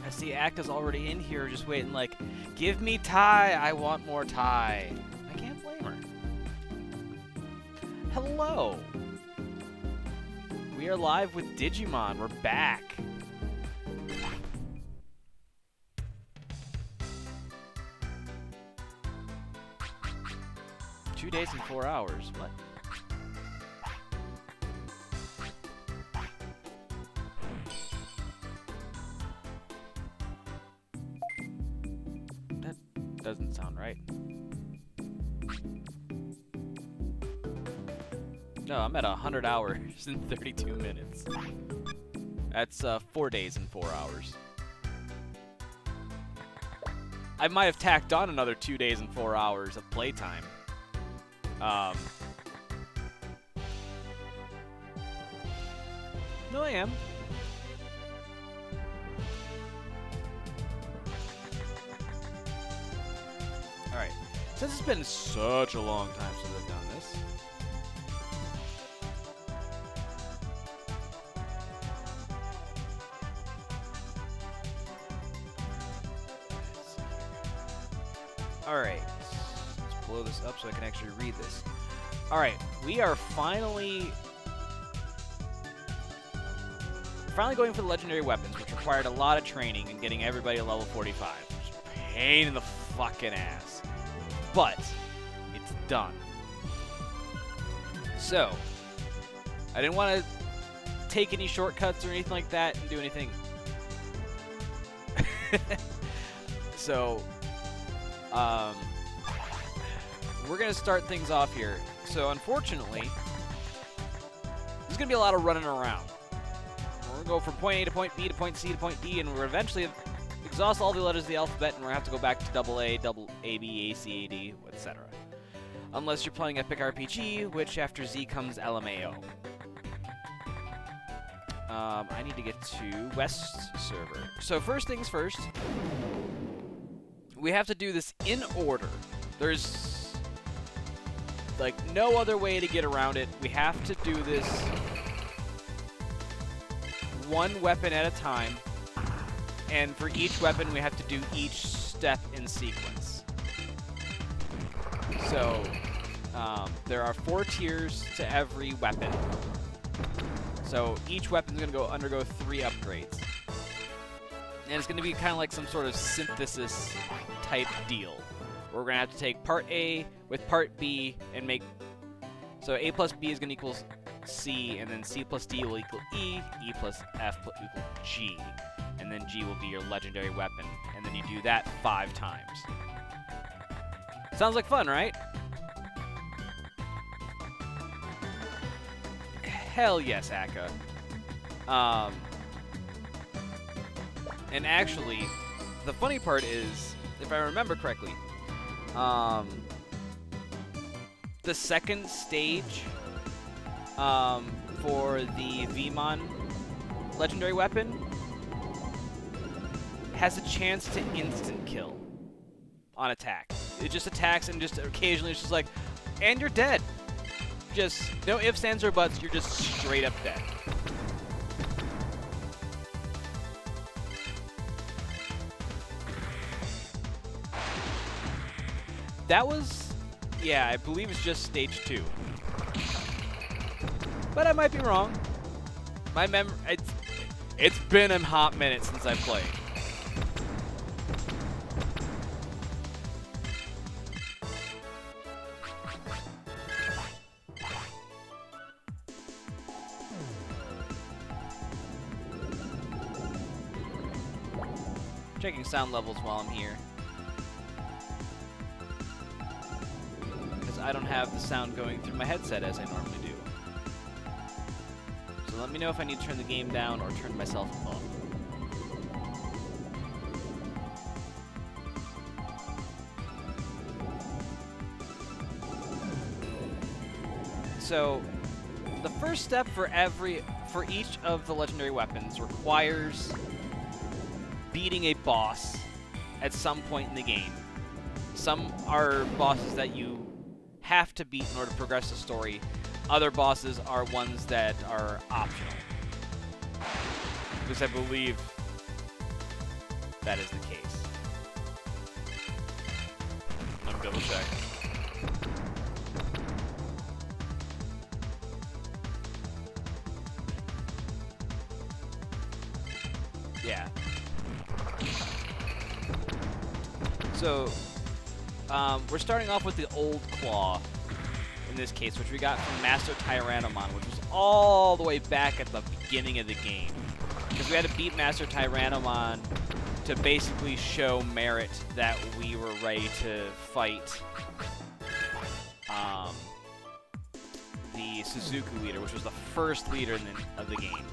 I see Acta's already in here just waiting like, give me Ty, I want more Ty. I can't blame her. Hello. We are live with Digimon. We're back. Two days and 4 hours. What? That doesn't sound right. No, I'm at 100 hours and 32 minutes. That's 4 days and 4 hours. I might have tacked on another 2 days and 4 hours of playtime. No, I am. Alright. Since it's been such a long time since I've done this. Alright. Let's blow this up so I can actually read this. Alright, we are finally going for the legendary weapons, which required a lot of training and getting everybody to level 45. Which is a pain in the fucking ass. But it's done. So, I didn't want to take any shortcuts or anything like that and do anything. So, we're going to start things off here. So, unfortunately, there's going to be a lot of running around. We're going to go from point A to point B to point C to point D, and we're eventually exhaust all the letters of the alphabet, and we're going to have to go back to double A, B, A, C, A, D, etc. Unless you're playing Epic RPG, which after Z comes LMAO. I need to get to West server. So first things first, we have to do this in order. There's like no other way to get around it. We have to do this one weapon at a time, and for each weapon we have to do each step in sequence. So there are 4 tiers to every weapon. So each weapon's going to undergo 3 upgrades. And it's going to be kind of like some sort of synthesis type deal. We're going to have to take part A with part B and make... So A plus B is going to equal C, and then C plus D will equal E, E plus F will equal G. And then G will be your legendary weapon. And then you do that 5 times. Sounds like fun, right? Hell yes, Akka. And actually, the funny part is, if I remember correctly, the second stage for the Vmon legendary weapon has a chance to instant kill on attack. It just attacks and just occasionally it's just like, and you're dead. Just no ifs, ands, or buts, you're just straight up dead. That was, yeah, I believe it's just stage 2. But I might be wrong. My it's been a hot minute since I played. Checking sound levels while I'm here. Because I don't have the sound going through my headset as I normally do. So let me know if I need to turn the game down or turn myself up. So the first step for each of the legendary weapons requires beating a boss at some point in the game. Some are bosses that you have to beat in order to progress the story. Other bosses are ones that are optional. Because I believe that is the case. Let me double check. Yeah. So, we're starting off with the old claw, in this case, which we got from Master Tyrannomon, which was all the way back at the beginning of the game. Because we had to beat Master Tyrannomon to basically show merit that we were ready to fight the Suzuku leader, which was the first leader of the game.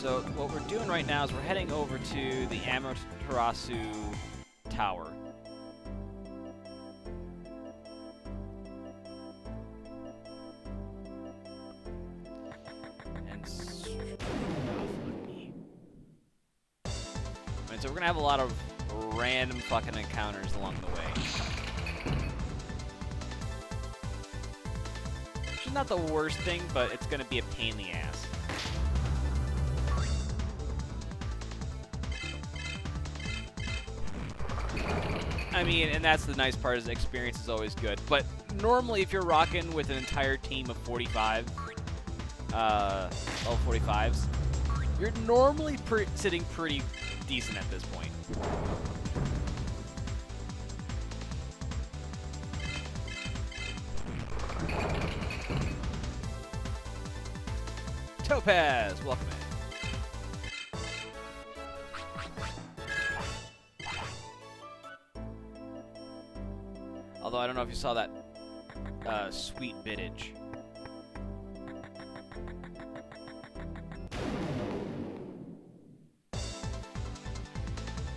So what we're doing right now is we're heading over to the Amaterasu Tower. And so we're gonna have a lot of random fucking encounters along the way. Which is not the worst thing, but it's gonna be a pain in the ass. I mean, and that's the nice part, is the experience is always good. But normally, if you're rocking with an entire team of 45, level 45s, you're normally sitting pretty decent at this point. Topaz, welcome in. Although I don't know if you saw that sweet bittage.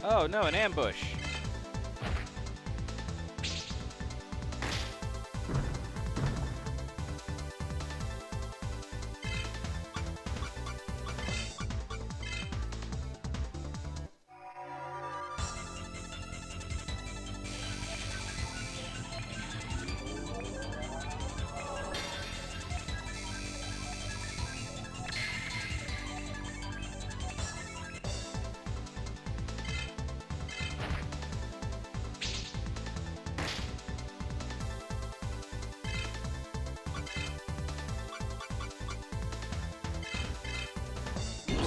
Oh no, an ambush.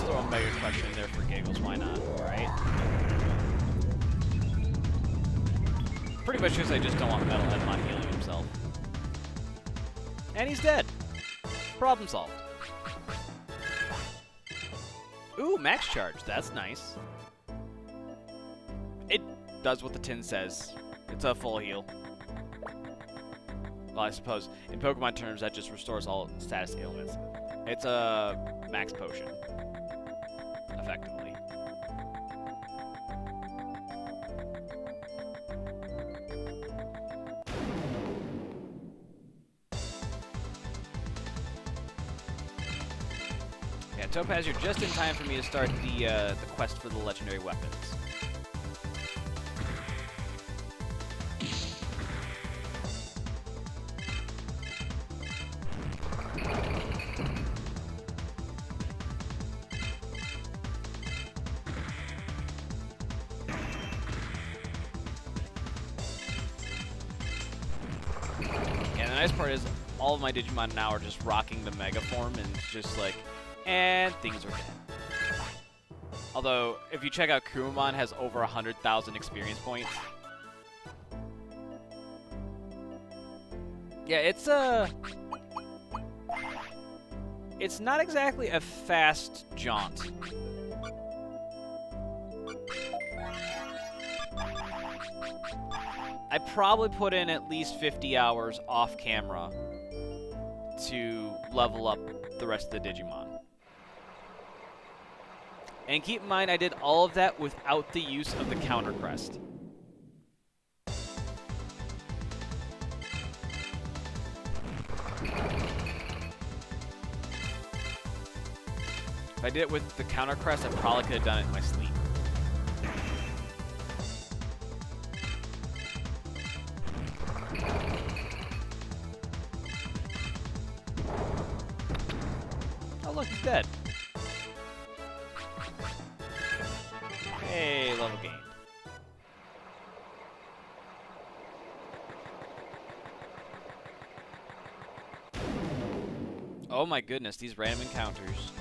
Throw a mega question in there for giggles, why not, right? Pretty much because I just don't want Metal Edmon healing himself. And he's dead. Problem solved. Ooh, max charge, that's nice. It does what the tin says. It's a full heal. Well, I suppose, in Pokemon terms, that just restores all status ailments. It's a max potion. Effectively. Yeah, Topaz, you're just in time for me to start the quest for the legendary weapons. The nice part is all of my Digimon now are just rocking the Mega form, and it's just like, and things are dead. Although, if you check out Kurumon, has over 100,000 experience points. Yeah, it's not exactly a fast jaunt. I probably put in at least 50 hours off camera to level up the rest of the Digimon. And keep in mind, I did all of that without the use of the counter crest. If I did it with the counter crest, I probably could have done it in my sleep. Oh look, he's dead. Hey, level gained. Oh my goodness, these random encounters.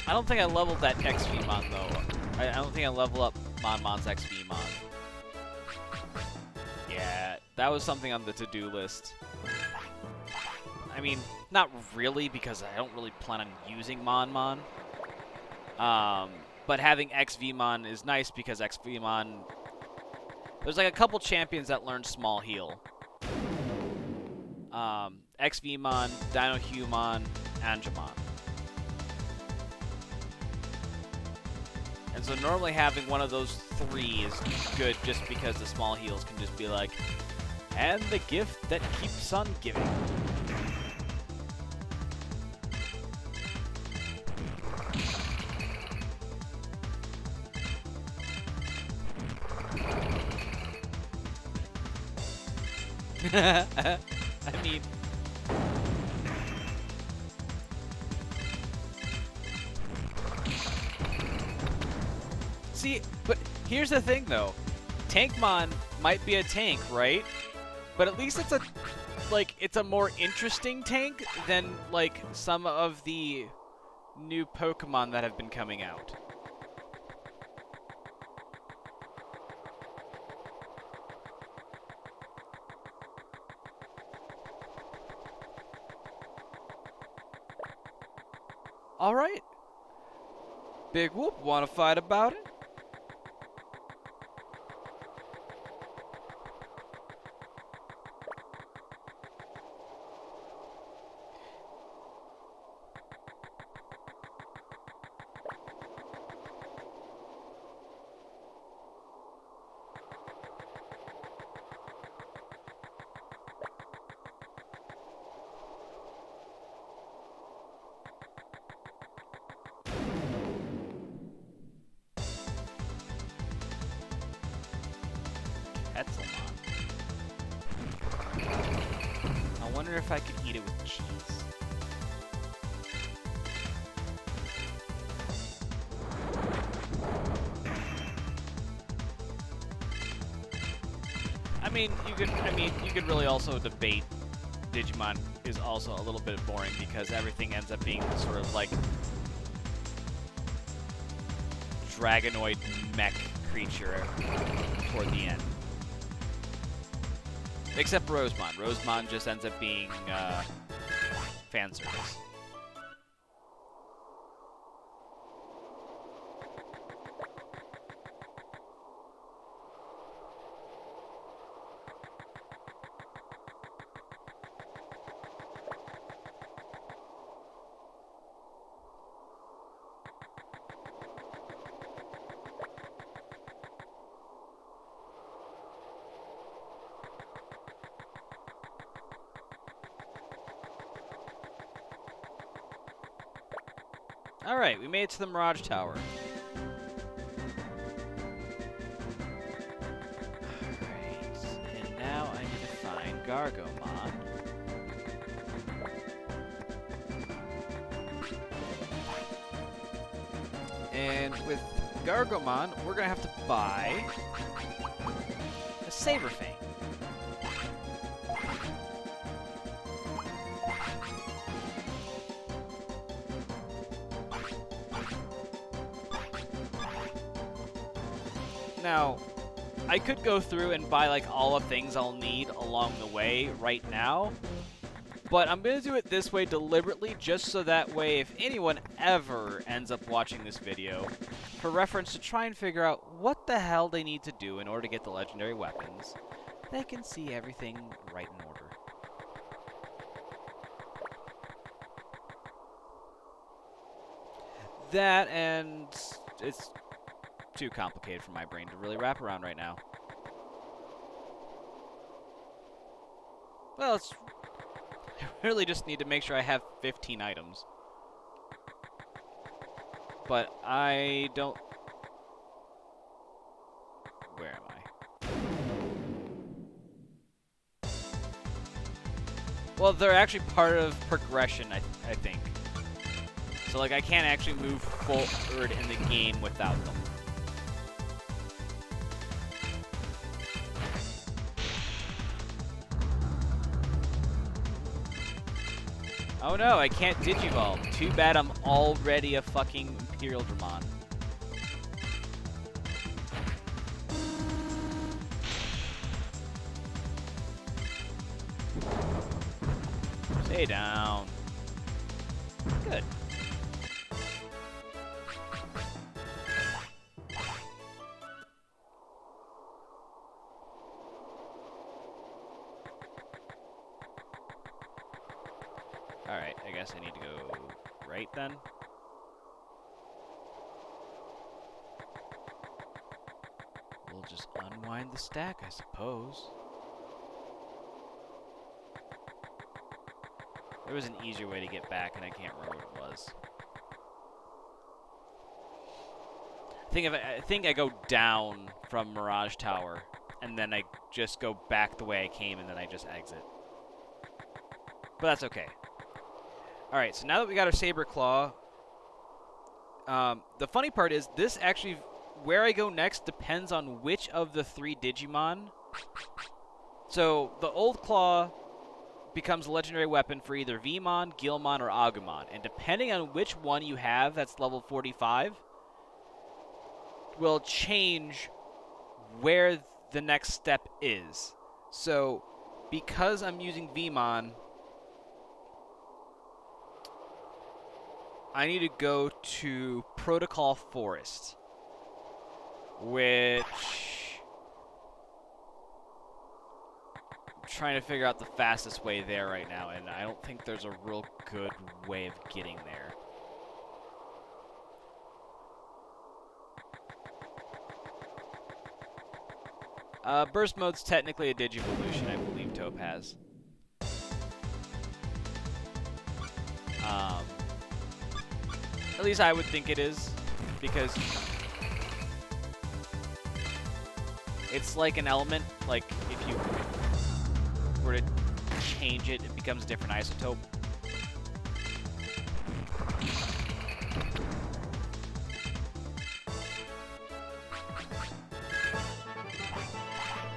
I don't think I leveled that XVmon though. I don't think I level up Mon's XVmon. Yeah, that was something on the to-do list. I mean, not really, because I don't really plan on using Mon. But having XVmon is nice because XVmon... There's like a couple champions that learn small heal. XVmon, Dinohumon, Angemon. And so normally having one of those three is good just because the small heals can just be like, and the gift that keeps on giving. I mean... See, but here's the thing, though. Tankmon might be a tank, right? But at least it's a, like, it's a more interesting tank than, like, some of the new Pokemon that have been coming out. All right. Big Whoop, want to fight about it? I wonder if I could eat it with cheese. You could really also debate Digimon is also a little bit boring because everything ends up being sort of like dragonoid mech creature toward the end. Except Rosemon. Rosemon just ends up being fan service. Alright, we made it to the Mirage Tower. Alright, and now I need to find Gargomon. And with Gargomon, we're gonna have to buy a Saberfang. Now, I could go through and buy like all the things I'll need along the way right now, but I'm going to do it this way deliberately just so that way if anyone ever ends up watching this video, for reference to try and figure out what the hell they need to do in order to get the legendary weapons, they can see everything right in order. that, and it's too complicated for my brain to really wrap around right now. Well, I really just need to make sure I have 15 items. But I don't... Where am I? Well, they're actually part of progression, I think. So, like, I can't actually move forward in the game without them. Oh no, I can't Digivolve. Too bad I'm already a fucking Imperial Dramon. Stay down. Good. Alright, I guess I need to go right then. We'll just unwind the stack, I suppose. There was an easier way to get back, and I can't remember what it was. I think I go down from Mirage Tower, and then I just go back the way I came, and then I just exit. But that's okay. Alright, so now that we got our Saber Claw, the funny part is this actually, where I go next depends on which of the 3 Digimon. So the old Claw becomes a legendary weapon for either Vmon, Guilmon, or Agumon. And depending on which one you have that's level 45, will change where the next step is. So because I'm using Vmon, I need to go to Protocol Forest, which I'm trying to figure out the fastest way there right now, and I don't think there's a real good way of getting there. Burst Mode's technically a Digivolution, I believe Topaz. At least I would think it is, because it's like an element. Like, if you were to change it, it becomes a different isotope.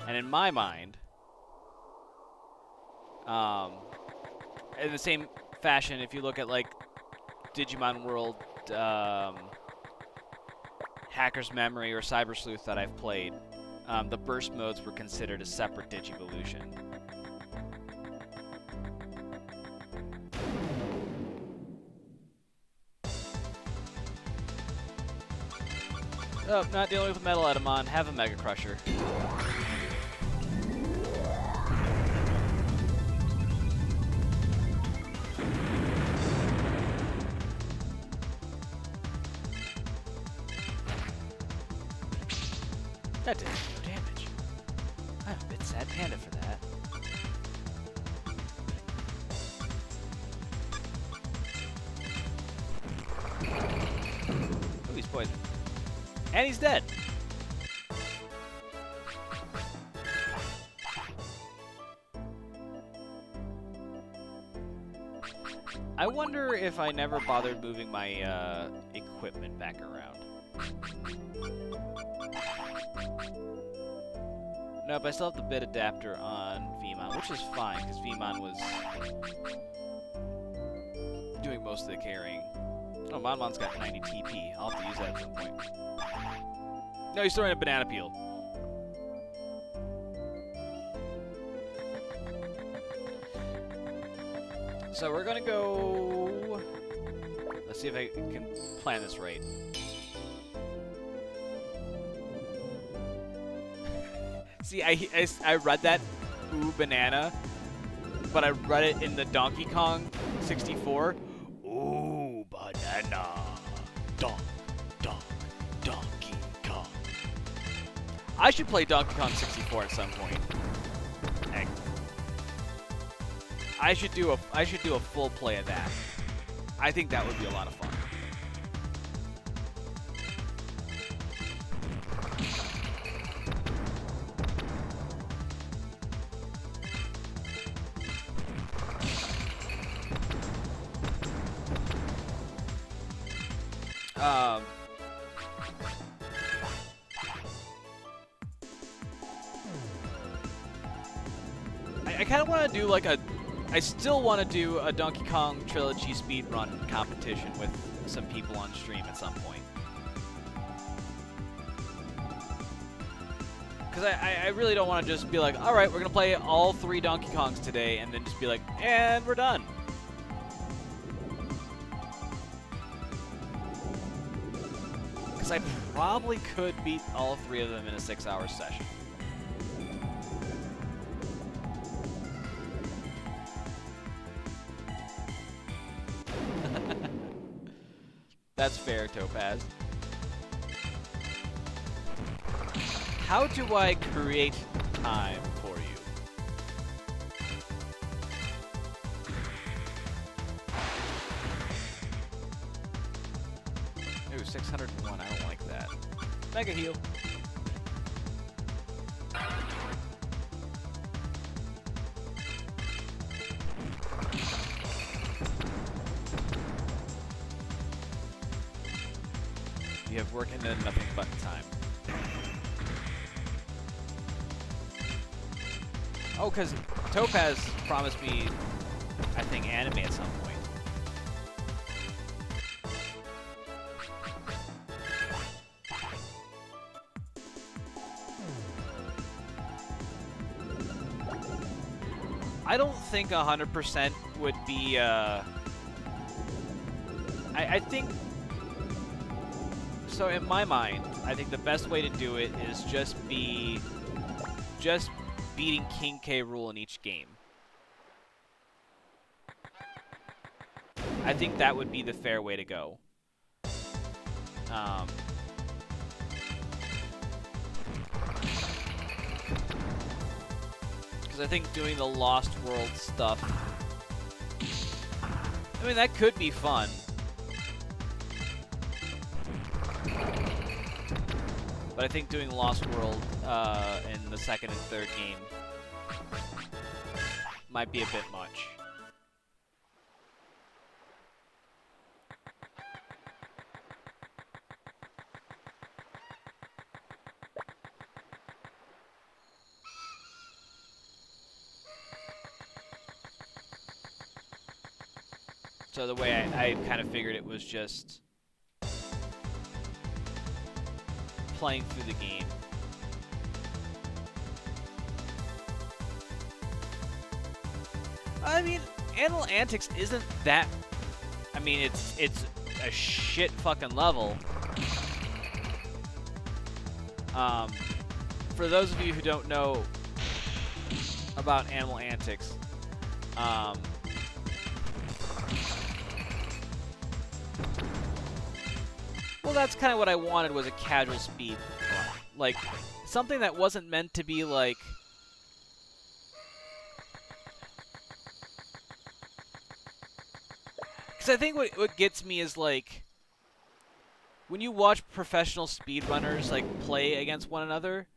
And in my mind, in the same fashion, if you look at, like, Digimon World, Hacker's Memory, or Cyber Sleuth that I've played, the burst modes were considered a separate Digivolution. Oh, not dealing with Metal Edamon. Have a Mega Crusher. That did no damage. I'm a bit sad panda for that. Oh, he's poisoned. And he's dead. I wonder if I never bothered moving my equipment back around. Nope, I still have the bit adapter on Vmon, which is fine, because Vmon was doing most of the carrying. Oh, Monmon's got 90 TP. I'll have to use that at some point. No, he's throwing a banana peel. So we're gonna go... Let's see if I can plan this right. See, I read that, ooh, banana, but I read it in the Donkey Kong 64. Ooh, banana. Dun, I should play Donkey Kong 64 at some point. Heck. I should do a full play of that. I think that would be a lot of fun. I kind of want to do like I still want to do a Donkey Kong Trilogy speedrun competition with some people on stream at some point. Because I really don't want to just be like, alright, we're going to play all 3 Donkey Kongs today, and then just be like, and we're done. Because I probably could beat all 3 of them in a 6-hour session. That's fair, Topaz. How do I create time for you? Ooh, 601. I don't like that. Mega heal. You have work and then nothing but time. Oh, because Topaz promised me, I think, anime at some point. I don't think 100% would be, I think... So in my mind, I think the best way to do it is just beating King K. Rool in each game. I think that would be the fair way to go. Because I think doing the Lost World stuff, I mean, that could be fun. But I think doing Lost World in the second and third game might be a bit much. So the way I kind of figured it was just playing through the game. I mean, Animal Antics isn't that... I mean, it's a shit fucking level. For those of you who don't know about Animal Antics, well, that's kind of what I wanted, was a casual speed run. Like, something that wasn't meant to be, like... Because I think what gets me is, like... When you watch professional speedrunners, like, play against one another...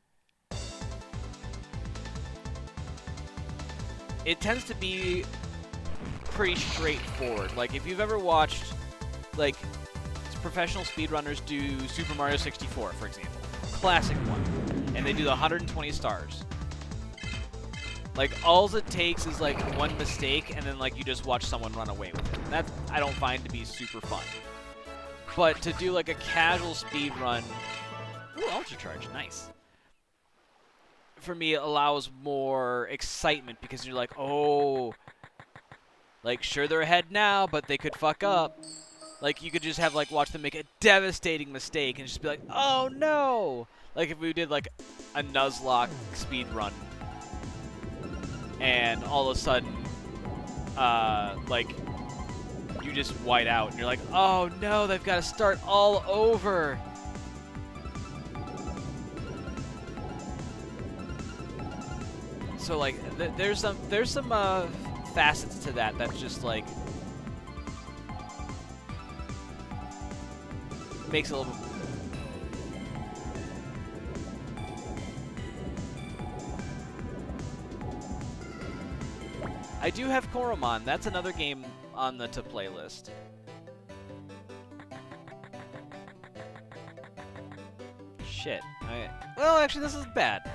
It tends to be pretty straightforward. Like, if you've ever watched, like... professional speedrunners do Super Mario 64, for example. Classic one. And they do the 120 stars. Like, all it takes is, like, one mistake, and then, like, you just watch someone run away with it. That I don't find to be super fun. But to do, like, a casual speedrun... Ooh, Ultra Charge. Nice. For me, it allows more excitement, because you're like, oh... Like, sure, they're ahead now, but they could fuck up. Like, you could just have, like, watch them make a devastating mistake and just be like, oh, no! Like, if we did, like, a Nuzlocke speedrun, and all of a sudden, like, you just white out, and you're like, oh, no, they've got to start all over! So like, there's some facets to that that's just like makes it a little. I do have Koromon. That's another game on the to-play list. Shit. Well, actually, this is bad.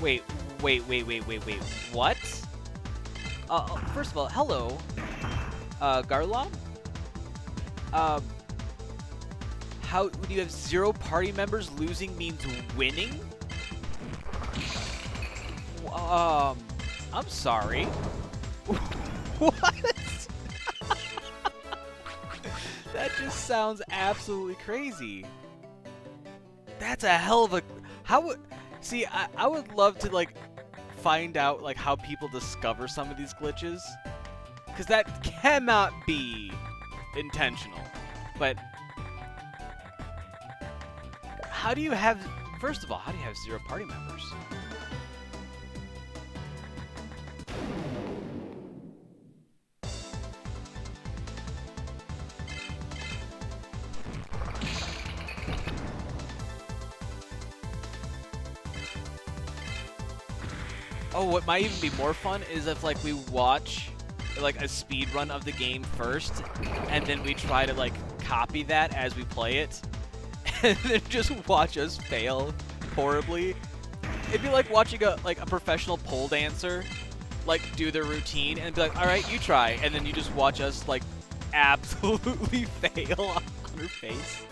Wait. What? First of all, hello, Garlon. How when you have 0 party members, losing means winning? I'm sorry. What? That just sounds absolutely crazy. That's a hell of a. How would? See, I would love to like find out like how people discover some of these glitches, because that cannot be intentional. But how do you have? First of all, how do you have 0 party members? Oh, what might even be more fun is if like we watch like a speed run of the game first, and then we try to like copy that as we play it, and then just watch us fail horribly. It'd be like watching a professional pole dancer like do their routine and be like, all right, you try, and then you just watch us like absolutely fail on her face.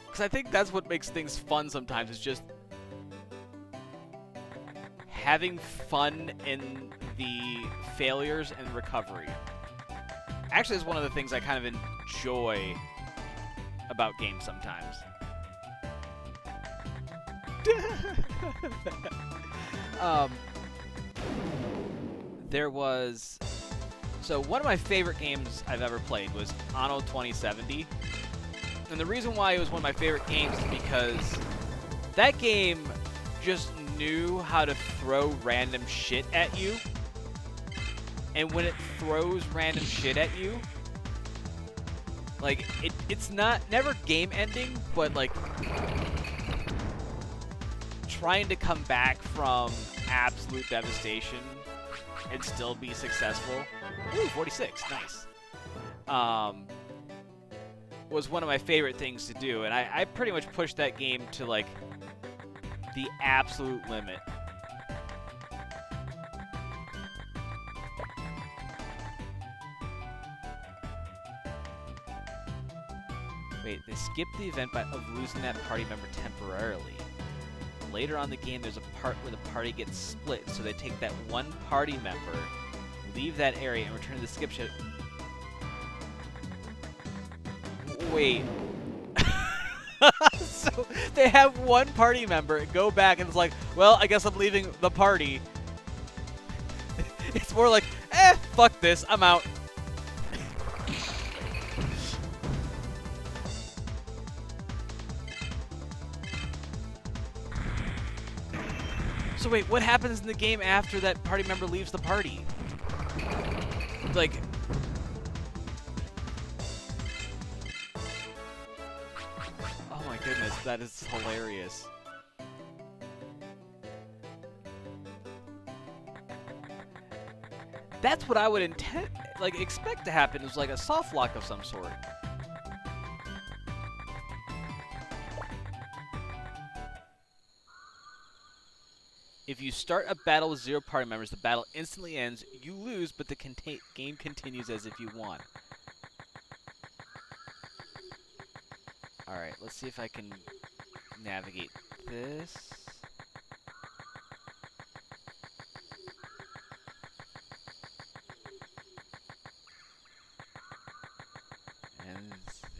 Because I think that's what makes things fun sometimes, is just having fun in the failures and recovery. Actually, it's one of the things I kind of enjoy about games sometimes. There was... So one of my favorite games I've ever played was Anno 2070. And the reason why it was one of my favorite games is because that game just knew how to throw random shit at you. And when it throws random shit at you, like, it's never game ending, but like trying to come back from absolute devastation and still be successful. Ooh, 46, nice. Was one of my favorite things to do, and I pretty much pushed that game to like the absolute limit. Wait, they skipped the event of losing that party member temporarily. Later on in the game, there's a part where the party gets split, so they take that one party member, leave that area, and return to the skip ship. Wait. So they have one party member go back and it's like, well, I guess I'm leaving the party. It's more like, fuck this, I'm out. So wait, what happens in the game after that party member leaves the party? Like... Oh my goodness, that is hilarious. That's what I would expect to happen, is like a soft lock of some sort. If you start a battle with 0 party members, the battle instantly ends. You lose, but the game continues as if you won. Alright, let's see if I can navigate this. And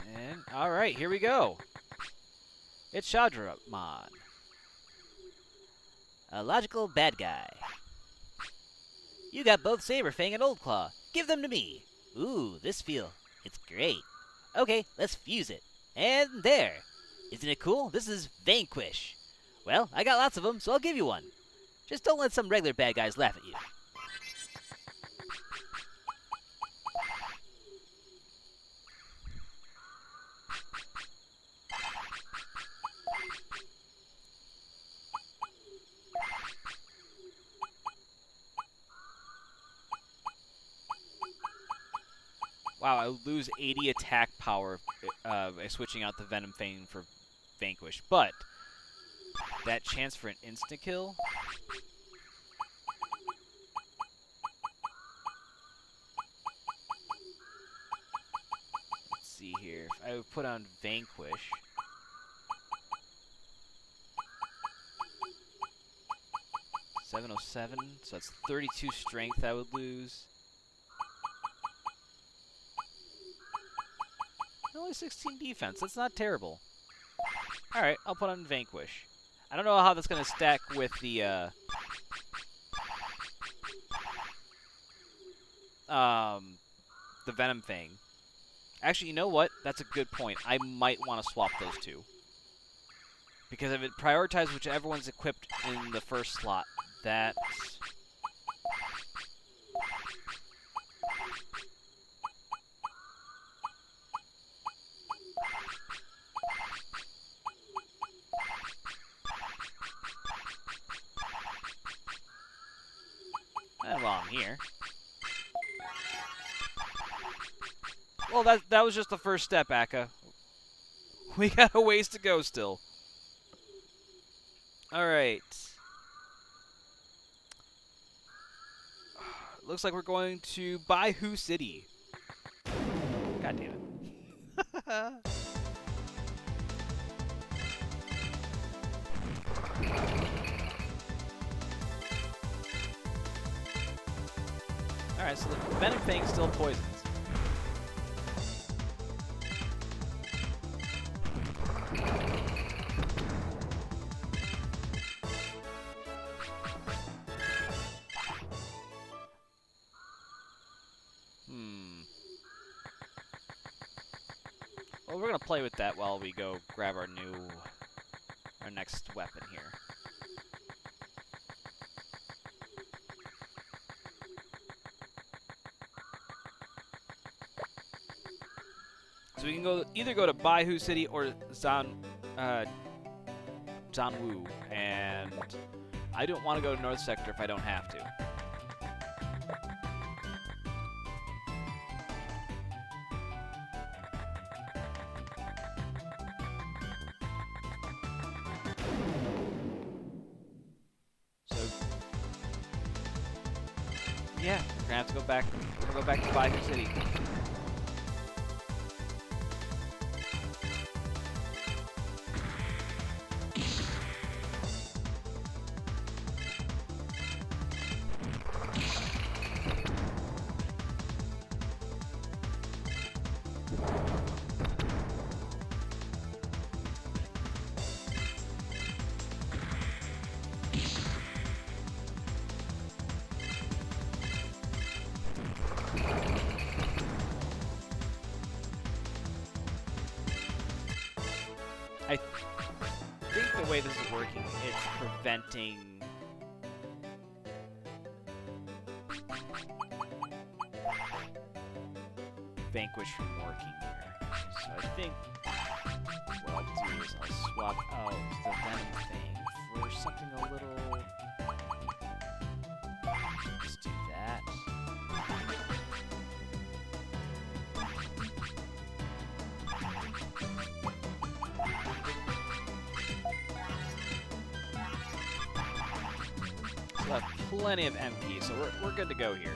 then, alright, here we go. It's Shadramon. A logical bad guy. You got both Saber Fang and Old Claw. Give them to me. Ooh, this feel. It's great. Okay, let's fuse it. And there. Isn't it cool? This is Vanquish. Well, I got lots of them, so I'll give you one. Just don't let some regular bad guys laugh at you. Wow, I would lose 80 attack power by switching out the Venom Fang for Vanquish, but that chance for an insta-kill? Let's see here. If I would put on Vanquish... $707, so that's 32 strength I would lose. Only 16 defense. That's not terrible. Alright, I'll put on Vanquish. I don't know how that's going to stack with the Venom Fang. Actually, you know what? That's a good point. I might want to swap those two. Because if it prioritizes whichever one's equipped in the first slot, that's... And while I'm here... Well, that was just the first step, Akka. We got a ways to go still. Alright. Looks like we're going to Baihu City. God damn it. Alright, so the Venom Fang still poisons. Well, we're gonna play with that while we go grab our next weapon here. So we can either go to Baihu City or Zanwu, and I don't want to go to North Sector if I don't have to. Yeah, we're gonna have to go back. We're gonna go back to Baihu City. I think the way this is working, it's preventing... Vanquish from working here. So I think what I'll do is I'll swap out the Venom Fang for something a little... Let's do that. We'll have plenty of MP, so we're good to go here.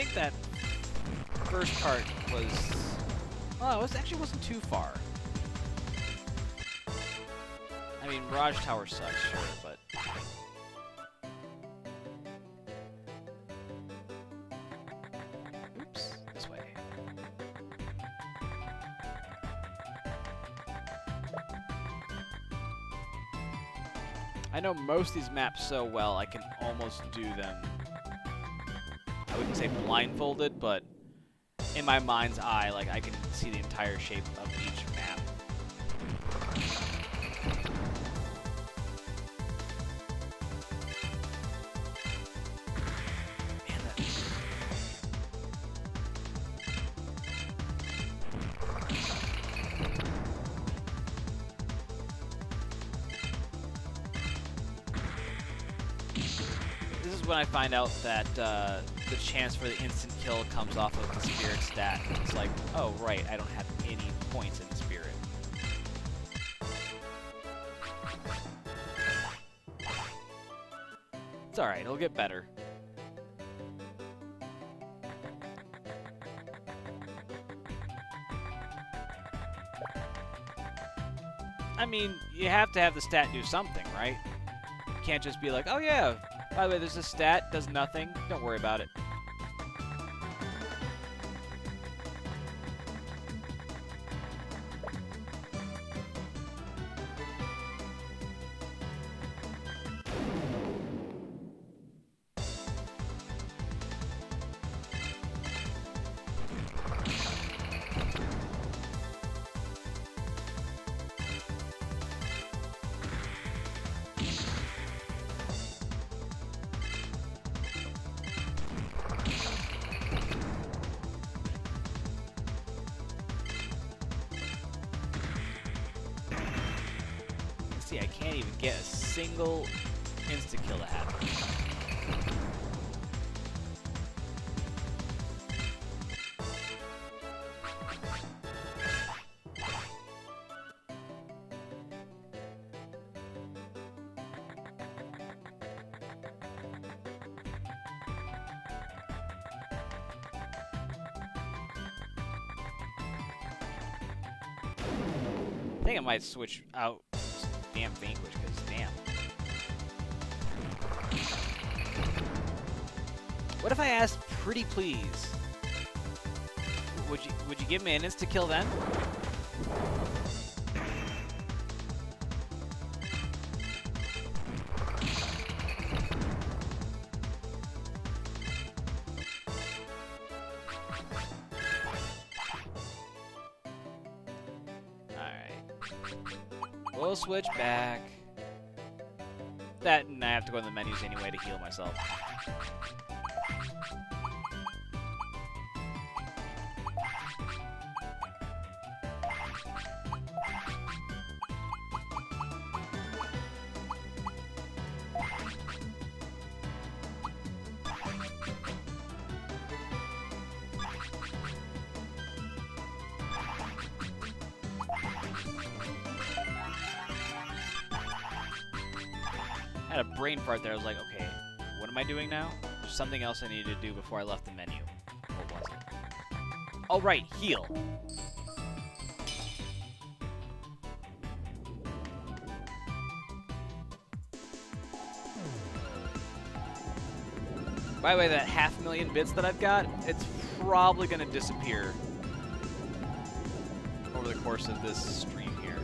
think that first part was... Oh, it actually wasn't too far. I mean, Mirage Tower sucks, sure, but... Oops, this way. I know most of these maps so well, I can almost do them... I wouldn't say blindfolded, but in my mind's eye, like, I can see the entire shape of each map. Man, that... This is when I find out that, the chance for the instant kill comes off of the spirit stat. It's like, oh right, I don't have any points in the spirit. It's alright, it'll get better. I mean, you have to have the stat do something, right? You can't just be like, oh yeah, by the way, there's a stat, does nothing, don't worry about it. See, I can't even get a single insta-kill to happen. I think I might switch out this damn Vanquish, because damn. What if I asked pretty please? Would you give me an insta-kill then? We'll switch back. That, and I have to go in the menus anyway to heal myself. I had a brain fart there. I was like, okay, what am I doing now? There's something else I needed to do before I left the menu. What was it? Oh, right, heal. By the way, that 500,000 bits that I've got, it's probably going to disappear over the course of this stream here.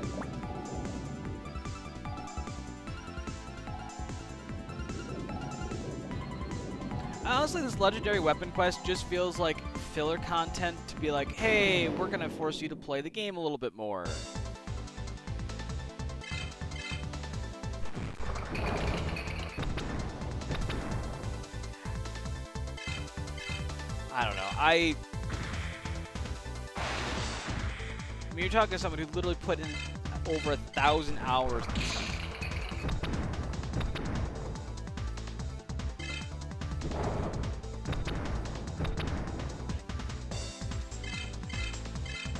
Honestly, this legendary weapon quest just feels like filler content to be like, hey, we're gonna force you to play the game a little bit more. I don't know. I mean, you're talking to someone who literally put in over 1,000 hours in this game.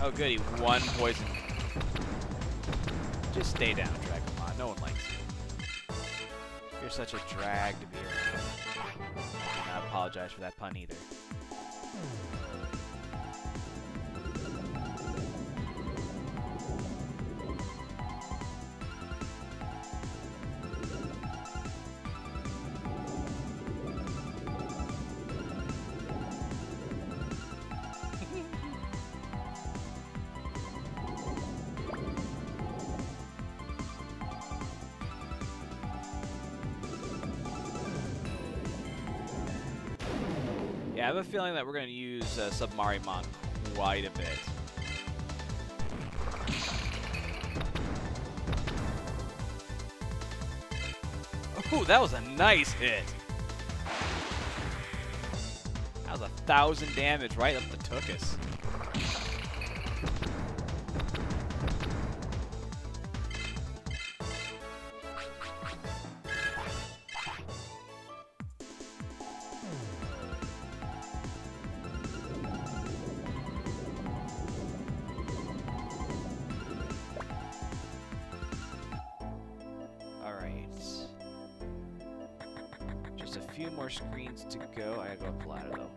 Oh goody, one poison. Just stay down, Dragomon. No one likes you. You're such a drag to be around. I do not apologize for that pun either. have a feeling that we're going to use Submarimon quite a bit. Ooh, that was a nice hit. That was 1,000 damage right up the tuchus. A few more screens to go. I gotta go up the ladder though.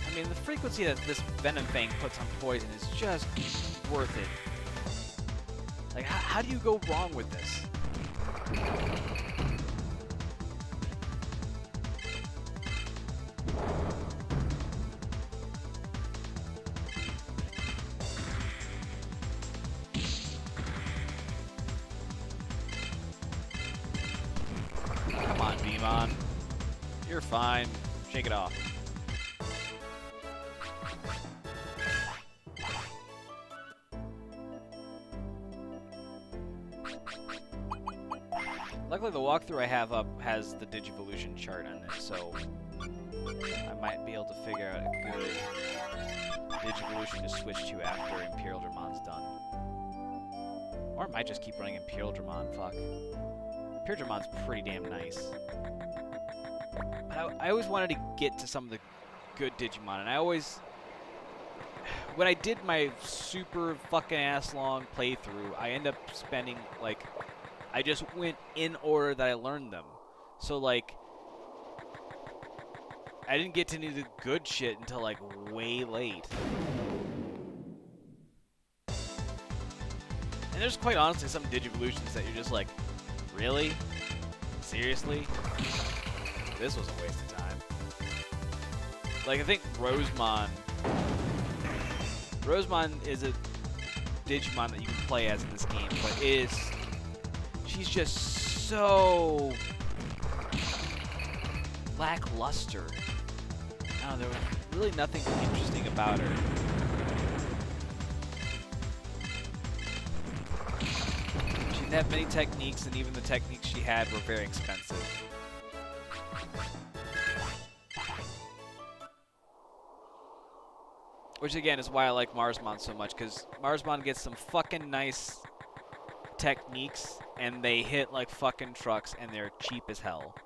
I mean, the frequency that this Venom Fang puts on poison is just worth it. Like, how do you go wrong with this? Come on, Digimon. You're fine. Shake it off. Luckily, the walkthrough I have up has the Digivolution chart on it, so I might be able to figure out a good Digivolution to switch to after Imperial Dramon's done. Or I might just keep running Imperial Dramon, fuck. Imperial Dramon's pretty damn nice. But I always wanted to get to some of the good Digimon, and I always... When I did my super fucking ass long playthrough, I end up spending, like... I just went in order that I learned them. So, like, I didn't get to any of the good shit until, like, way late. And there's quite honestly some Digivolutions that you're just like, really? Seriously? This was a waste of time. Like, I think Rosemon is a Digimon that you can play as in this game, but it is... She's just so lackluster. I don't know, there was really nothing interesting about her. She didn't have many techniques, and even the techniques she had were very expensive. Which again is why I like Marsmon so much, because Marsmon gets some fucking nice techniques, and they hit like fucking trucks, and they're cheap as hell.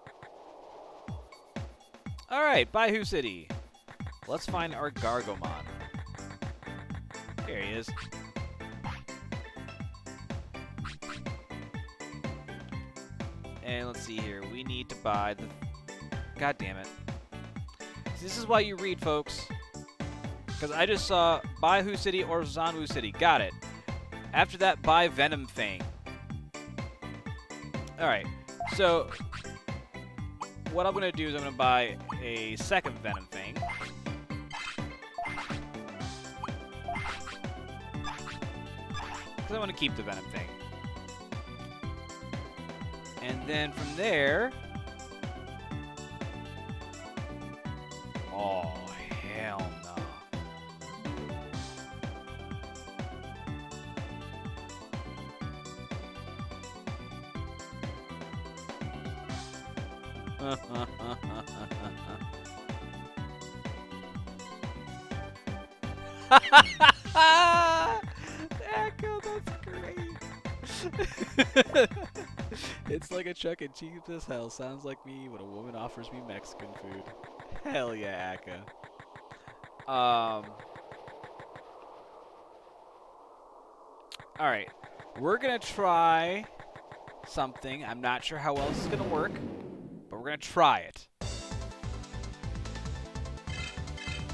Alright, Baihu City. Let's find our Gargomon. Here he is. And let's see here. We need to buy the... God damn it. This is why you read, folks. Because I just saw Baihu City or Zanwu City. Got it. After that, buy Venom Fang. Alright, so what I'm going to do is I'm going to buy a second Venom Fang. Because I want to keep the Venom Fang. And then from there... Oh, hell no. Echo, that's great. It's like a Chuck E. Cheese as hell. Sounds like me when a woman offers me Mexican food. Hell yeah, Akka. Alright. We're gonna try something. I'm not sure how well this is gonna work, but we're gonna try it.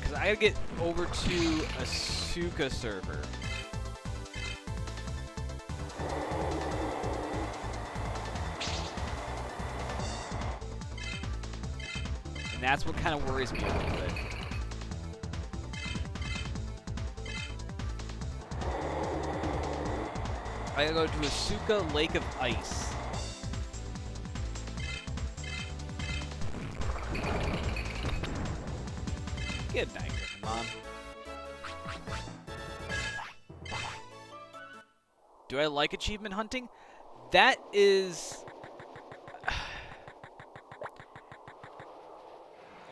because I gotta get over to a Suka server. And that's what kind of worries me a little bit. I gotta go to Asuka Lake of Ice. Good night, Mom. Do I like achievement hunting? That is...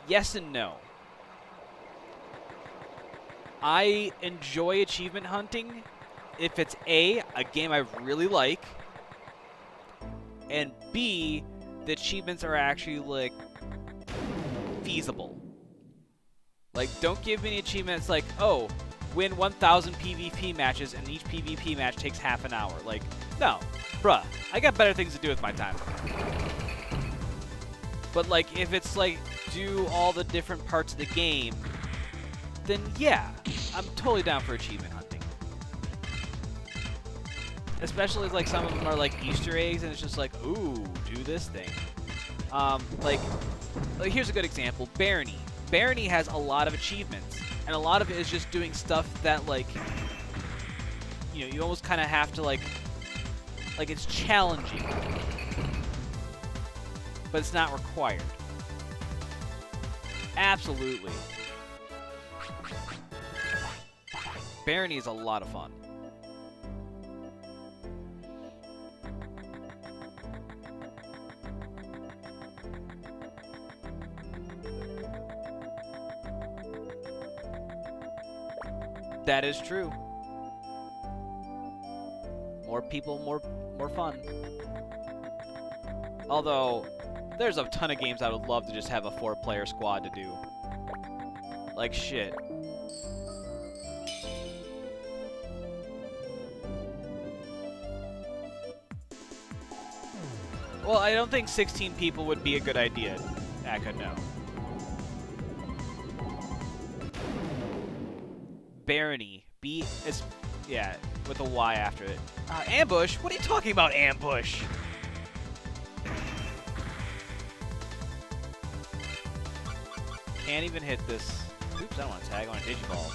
yes and no. I enjoy achievement hunting if it's A, a game I really like, and B, the achievements are actually, like, feasible. Like, don't give me an achievement that's like, oh, win 1,000 PvP matches, and each PvP match takes half an hour. Like, no. Bruh, I got better things to do with my time. But, like, if it's, like, do all the different parts of the game, then yeah, I'm totally down for achievement hunting. Especially, like, some of them are, like, Easter eggs, and it's just like, ooh, do this thing. Like, here's a good example, Barony. Barony has a lot of achievements, and a lot of it is just doing stuff that, like, you know, you almost kind of have to, like, it's challenging, but it's not required. Absolutely. Barony is a lot of fun. That is true. More people, more fun. Although, there's a ton of games I would love to just have a 4-player squad to do. Like shit. Well, I don't think 16 people would be a good idea, Aka, no. Barony. Yeah, with a Y after it. Ambush? What are you talking about, ambush? Can't even hit this. Oops, I don't want to tag on a Digiball.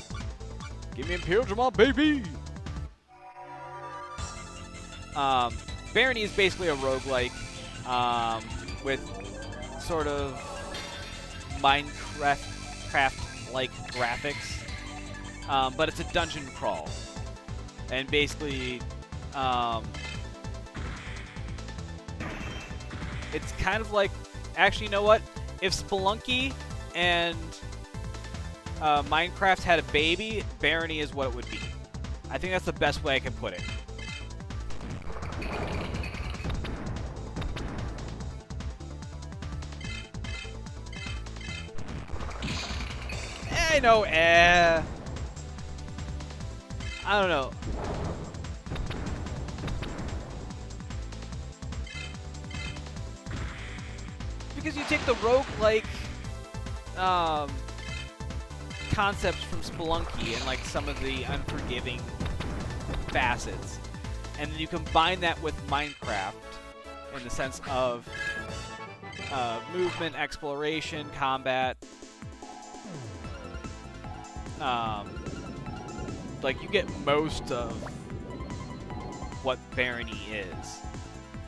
Give me Imperial Jamal, baby! Barony is basically a roguelike, with sort of Minecraft-like graphics. But it's a dungeon crawl. And basically, it's kind of like... Actually, you know what? If Spelunky and Minecraft had a baby, Barony is what it would be. I think that's the best way I can put it. I know, I don't know. Because you take the roguelike concepts from Spelunky and like some of the unforgiving facets, and then you combine that with Minecraft in the sense of movement, exploration, combat. Like, you get most of what Barony is.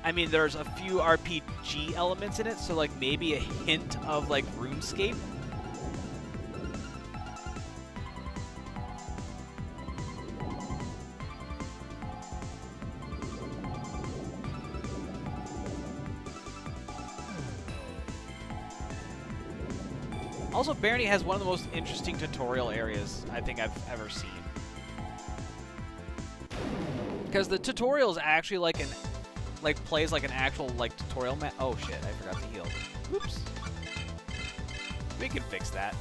I mean, there's a few RPG elements in it, so, like, maybe a hint of, like, RuneScape. Also, Barony has one of the most interesting tutorial areas I think I've ever seen. Because the tutorial is actually like plays like an actual like tutorial map. Oh shit, I forgot to heal. Oops. We can fix that.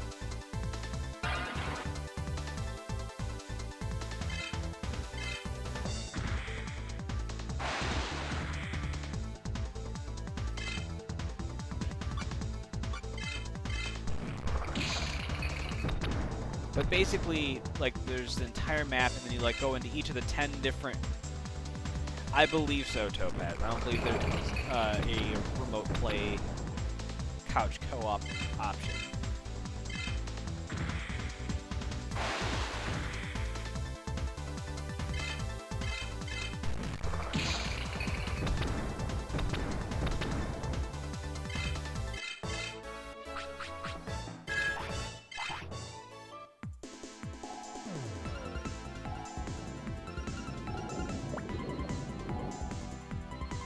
But basically, like, there's the entire map, and then you, like, go into each of the 10 different... I believe so, Topaz. I don't believe there's a remote play couch co-op option.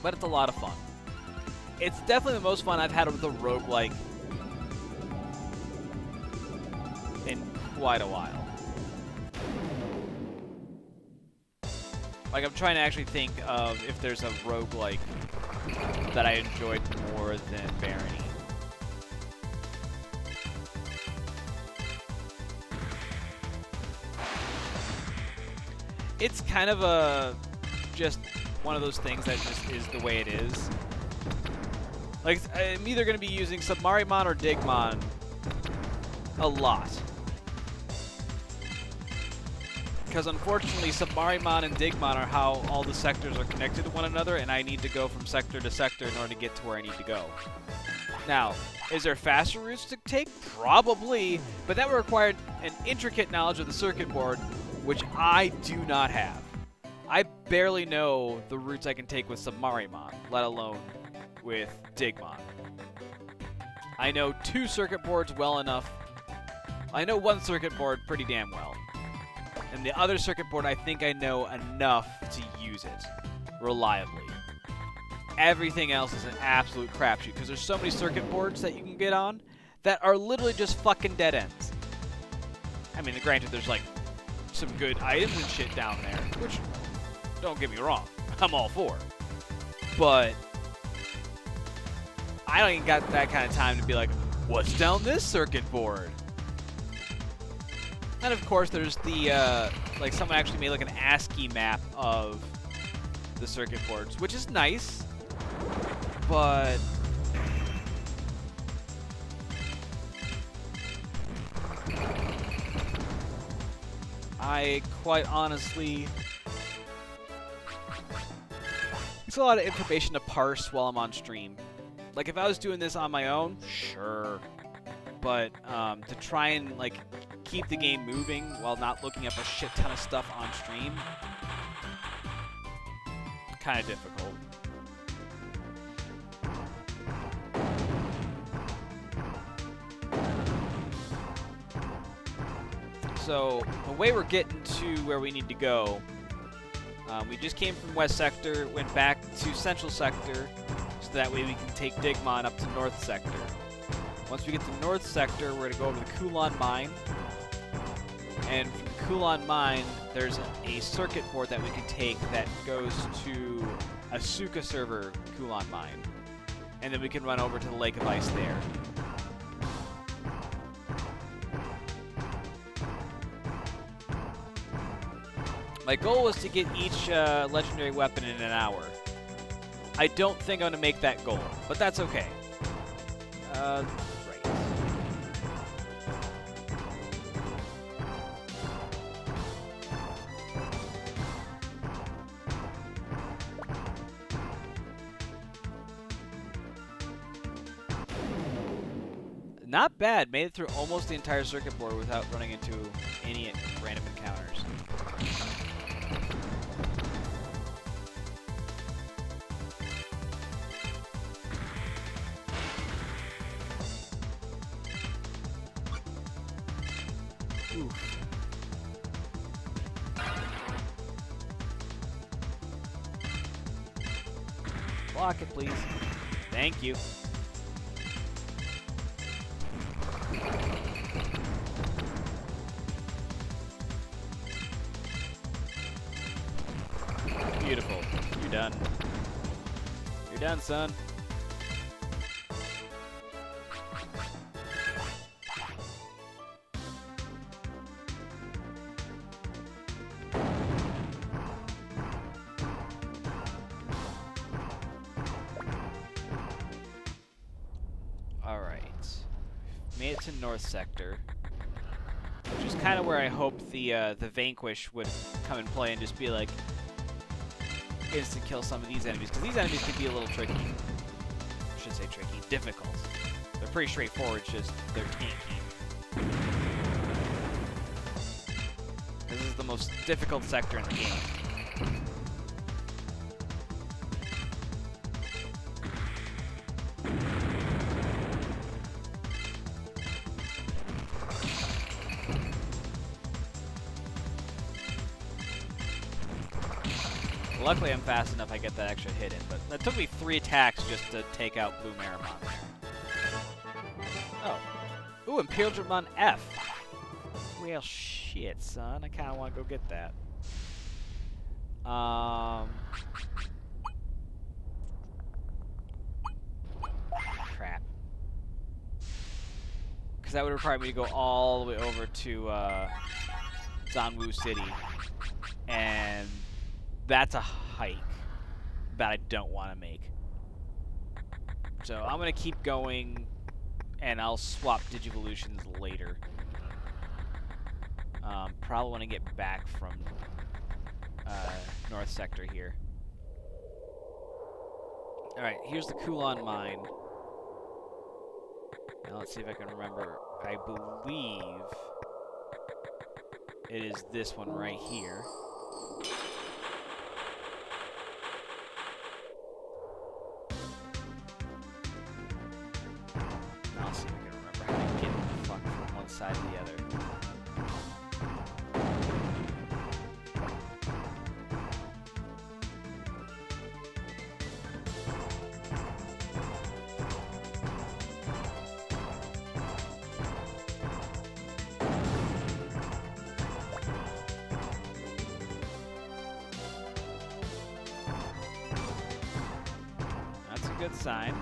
But it's a lot of fun. It's definitely the most fun I've had with a roguelike in quite a while. Like, I'm trying to actually think of if there's a roguelike that I enjoyed more than Barony. It's kind of a just one of those things that just is the way it is. Like, I'm either going to be using Submarimon or Digimon a lot. Because unfortunately, Submarimon and Digimon are how all the sectors are connected to one another, and I need to go from sector to sector in order to get to where I need to go. Now, is there faster routes to take? Probably, but that would require an intricate knowledge of the circuit board, which I do not have. I barely know the routes I can take with Submarimon, let alone with Digimon. I know 2 circuit boards well enough. I know 1 circuit board pretty damn well. And the other circuit board, I think I know enough to use it reliably. Everything else is an absolute crapshoot, because there's so many circuit boards that you can get on that are literally just fucking dead ends. I mean, granted, there's like some good items and shit down there, which, don't get me wrong, I'm all for. But I don't even got that kind of time to be like, what's down this circuit board? And of course, there's the, like, someone actually made like an ASCII map of the circuit boards, which is nice, but I quite honestly, it's a lot of information to parse while I'm on stream. Like, if I was doing this on my own, sure, but to try and like keep the game moving while not looking up a shit ton of stuff on stream, kind of difficult. So the way we're getting to where we need to go, we just came from West Sector, went back to Central Sector, so that way we can take Digimon up to North Sector. Once we get to North Sector, we're going to go over to the Kulan Mine. And from the Kulan Mine, there's a circuit board that we can take that goes to Asuka server Kulan Mine. And then we can run over to the Lake of Ice there. My goal was to get each legendary weapon in an hour. I don't think I'm going to make that goal, but that's okay. Right. Not bad. Made it through almost the entire circuit board without running into any random encounters. Oof. Block it, please. Thank you. Beautiful. You're done. You're done, son. Alright. Made it to North Sector, which is kind of where I hoped the Vanquish would come and play and just be like instant kill some of these enemies, because these enemies can be a little tricky. I should say tricky, difficult. They're pretty straightforward, it's just they're tanky. This is the most difficult sector in the game. Luckily, I'm fast enough I get that extra hit in, but that took me 3 attacks just to take out Blue Marimon there. Oh. Ooh, Imperial Dramon F. Well, shit, son. I kind of want to go get that. Crap. Because that would require me to go all the way over to Zanwu City. And that's a hike that I don't want to make. So I'm going to keep going, and I'll swap Digivolutions later. Probably when I get back from North Sector here. Alright, here's the Kulon Mine. Now let's see if I can remember. I believe it is this one right here. I'll see if I can remember how to get the fuck from one side to the other. That's a good sign.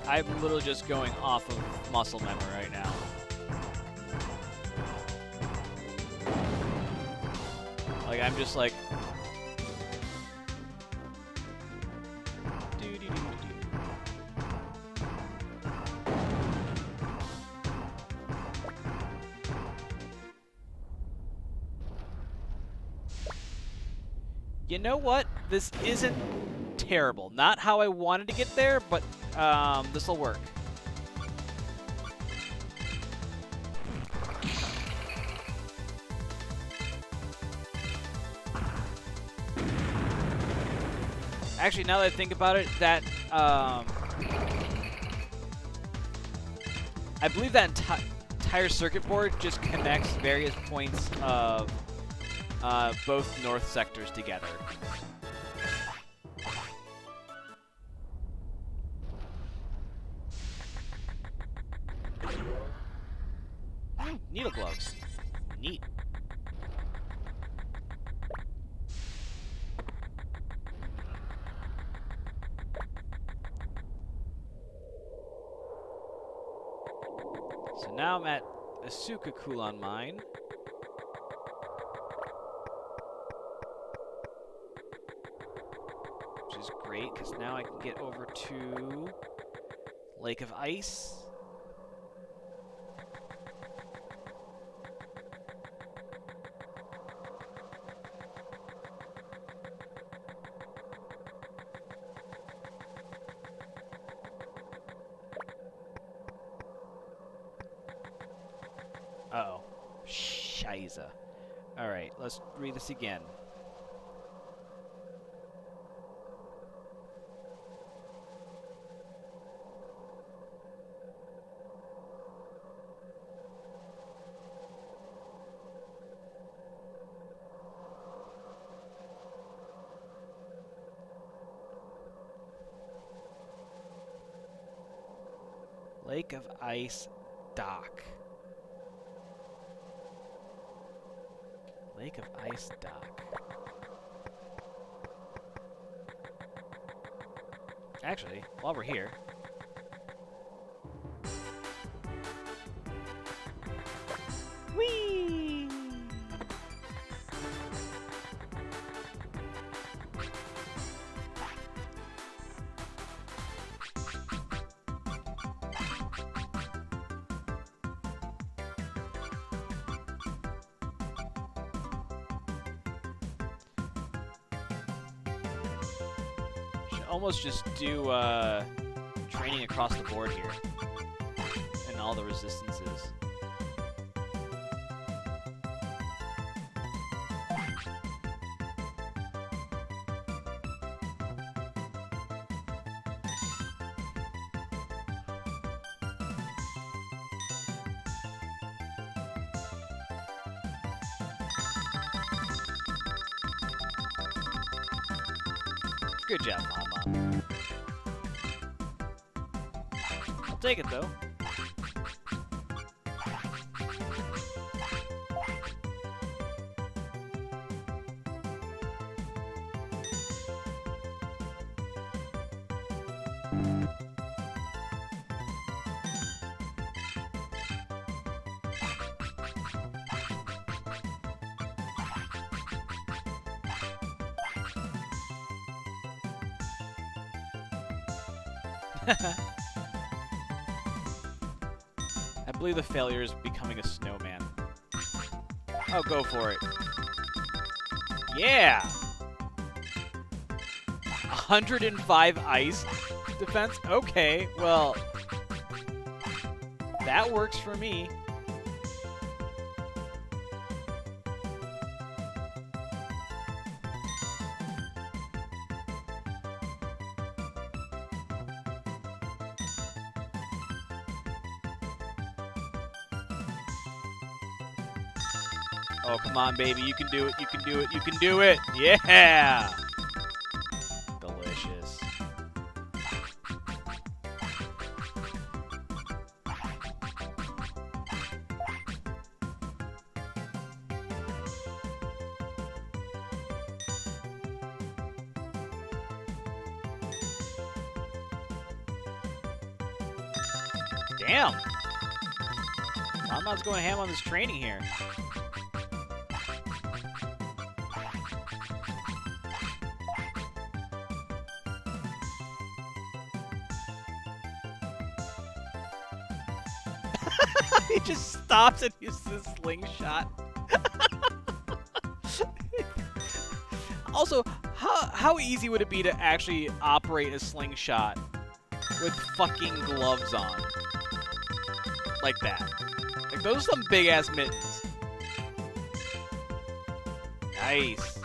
I'm literally just going off of muscle memory right now. Like, I'm just like... You know what? This isn't terrible. Not how I wanted to get there, but this'll work. Actually, now that I think about it, that I believe that entire circuit board just connects various points of both north sectors together. Needle gloves. Neat. So now I'm at Asuka Kulon Mine. Which is great, because now I can get over to Lake of Ice. Uh-oh. Shiza. Alright, let's read this again. Lake of Ice Dock. Lake of Ice Dock. Actually, while we're here, Whee! Should almost just do training across the board here. And all the resistances. Good job, Mama. I'll take it, though. I believe the failure is becoming a snowman. Oh, go for it. Yeah! 105 ice defense? Okay, well... that works for me. Oh, come on, baby. You can do it. You can do it. You can do it. Yeah! Delicious. Damn! Mama's going ham on this training here. He just stops and uses his slingshot. Also, how easy would it be to actually operate a slingshot with fucking gloves on? Like that. Like, those are some big-ass mittens. Nice.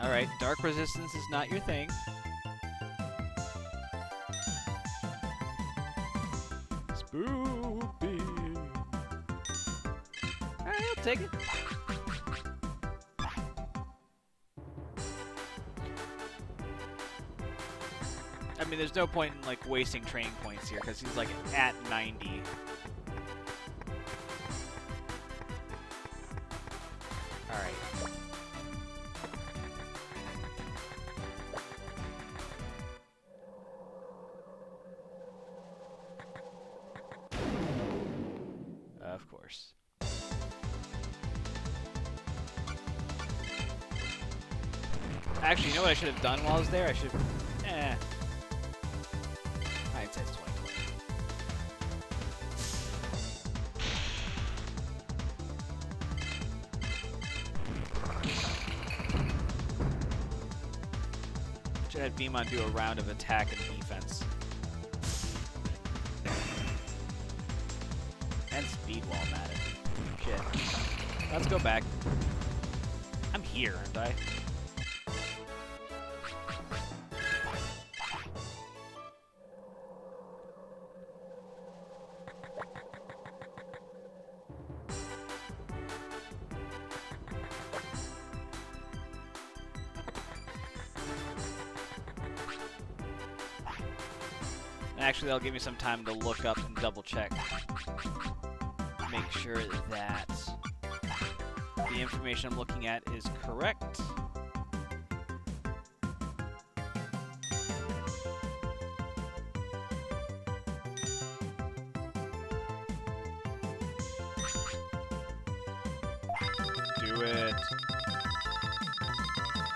Alright, dark resistance is not your thing. Spoopy. Alright, I'll take it. I mean, there's no point in, like, wasting training points here, because he's, like, at 90. Alright. Of course. Actually, you know what I should have done while I was there? I should have... Hindsight's 2020. Should have had Digimon do a round of attack and defense. And speed while I'm at it. Shit. Let's go back. I'm here, aren't I? Actually, that'll give me some time to look up and double check. Make sure that the information I'm looking at is correct. Do it.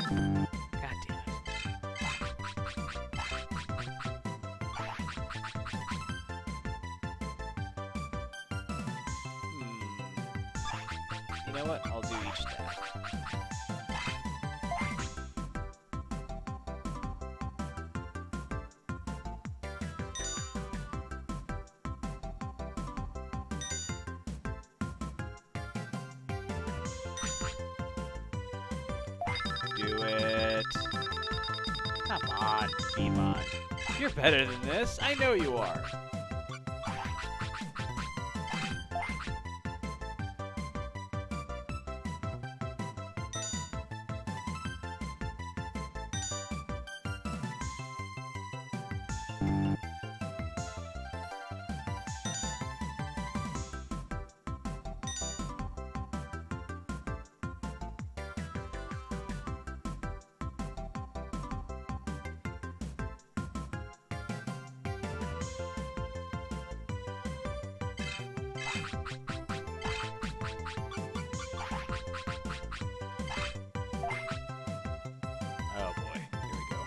God damn it. You know what? I'll do each stat. Do it. Come on. Digimon. You're better than this. I know you are. Oh boy, here we go.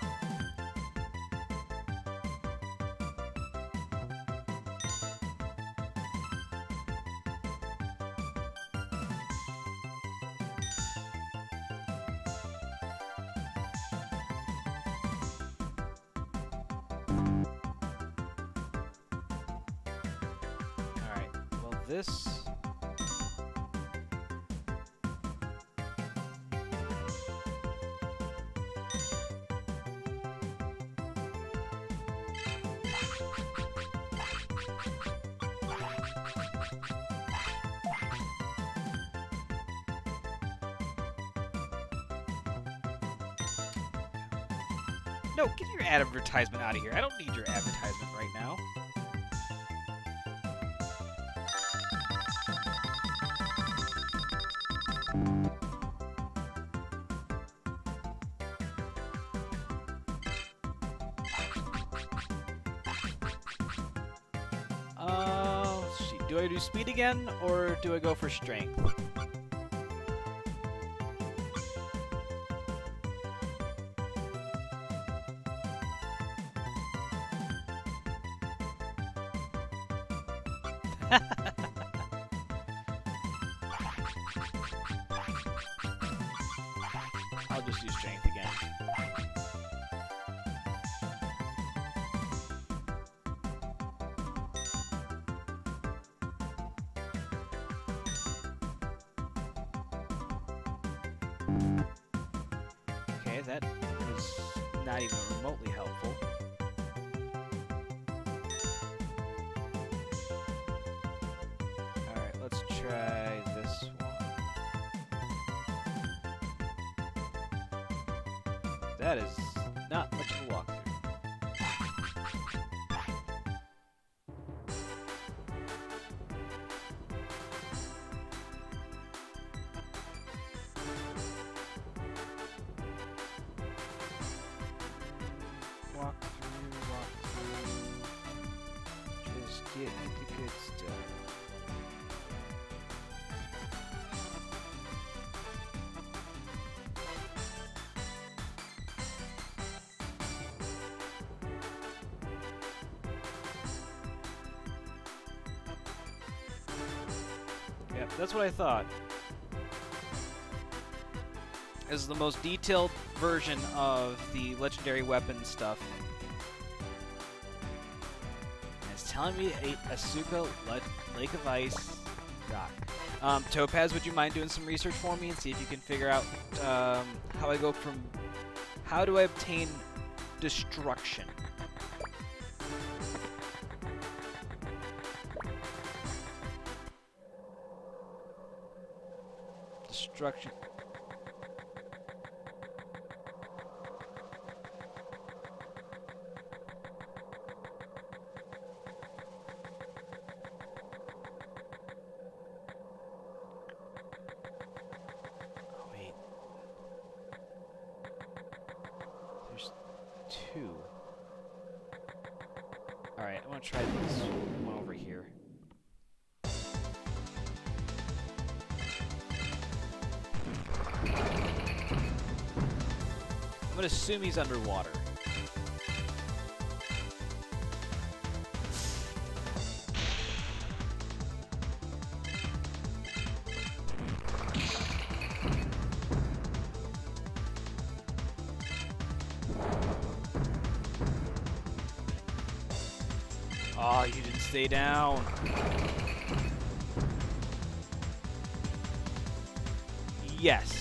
Alright, well this... No, get your advertisement out of here. I don't need your advertisement right now. Let's see. Do I do speed again, or do I go for strength? I'll just use strength again. Okay, that was not even remotely helpful. Alright, let's try this one. That is not much of a walkthrough. Walk through. Just getting the good stuff. Yep, that's what I thought. This is the most detailed version of the legendary weapon stuff. And it's telling me Asuka Lake of Ice Rock. Topaz, would you mind doing some research for me and see if you can figure out how I go from... How do I obtain destruction? Destruction. Oh, wait. There's two. Alright, I want to try this one over here. I'm gonna assume he's underwater. Oh, you didn't stay down. Yes.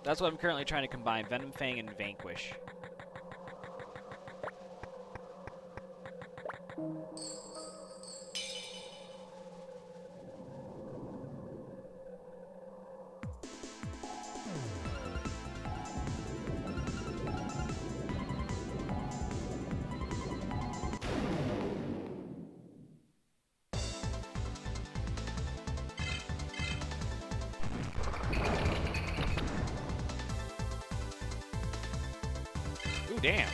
That's what I'm currently trying to combine, Venom Fang and Vanquish. Ooh, damn.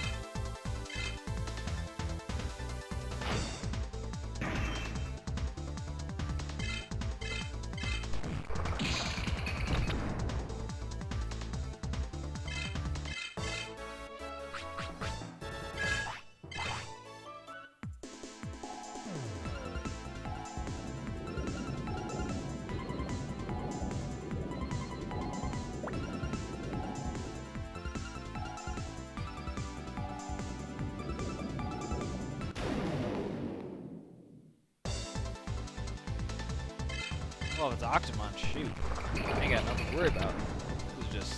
Oh, it's Octomon, shoot. I ain't got nothing to worry about. It was just...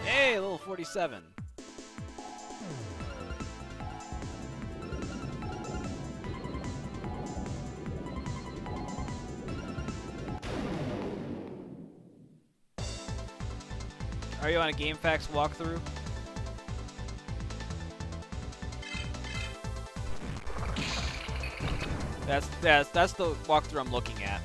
Hey, level 47. Are you on a GameFAQs walkthrough? That's the walkthrough I'm looking at.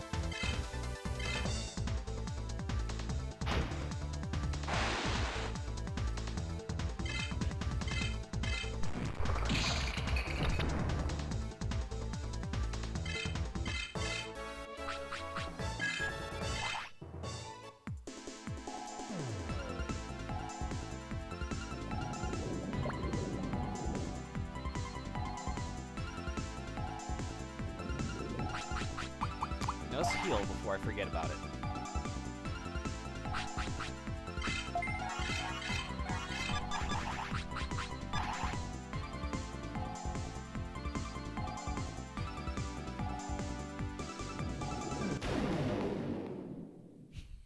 Now let's heal before I forget about it.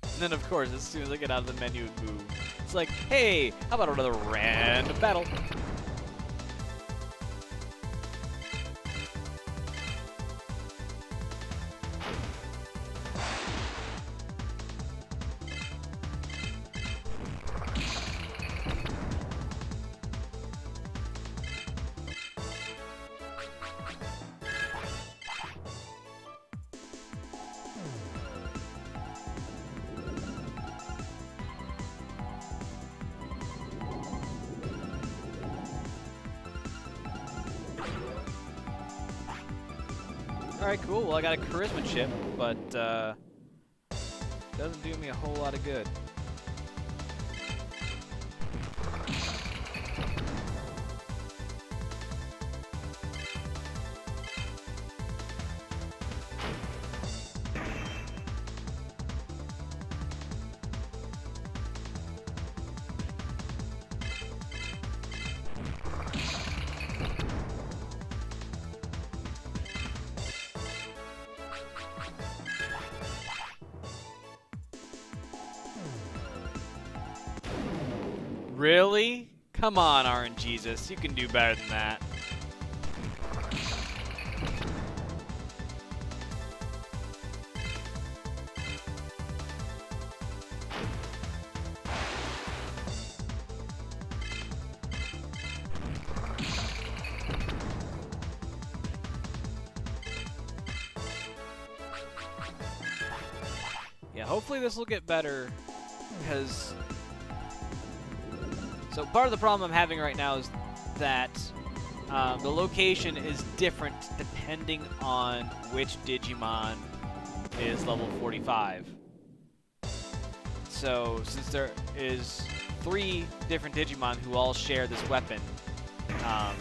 And then, of course, as soon as I get out of the menu and move, it's like, hey, how about another random battle? Alright, cool. Well, I got a charisma chip, but doesn't do me a whole lot of good. Really? Come on, RNGesus. You can do better than that. Yeah, hopefully this will get better, because... So part of the problem I'm having right now is that the location is different depending on which Digimon is level 45. So since there is 3 different Digimon who all share this weapon,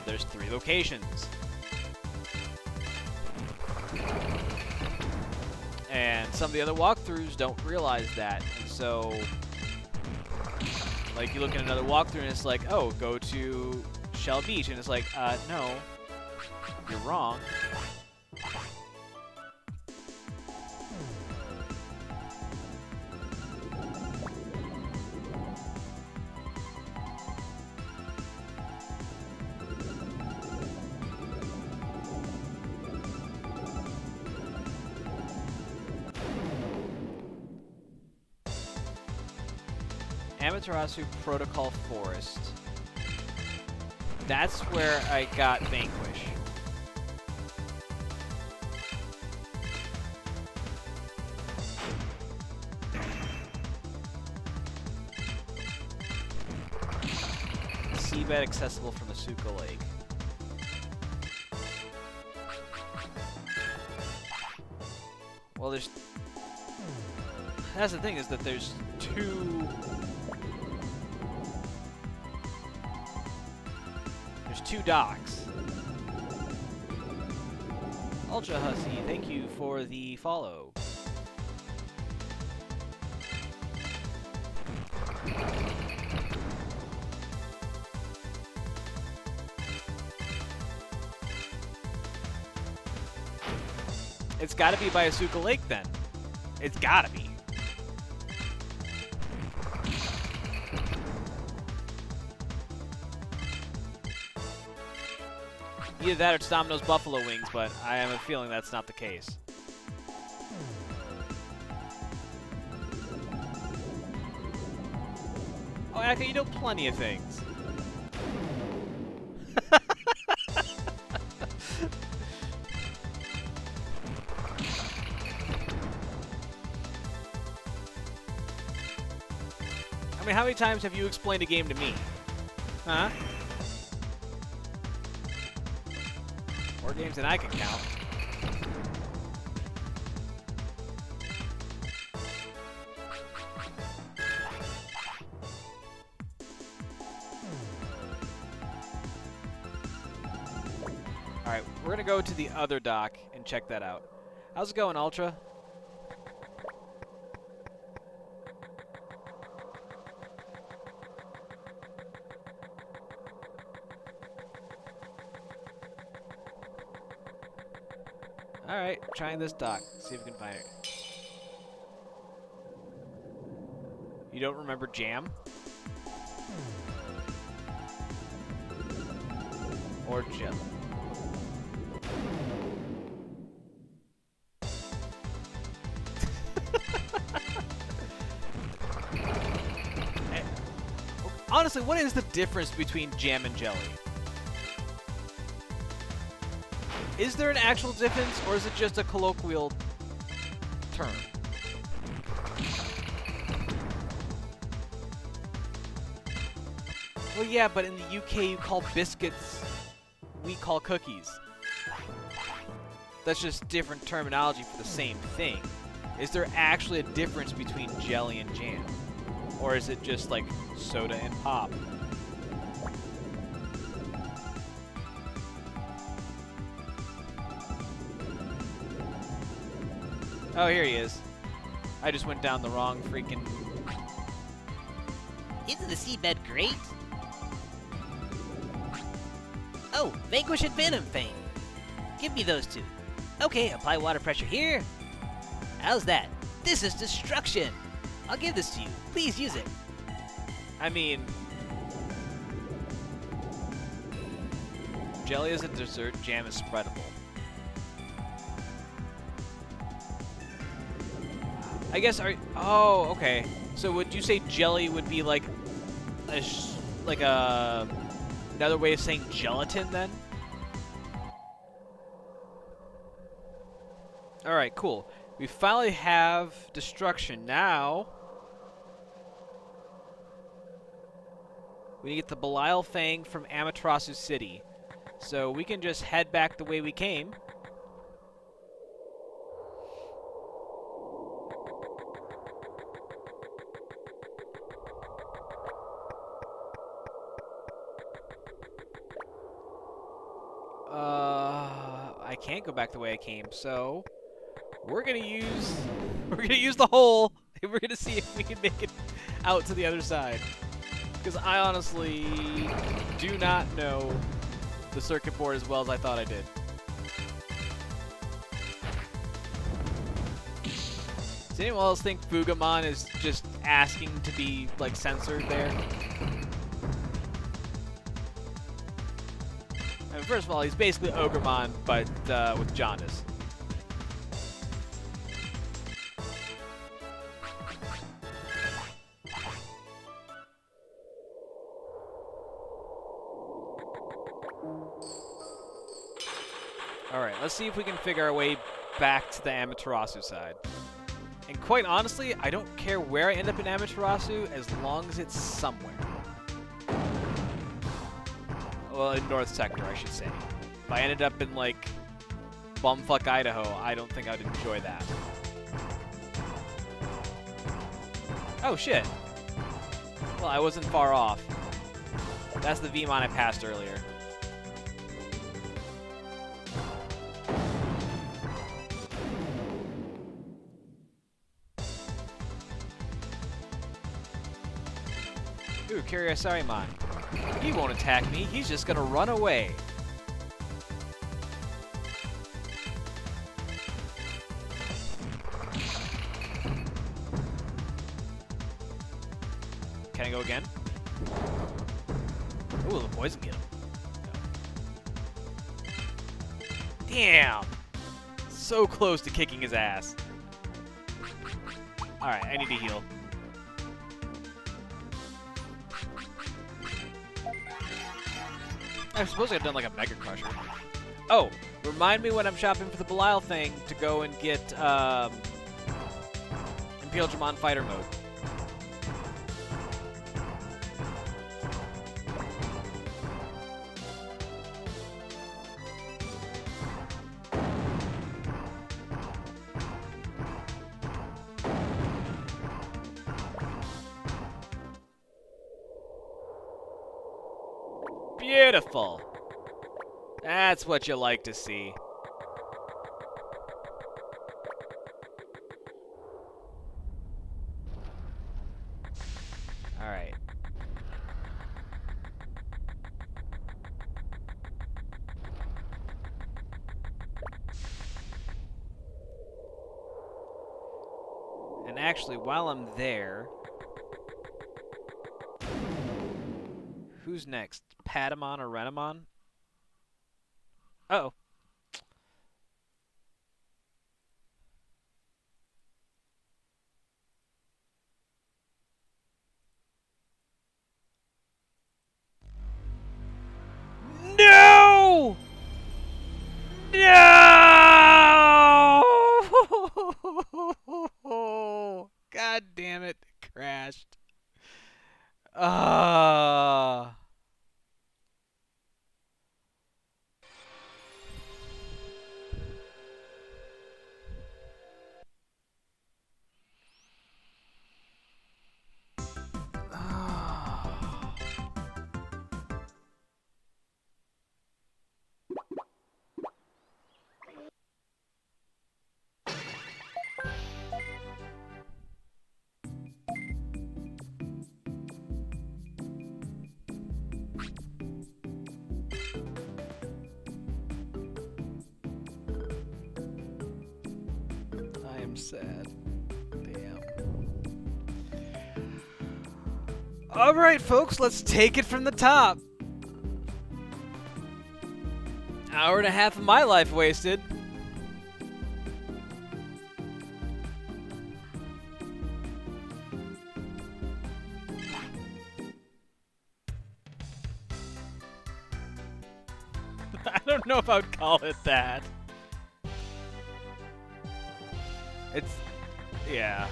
there's 3 locations. And some of the other walkthroughs don't realize that. And so, like, you look at another walkthrough and it's like, oh, go to Shell Beach. And it's like, no, you're wrong. Amaterasu Protocol Forest. That's where I got Vanquish. Seabed accessible from the Suka Lake. Well, there's... That's the thing, is that there's 2... There's 2 docks. Ultra Hussy, thank you for the follow. It's gotta be by Asuka Lake then. It's gotta be. Either that or it's Domino's Buffalo Wings, but I have a feeling that's not the case. Oh, Aka, you know plenty of things. I mean, how many times have you explained a game to me? Huh? More games than I can count. Alright, we're gonna go to the other dock and check that out. How's it going, Ultra? Alright, trying this dock. See if we can find it. You don't remember Jam? Or Jelly? Honestly, what is the difference between Jam and Jelly? Is there an actual difference, or is it just a colloquial term? Well, yeah, but in the UK you call biscuits, we call cookies. That's just different terminology for the same thing. Is there actually a difference between jelly and jam? Or is it just like soda and pop? Oh, here he is. I just went down the wrong freaking... Isn't the seabed great? Oh, Vanquish and Venom Fang. Give me those 2. Okay, apply water pressure here. How's that? This is destruction. I'll give this to you. Please use it. I mean... Jelly is a dessert, jam is spreadable. I guess, oh, okay. So would you say jelly would be like another way of saying gelatin then? All right, cool. We finally have destruction. Now, we need to get the Belial Fang from Amaterasu City. So we can just head back the way we came. I can't go back the way I came, so we're gonna use the hole, and we're gonna see if we can make it out to the other side. Because I honestly do not know the circuit board as well as I thought I did. Does anyone else think Fugamon is just asking to be like censored there? I mean, first of all, he's basically Ogremon, but with jaundice. Alright, let's see if we can figure our way back to the Amaterasu side. And quite honestly, I don't care where I end up in Amaterasu as long as it's somewhere. Well, in North Sector, I should say. If I ended up in, like, bumfuck Idaho, I don't think I'd enjoy that. Oh, shit. Well, I wasn't far off. That's the Vmon I passed earlier. Ooh, Kyriasarimon. He won't attack me, he's just gonna run away. Can I go again? Ooh, the poison get him. No. Damn! So close to kicking his ass. Alright, I need to heal. I suppose I've done like a Mega Crusher. Oh, remind me when I'm shopping for the Belial thing to go and get Imperial Digimon Fighter Mode. Beautiful. That's what you like to see. All right. And actually, while I'm there, who's next? Patamon or Renamon? Uh-oh. No! No! God damn it. It crashed. I am sad. Damn. All right, folks, let's take it from the top. Hour and a half of my life wasted. I don't know if I would call it that. It's... yeah.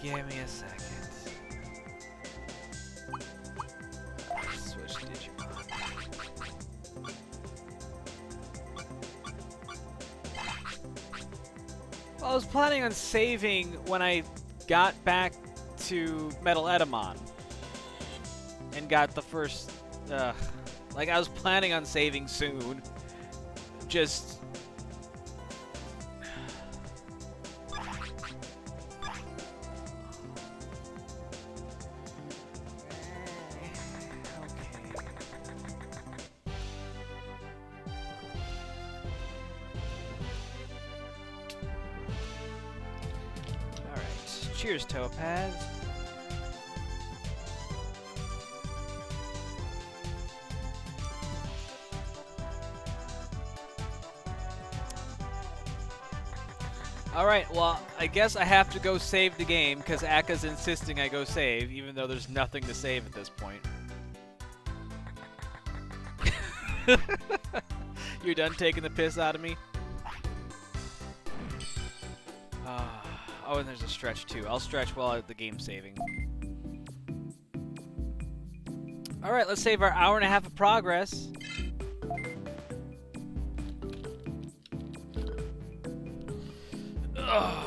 Give me a second. Switch Digimon. Well, I was planning on saving when I got back to Metal Edamon and got the first. Like I was planning on saving soon. Just. Cheers, Topaz. Alright, well, I guess I have to go save the game, because Aka's insisting I go save, even though there's nothing to save at this point. You're done taking the piss out of me? Oh, and there's a stretch, too. I'll stretch while the game's saving. Alright, let's save our hour and a half of progress. Ugh.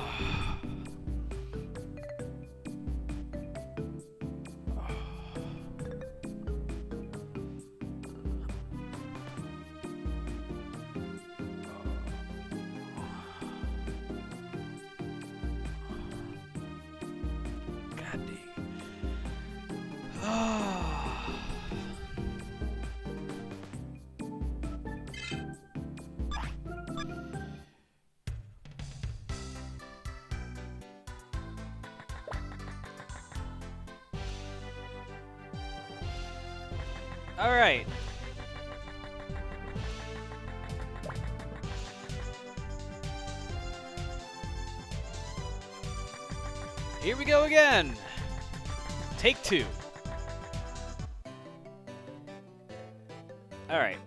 All right. Here we go again. Take 2. All right.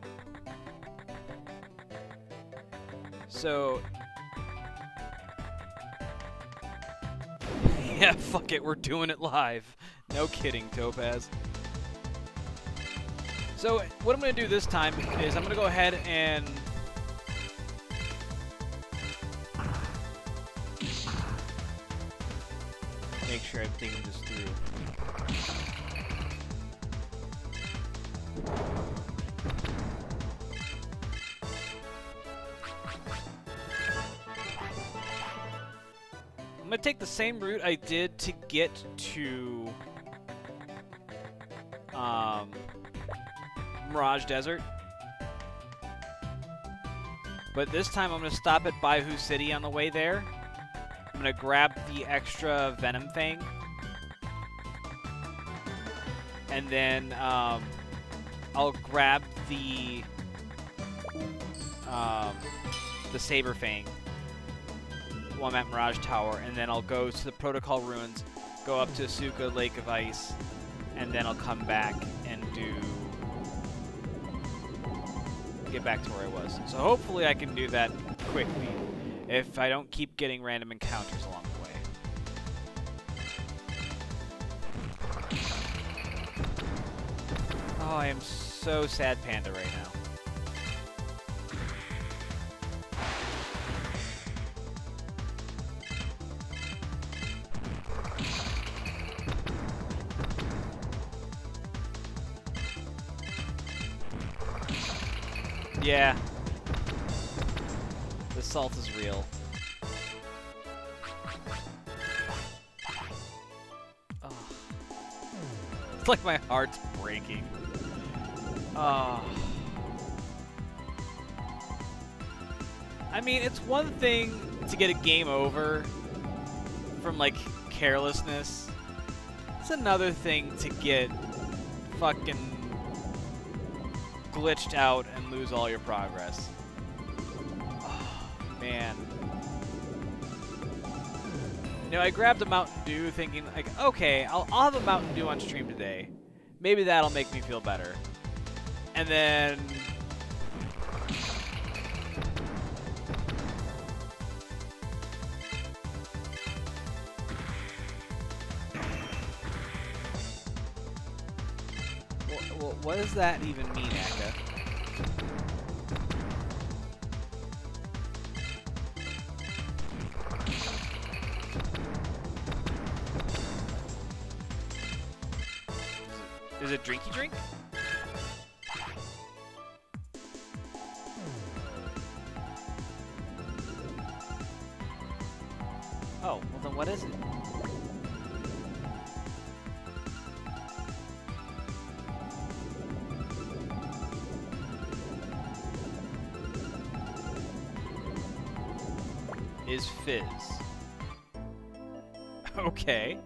So, yeah, fuck it, we're doing it live. No kidding, Topaz. So, what I'm going to do this time is I'm going to go ahead and make sure I'm thinking this through. I'm going to take the same route I did to get to Mirage Desert. But this time I'm going to stop at Baihu City on the way there. I'm going to grab the extra Venom Fang. And then I'll grab the Saber Fang while I'm at Mirage Tower. And then I'll go to the Protocol Ruins, go up to Asuka Lake of Ice, and then I'll come back and get back to where I was. So hopefully I can do that quickly if I don't keep getting random encounters along the way. Oh, I am so sad Panda right now. Yeah. The salt is real. Oh. It's like my heart's breaking. Oh. I mean, it's one thing to get a game over from, like, carelessness. It's another thing to get fucking glitched out and lose all your progress. Oh, man. You know, I grabbed a Mountain Dew thinking, like, okay, I'll have a Mountain Dew on stream today. Maybe that'll make me feel better. And then... what does that even mean, Akka? Is it drinky drink? Oh, well then what is it? Is fizz. Okay.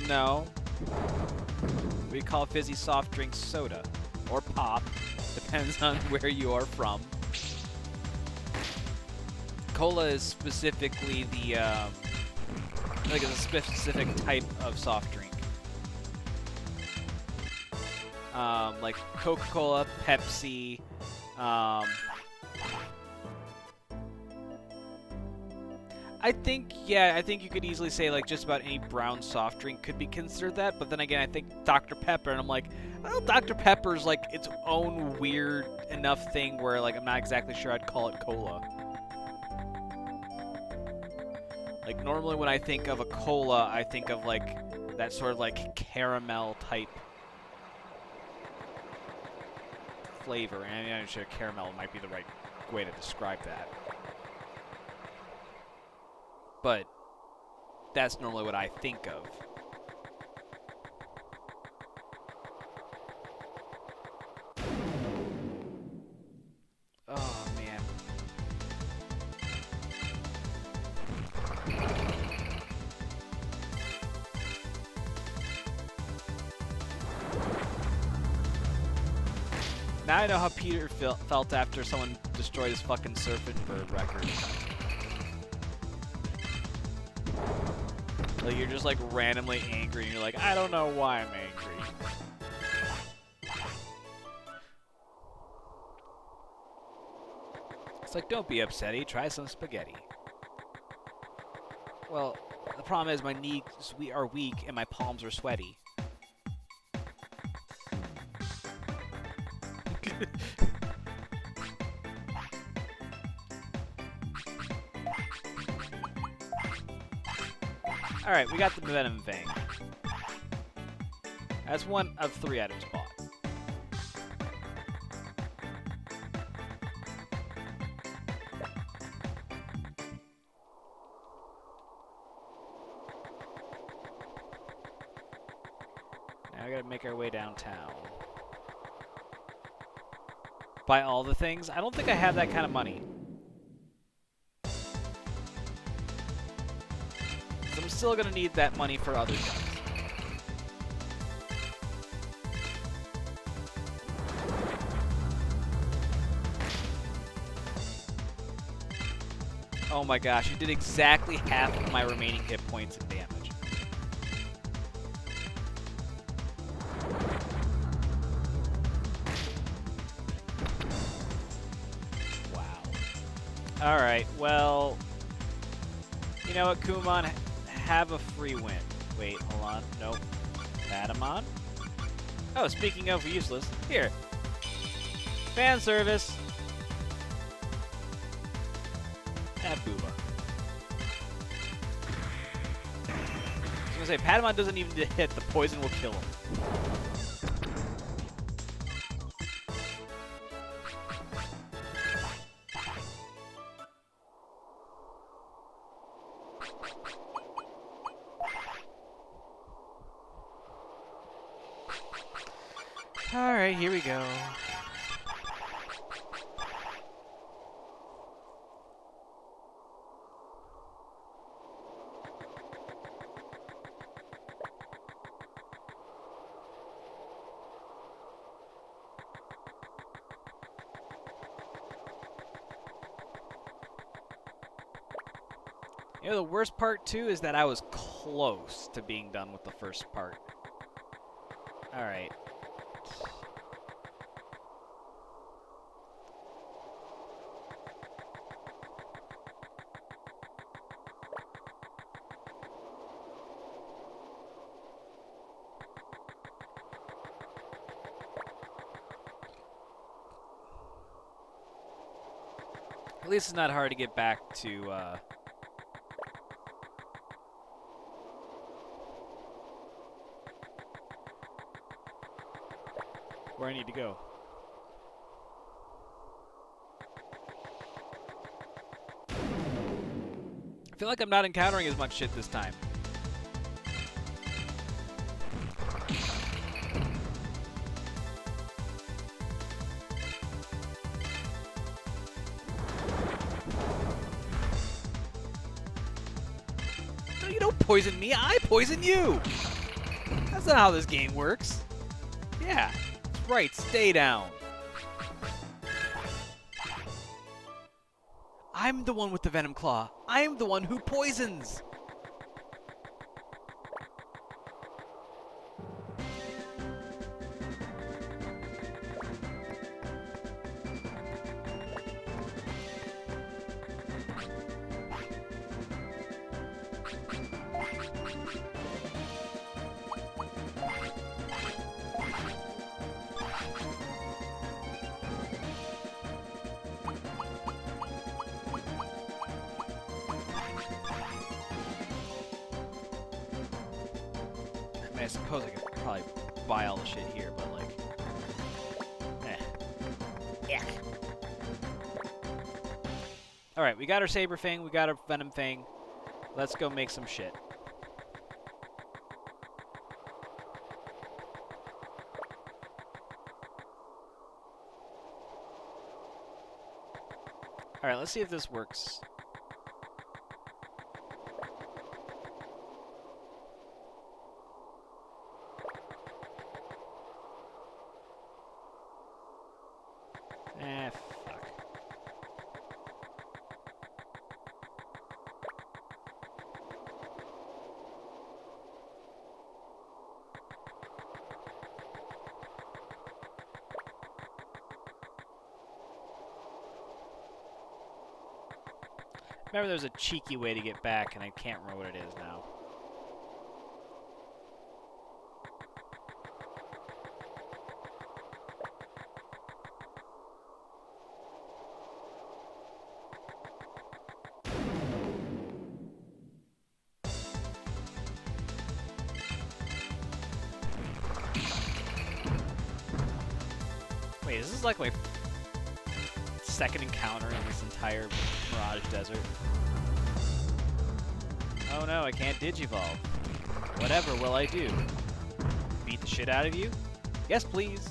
No. We call fizzy soft drink soda. Or pop. Depends on where you are from. Cola is specifically the, like it's a specific type of soft drink. Like Coca-Cola, Pepsi, I think you could easily say like just about any brown soft drink could be considered that, but then again, I think Dr. Pepper, and I'm like, well, Dr. Pepper's like its own weird enough thing where like I'm not exactly sure I'd call it cola. Like normally when I think of a cola, I think of like that sort of like caramel type flavor, and I'm not sure caramel might be the right way to describe that. But that's normally what I think of. Oh, man. Now I know how Peter felt after someone destroyed his fucking Surfing Bird record. Like, you're just, like, randomly angry, and you're like, I don't know why I'm angry. It's like, don't be upsetty, try some spaghetti. Well, the problem is my knees are weak and my palms are sweaty. Alright, we got the Venom Fang. That's one of 3 items bought. Now we gotta make our way downtown. Buy all the things? I don't think I have that kind of money. I'm still gonna need that money for other things. Oh my gosh, you did exactly half of my remaining hit points and damage. Wow. Alright, well... You know what, Kumon? Have a free win. Wait, hold on. Nope. Patamon? Oh, speaking of useless, here. Fan service. Booba. I was gonna say, Patamon doesn't even hit. The poison will kill him. Alright, here we go. You know, the worst part, too, is that I was close to being done with the first part. Alright. At least it's not hard to get back to, where I need to go. I feel like I'm not encountering as much shit this time. No, you don't poison me, I poison you! That's not how this game works. Yeah. Right, stay down. I'm the one with the Venom Claw. I'm the one who poisons. I suppose I could probably buy all the shit here, but like, yeah. All right, we got our Saber Fang, we got our Venom Fang. Let's go make some shit. All right, let's see if this works. Fuck. Remember there was a cheeky way to get back, and I can't remember what it is now. Wait, is this like my second encounter in this entire Mirage Desert? Oh no, I can't Digivolve. Whatever will I do? Beat the shit out of you? Yes, please.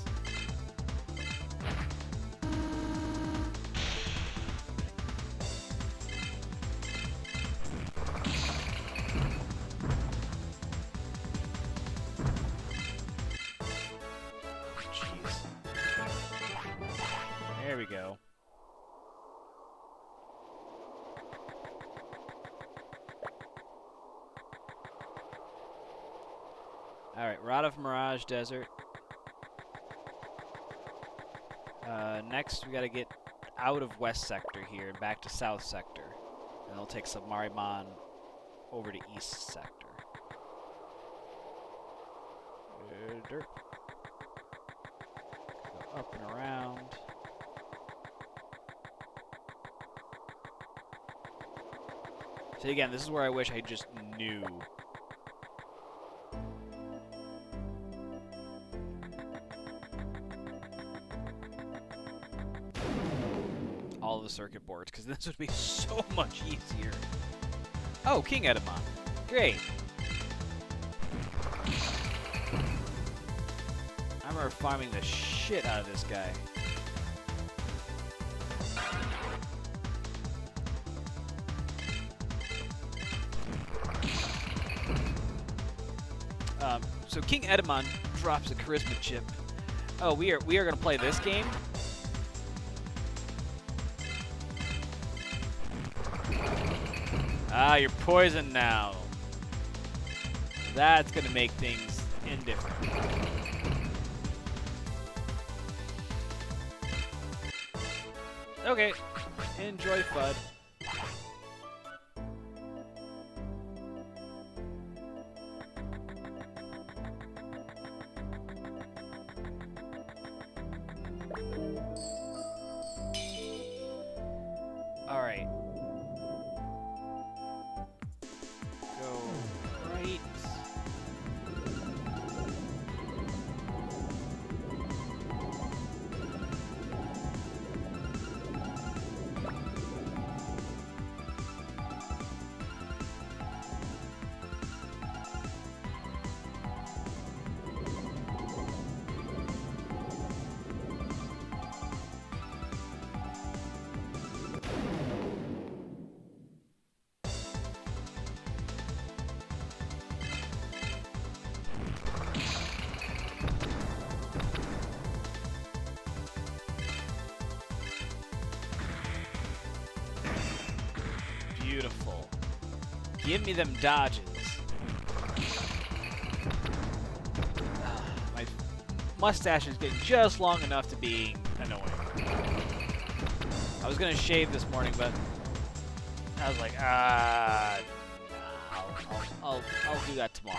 There we go. Alright, we're out of Mirage Desert. Next, we gotta get out of West Sector here and back to South Sector. And it'll take Submarimon over to East Sector. Derp. Go up and around. See, again, this is where I wish I just knew. All the circuit boards, because this would be so much easier. Oh, King Edamon. Great. I remember farming the shit out of this guy. So King Edamon drops a charisma chip. Oh, we are gonna play this game. Ah, you're poisoned now. That's gonna make things indifferent. Okay, enjoy FUD. Alright. Go right. Beautiful. Give me them dodges. My mustache is getting just long enough to be annoying. I was gonna shave this morning, but I was like, no, I'll do that tomorrow.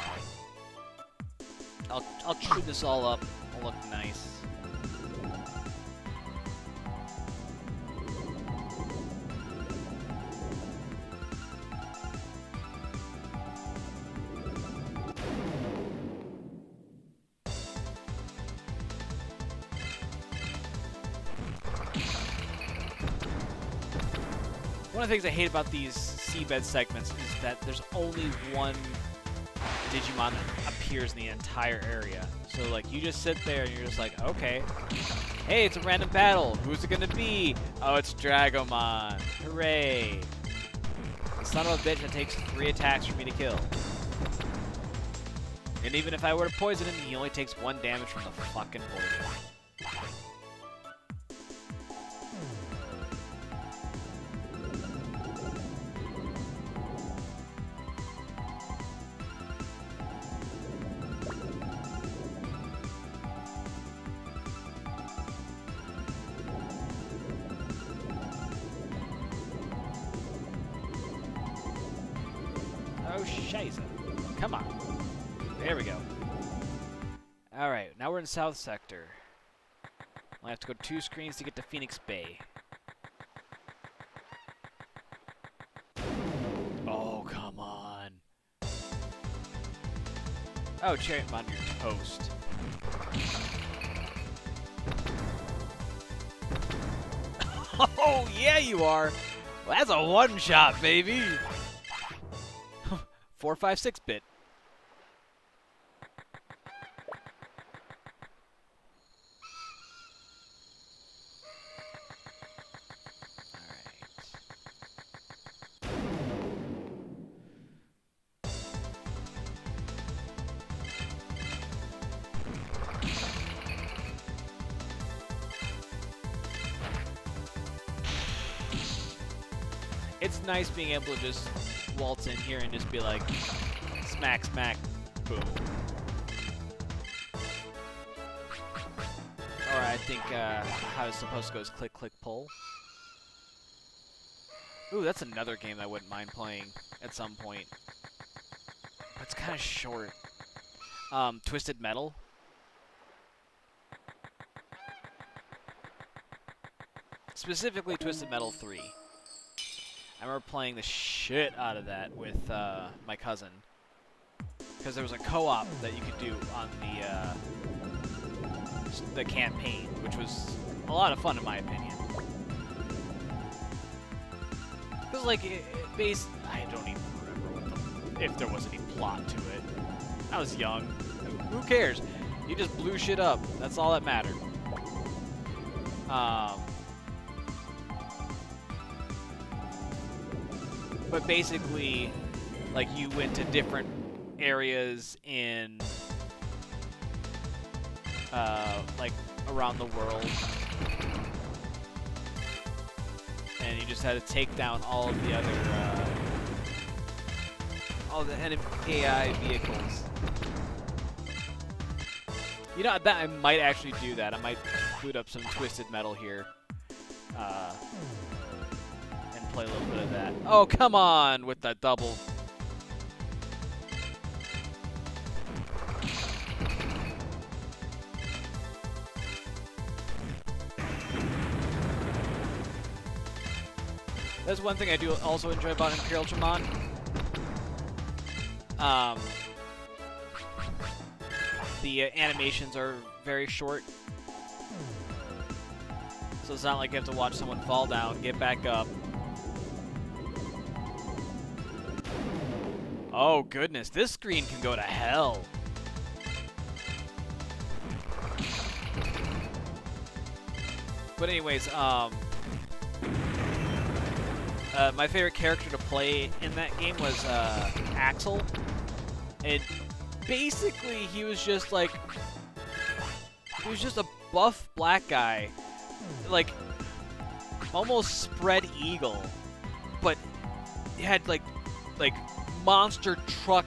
I'll trim this all up. I'll look nice. One of the things I hate about these seabed segments is that there's only one Digimon that appears in the entire area. So, like, you just sit there and you're just like, okay. Hey, it's a random battle. Who's it gonna be? Oh, it's Dragomon. Hooray. The son of a bitch that takes 3 attacks for me to kill. And even if I were to poison him, he only takes 1 damage from the fucking poison. Oh, shiza. Come on. There we go. Alright, now we're in South Sector. I'll have to go 2 screens to get to Phoenix Bay. Oh, come on. Oh, Cherrymon, you're toast. Oh, yeah, you are. Well, that's a one-shot, baby. 4, 5, 6-bit. It's nice being able to just waltz in here and just be like, smack, smack, boom. Or I think how it's supposed to go is click, click, pull. Ooh, that's another game I wouldn't mind playing at some point. But it's kind of short. Twisted Metal. Specifically Twisted Metal 3. I remember playing the shit out of that with my cousin. Because there was a co-op that you could do on the campaign, which was a lot of fun in my opinion. Because like, I don't even if there was any plot to it. I was young. Who cares? You just blew shit up. That's all that mattered. But basically, like, you went to different areas in, like, around the world. And you just had to take down all of the other, all the enemy AI vehicles. You know, I bet I might actually do that. I might boot up some Twisted Metal here. And play a little bit of that. Oh, come on with that double. That's one thing I do also enjoy about Imperial Digimon. The animations are very short. So it's not like you have to watch someone fall down, get back up. Oh goodness, this screen can go to hell. But anyways, my favorite character to play in that game was Axel. And basically, he was just like, he was just a buff black guy, like almost spread eagle, but he had like monster truck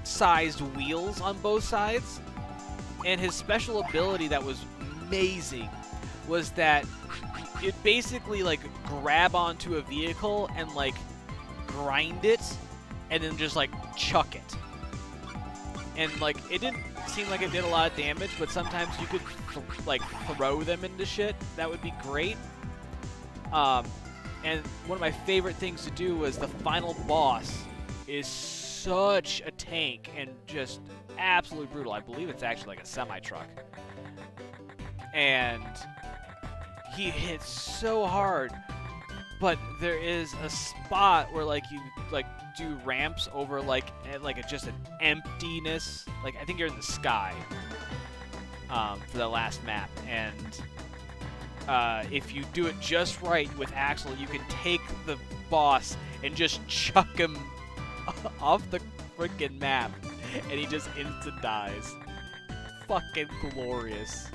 sized wheels on both sides. And his special ability that was amazing was that it basically like grab onto a vehicle and like grind it and then just like chuck it. And like it didn't seem like it did a lot of damage, but sometimes you could like throw them into shit. That would be great. And one of my favorite things to do was the final boss is such a tank and just absolutely brutal. I believe it's actually like a semi-truck. And he hits so hard, but there is a spot where like you like do ramps over like just an emptiness. Like I think you're in the sky for the last map, and if you do it just right with Axel, you can take the boss and just chuck him off the freaking map, and he just instant dies. Fucking glorious.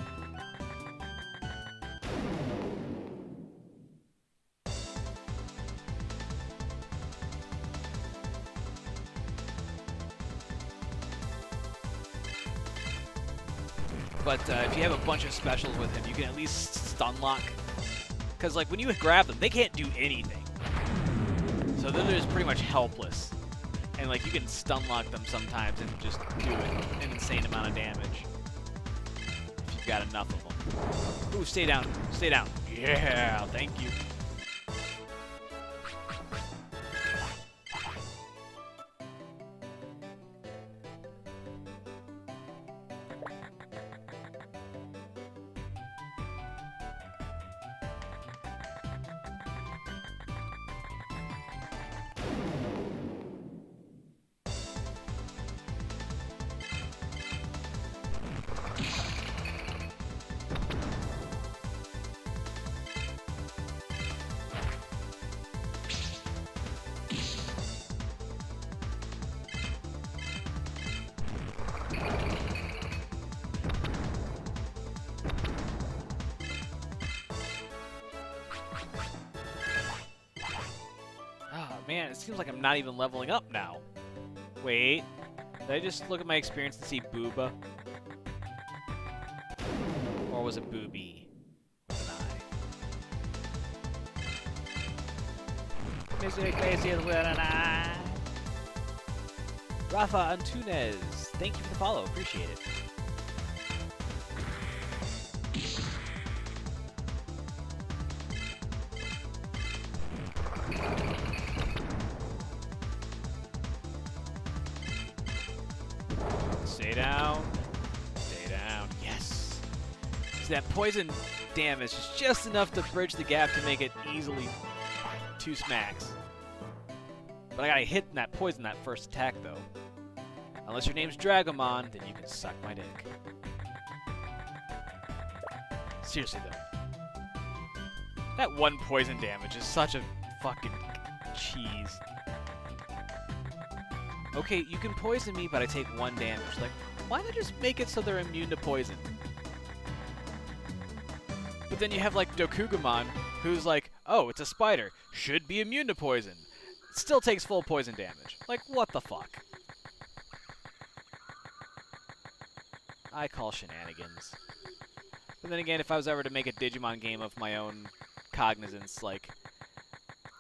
But if you have a bunch of specials with him, you can at least stun lock. Because like when you grab them, they can't do anything. So they're just pretty much helpless. And like you can stun lock them sometimes and just do an insane amount of damage. If you've got enough of them. Ooh, stay down. Stay down. Yeah, thank you. Man, it seems like I'm not even leveling up now. Wait, did I just look at my experience and see Booba? Or was it Booby with an I? Mr. Iglesias with an I. Rafa Antunes, thank you for the follow, appreciate it. Stay down. Stay down. Yes. So that poison damage is just enough to bridge the gap to make it easily 2 smacks. But But I gotta hit that poison that first attack, though. Unless your name's Dragomon, then you can suck my dick. Seriously, though. That one poison damage is such a fucking cheese. Okay, you can poison me, but I take 1 damage. Like, why not just make it so they're immune to poison? But then you have, like, Dokugamon, who's like, oh, it's a spider. Should be immune to poison. Still takes full poison damage. Like, what the fuck? I call shenanigans. But then again, if I was ever to make a Digimon game of my own cognizance, like,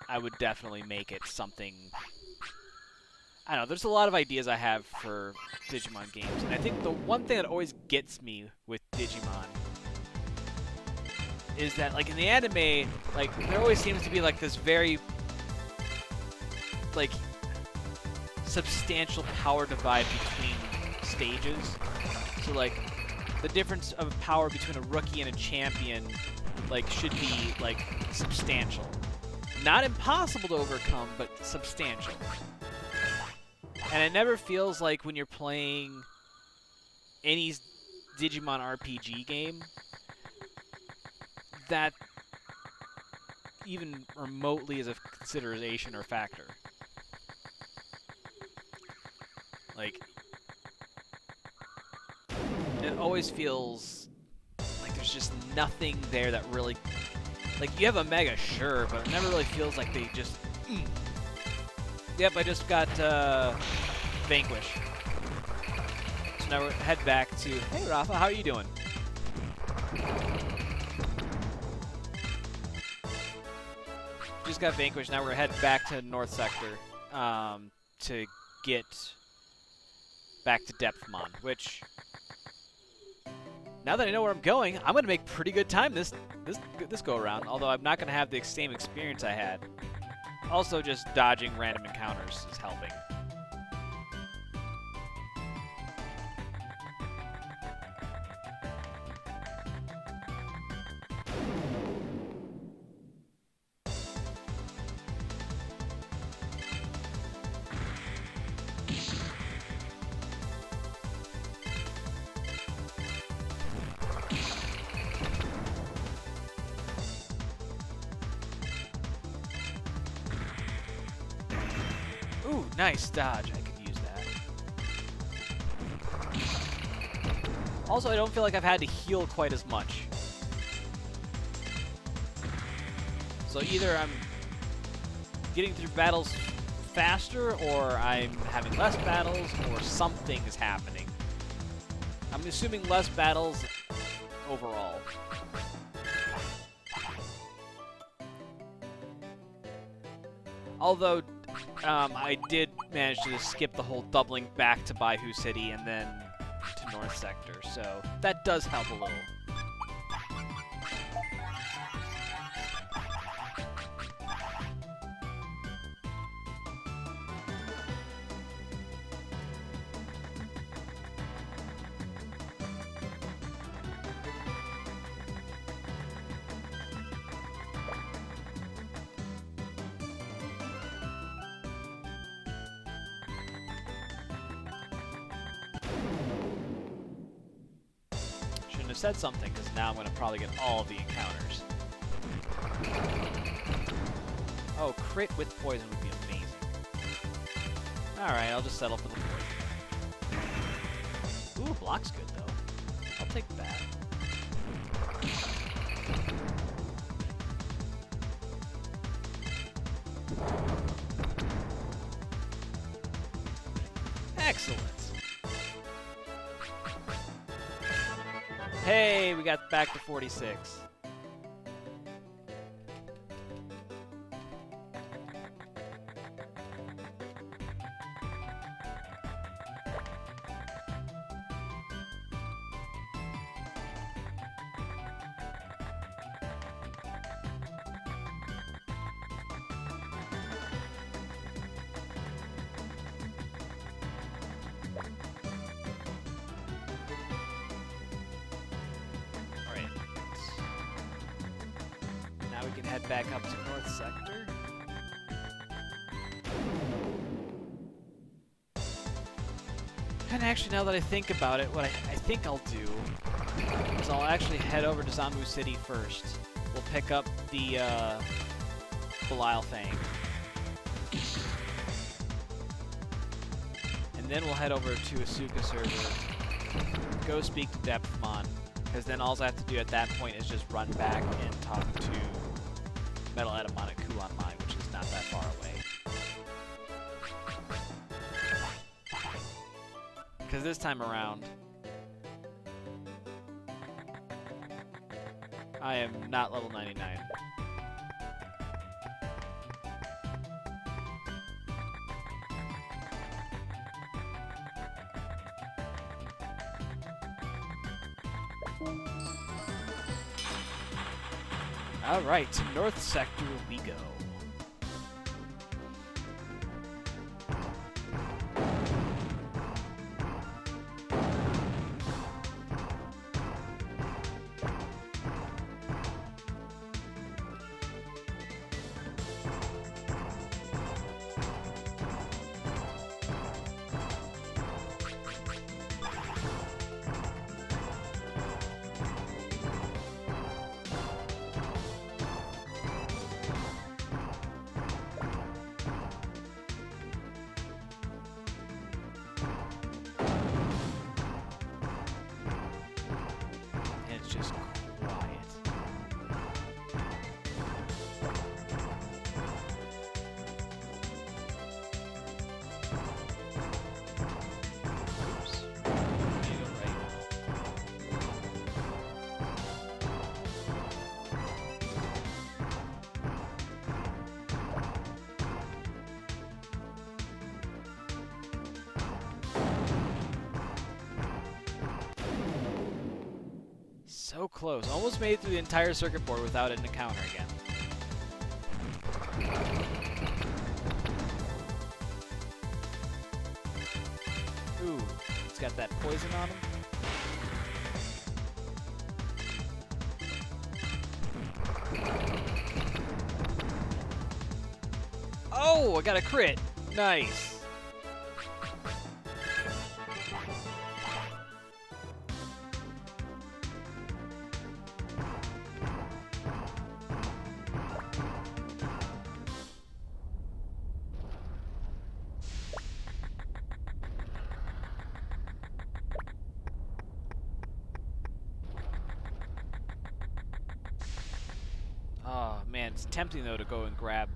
I would definitely make it something... I don't know, there's a lot of ideas I have for Digimon games, and I think the one thing that always gets me with Digimon is that, like, in the anime, like, there always seems to be, like, this very, like, substantial power divide between stages. So, like, the difference of power between a rookie and a champion, like, should be, like, substantial. Not impossible to overcome, but substantial. And it never feels like when you're playing any Digimon RPG game that even remotely is a consideration or factor. Like, it always feels like there's just nothing there that really... Like, you have a Mega, sure, but it never really feels like they just... Yep, I just got Vanquish. So now we'll head back to... Hey, Rafa, how are you doing? Just got Vanquish. Now we're heading back to North Sector to get back to Depthmon, which... Now that I know where I'm going, I'm going to make pretty good time this go-around, although I'm not going to have the same experience I had. Also, just dodging random encounters is helping. Ooh, nice dodge. I could use that. Also, I don't feel like I've had to heal quite as much. So either I'm getting through battles faster, or I'm having less battles, or something is happening. I'm assuming less battles overall. Although, I did manage to skip the whole doubling back to Baihu City and then to North Sector, so that does help a little. Have said something, because now I'm going to probably get all of the encounters. Oh, crit with poison would be amazing. Alright, I'll just settle for the poison. Ooh, block's good, though. I'll take that. Excellent. Hey, we got back to 46. Now we can head back up to North Sector. And actually, now that I think about it, what I think I'll do is I'll actually head over to Zambu City first. We'll pick up the Belial Fang. And then we'll head over to Asuka server, go speak to Depthmon, because then all I have to do at that point is just run back and talk to Metal Edamon at Kuon Mine, which is not that far away. Because this time around, I am not level 99. Alright, to North Sector we go. Just quiet. Oops. There you go, right. So close. Almost made it through the entire circuit board without an encounter again. Ooh, it's got that poison on him. Oh, I got a crit. Nice. Oh, man, it's tempting, though, to go and grab.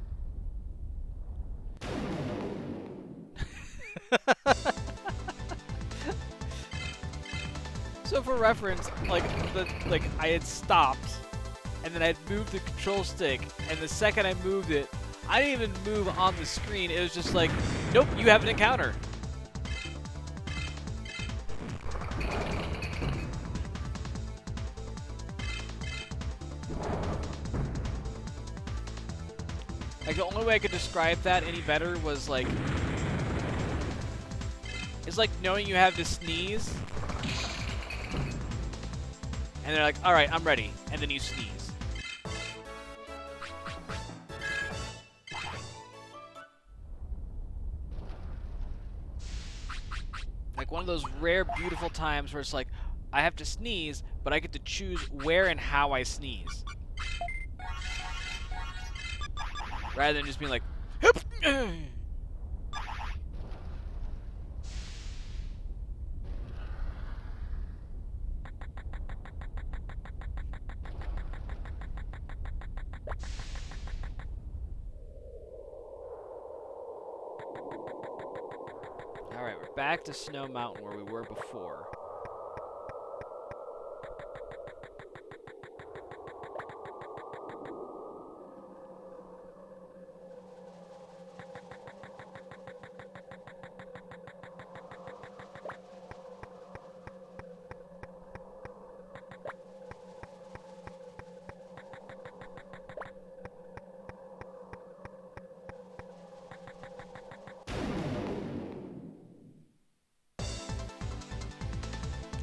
So for reference, like I had stopped, and then I had moved the control stick, and the second I moved it, I didn't even move on the screen. It was just like, nope, you have an encounter. Like, the only way I could describe that any better was, like, it's like knowing you have to sneeze, and they're like, alright, I'm ready, and then you sneeze. Like, one of those rare, beautiful times where it's like, I have to sneeze, but I get to choose where and how I sneeze. Rather than just being like, Hip! Alright, we're back to Snow Mountain where we were before.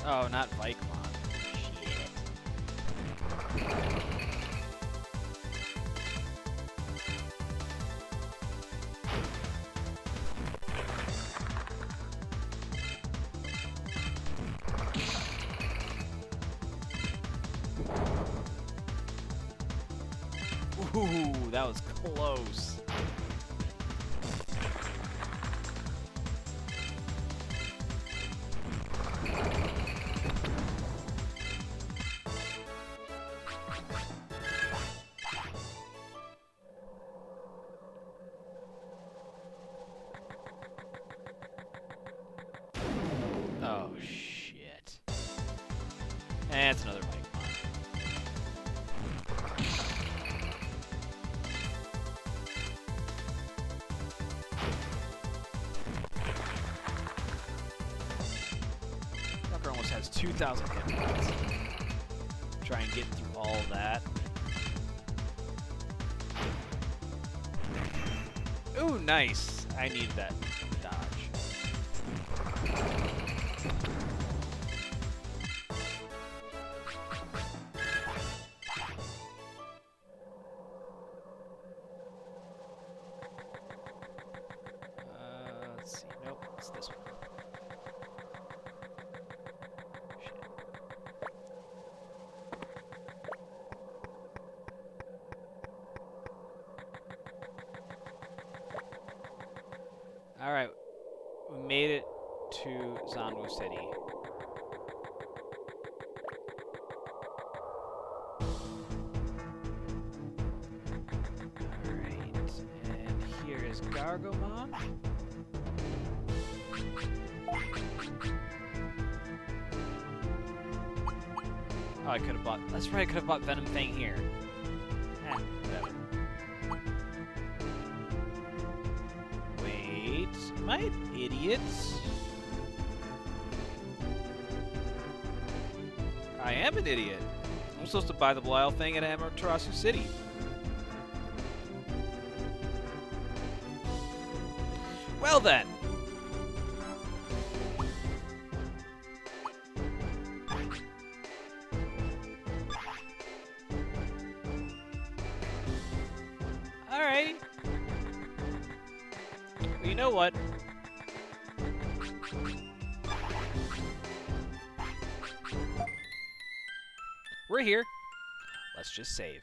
Oh, not Vikemon. Shit. Ooh, that was close. Oh, shit. That's another mic. Fucker almost has 2,000 hit points. Try and get through all of that. Ooh, nice. I need that dodge. Let's see. Nope, it's this one. Shit. All right, we made it to Zanwu City. All right, and here is Gargomon. Oh, I could have bought. That's right, I could have bought Venom Fang here. Whatever. Wait, am I an idiot? I am an idiot. I'm supposed to buy the Belial thing at Amaterasu City. Well then. Alright. Well, you know what? We're here. Let's just save.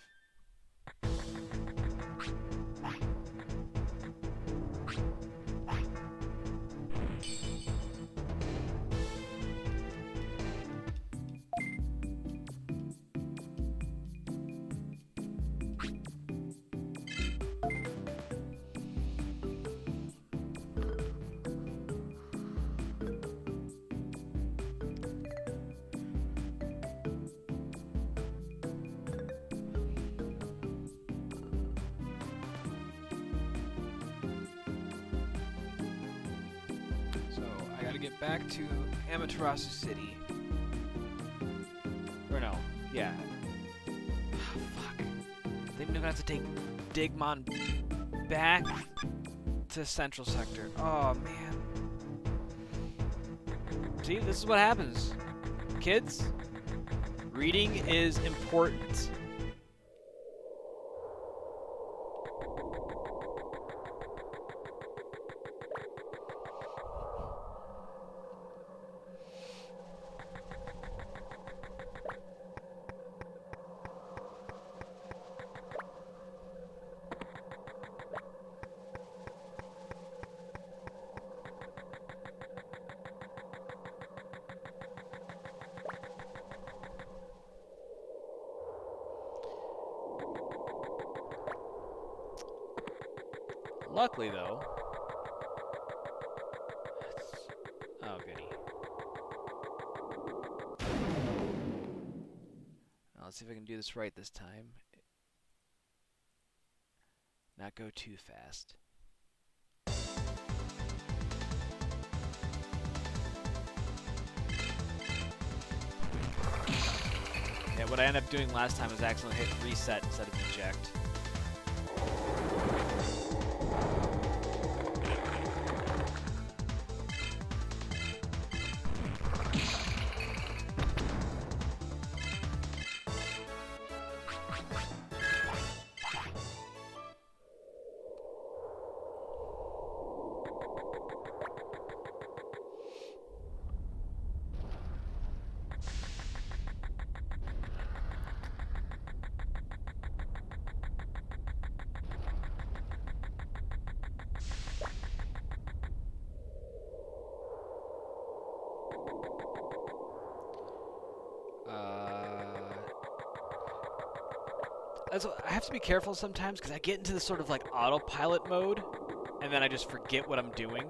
So, I gotta get back to Amaterasu City. Or no, yeah. Fuck. They're gonna have to take Digimon back to Central Sector. Oh, man. See, this is what happens. Kids, reading is important. Luckily, though... Oh, goody. Now, let's see if I can do this right this time. Not go too fast. Yeah, what I ended up doing last time was accidentally hit reset instead of eject. I have to be careful sometimes because I get into this sort of like autopilot mode, and then I just forget what I'm doing.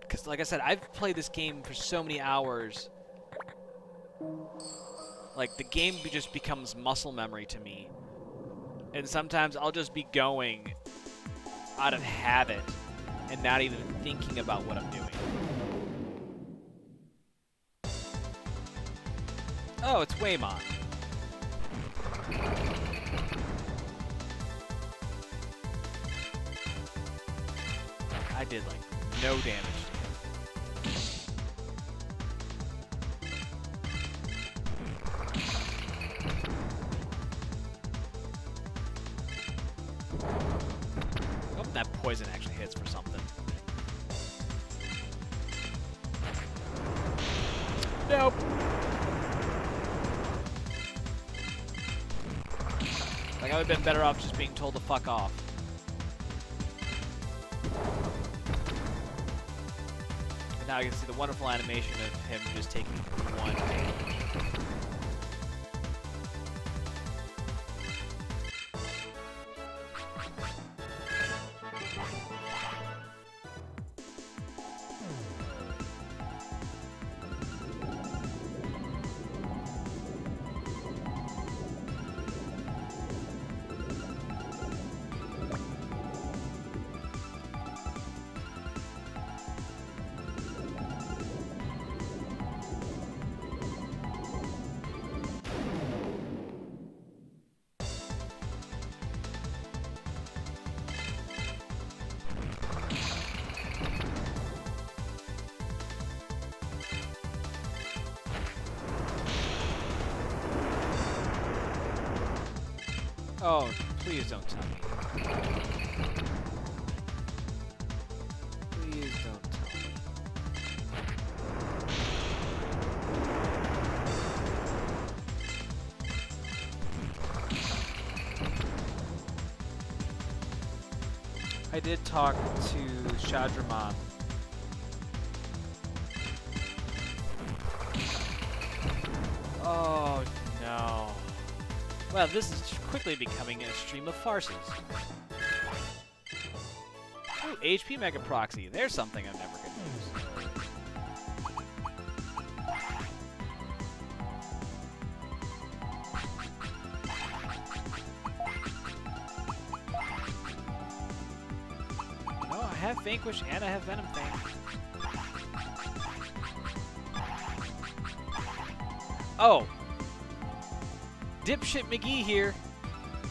Because, like I said, I've played this game for so many hours. Like, the game just becomes muscle memory to me. And sometimes I'll just be going out of habit and not even thinking about what I'm doing. Oh, it's Waymon. I did, like, no damage to him. I hope that poison actually hits for something. Nope. Like, I would have been better off just being told to fuck off. And now you can see the wonderful animation of him just taking one damage. Oh, please don't tell me. Please don't tell me. I did talk to Shadramon. Oh, no. Well, this is quickly becoming a stream of farces. Ooh, HP Mega Proxy. There's something I'm never going to use. No, I have Vanquish and I have Venom Fang. Oh! Dipshit McGee here,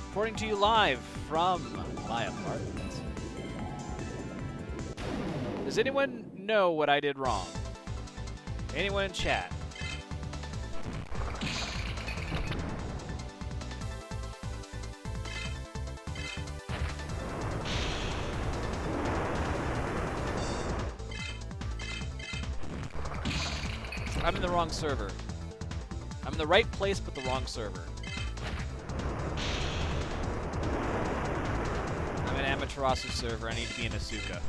reporting to you live from my apartment. Does anyone know what I did wrong? Anyone in chat? I'm in the wrong server. I'm in the right place, but the wrong server. I'm an Amaterasu server. I need to be in Asuka.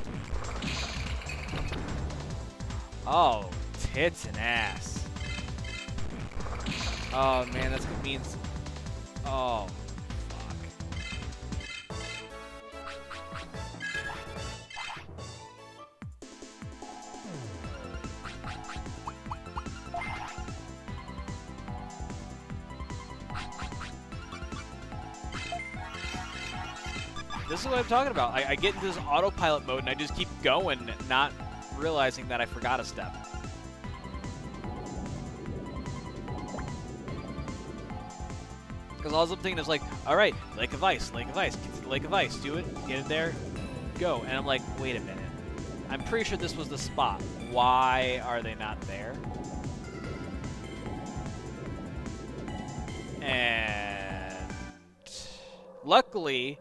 Oh, tits and ass. Oh, man, that's what means. Oh, fuck. This is what I'm talking about. I get into this autopilot mode and I just keep going, not realizing that I forgot a step. Because all I'm thinking is like, all right, Lake of Ice, get to the Lake of Ice, do it, get it there, go. And I'm like, wait a minute. I'm pretty sure this was the spot. Why are they not there? And luckily,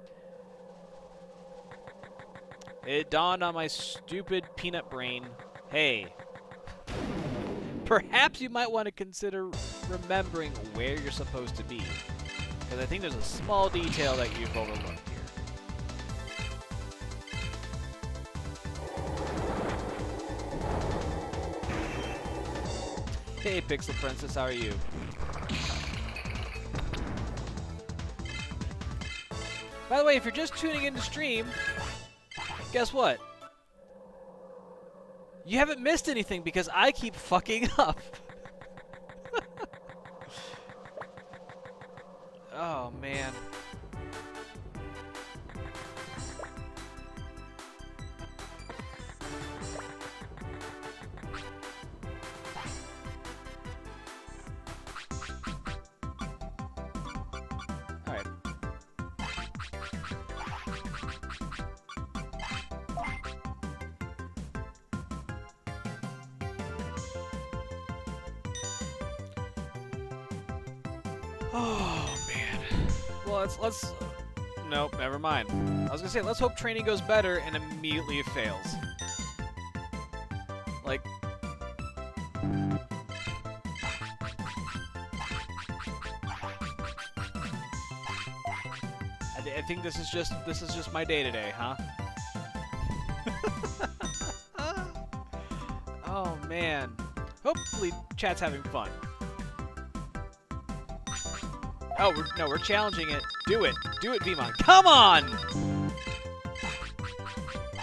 it dawned on my stupid peanut brain, hey, perhaps you might want to consider remembering where you're supposed to be. Because I think there's a small detail that you've overlooked here. Hey, Pixel Princess, how are you? By the way, if you're just tuning in to stream, guess what? You haven't missed anything because I keep fucking up. Oh, man. Alright. Oh, man. Well, let's nope, never mind. I was gonna say, let's hope training goes better, and immediately it fails. Like... I think this is just my day today, huh? Oh, man. Hopefully, chat's having fun. Oh, we're challenging it. Do it. Do it, Vmon. Come on!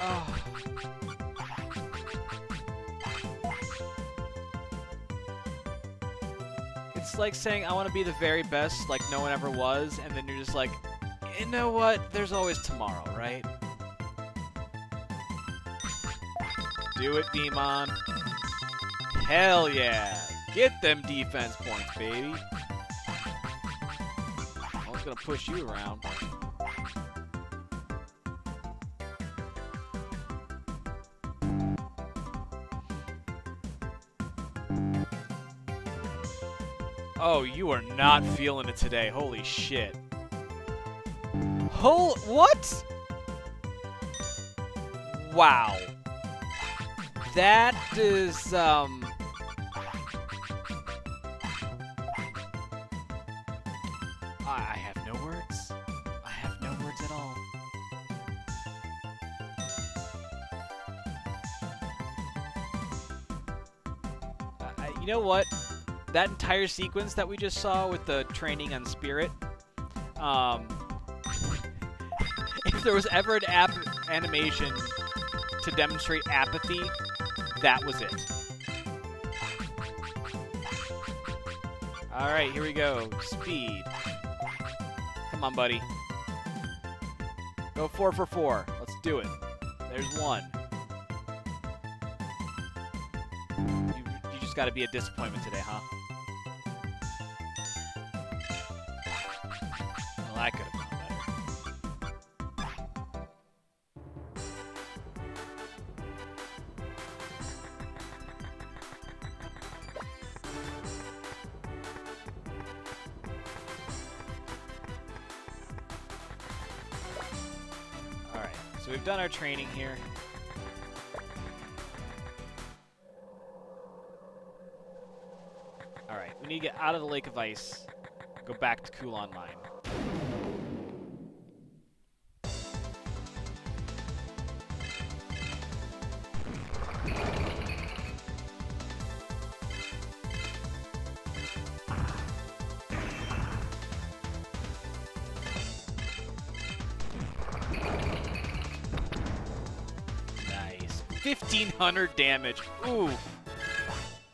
Oh. It's like saying, I want to be the very best, like no one ever was, and then you're just like, you know what? There's always tomorrow, right? Do it, Vmon. Hell yeah. Get them defense points, baby. Gonna push you around. Oh, you are not feeling it today. Holy shit. What? Wow. That is, I have no words. I have no words at all. You know what? That entire sequence that we just saw with the training on Spirit, if there was ever an animation to demonstrate apathy, that was it. Alright, here we go. Speed. Come on, buddy. Go 4 for 4. Let's do it. There's one. You just gotta be a disappointment today, huh? Well, I could have gone better. Alright, so we've done our training here. Alright, we need to get out of the Lake of Ice, go back to Cool Online. Nice. 1,500 damage. Oof.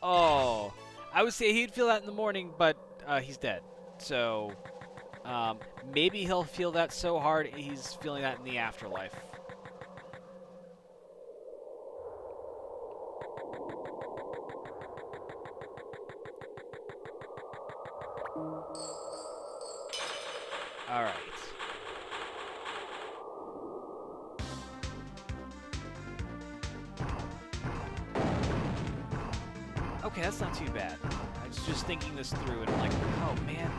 Oh. I would say he'd feel that in the morning, but he's dead. So, maybe he'll feel that so hard he's feeling that in the afterlife. All right. Okay, that's not too bad. I was just thinking this through, and I'm like, oh man,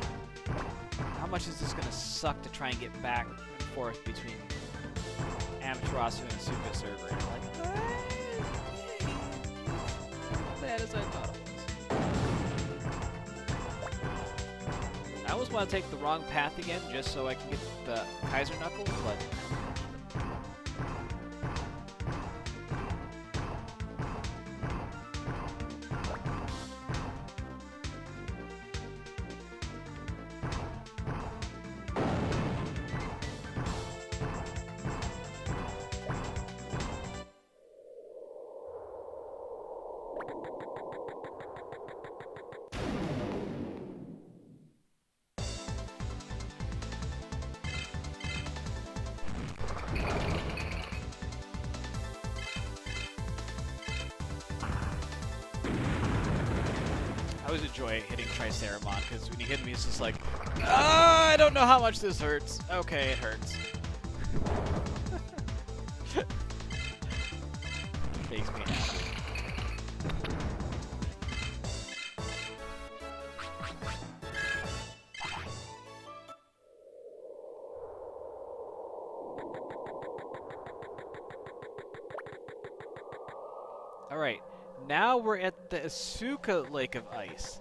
how much is this gonna suck to try and get back and forth between Amaterasu and Suka server? And I'm like, not bad as I thought it was. I almost want to take the wrong path again, just so I can get the Kaiser Knuckles, but. always enjoy hitting Triceramon, because when you hit me, it's just like, ah, I don't know how much this hurts. Okay, it hurts. Makes me happy. Alright, now we're at the Asuka Lake of Ice.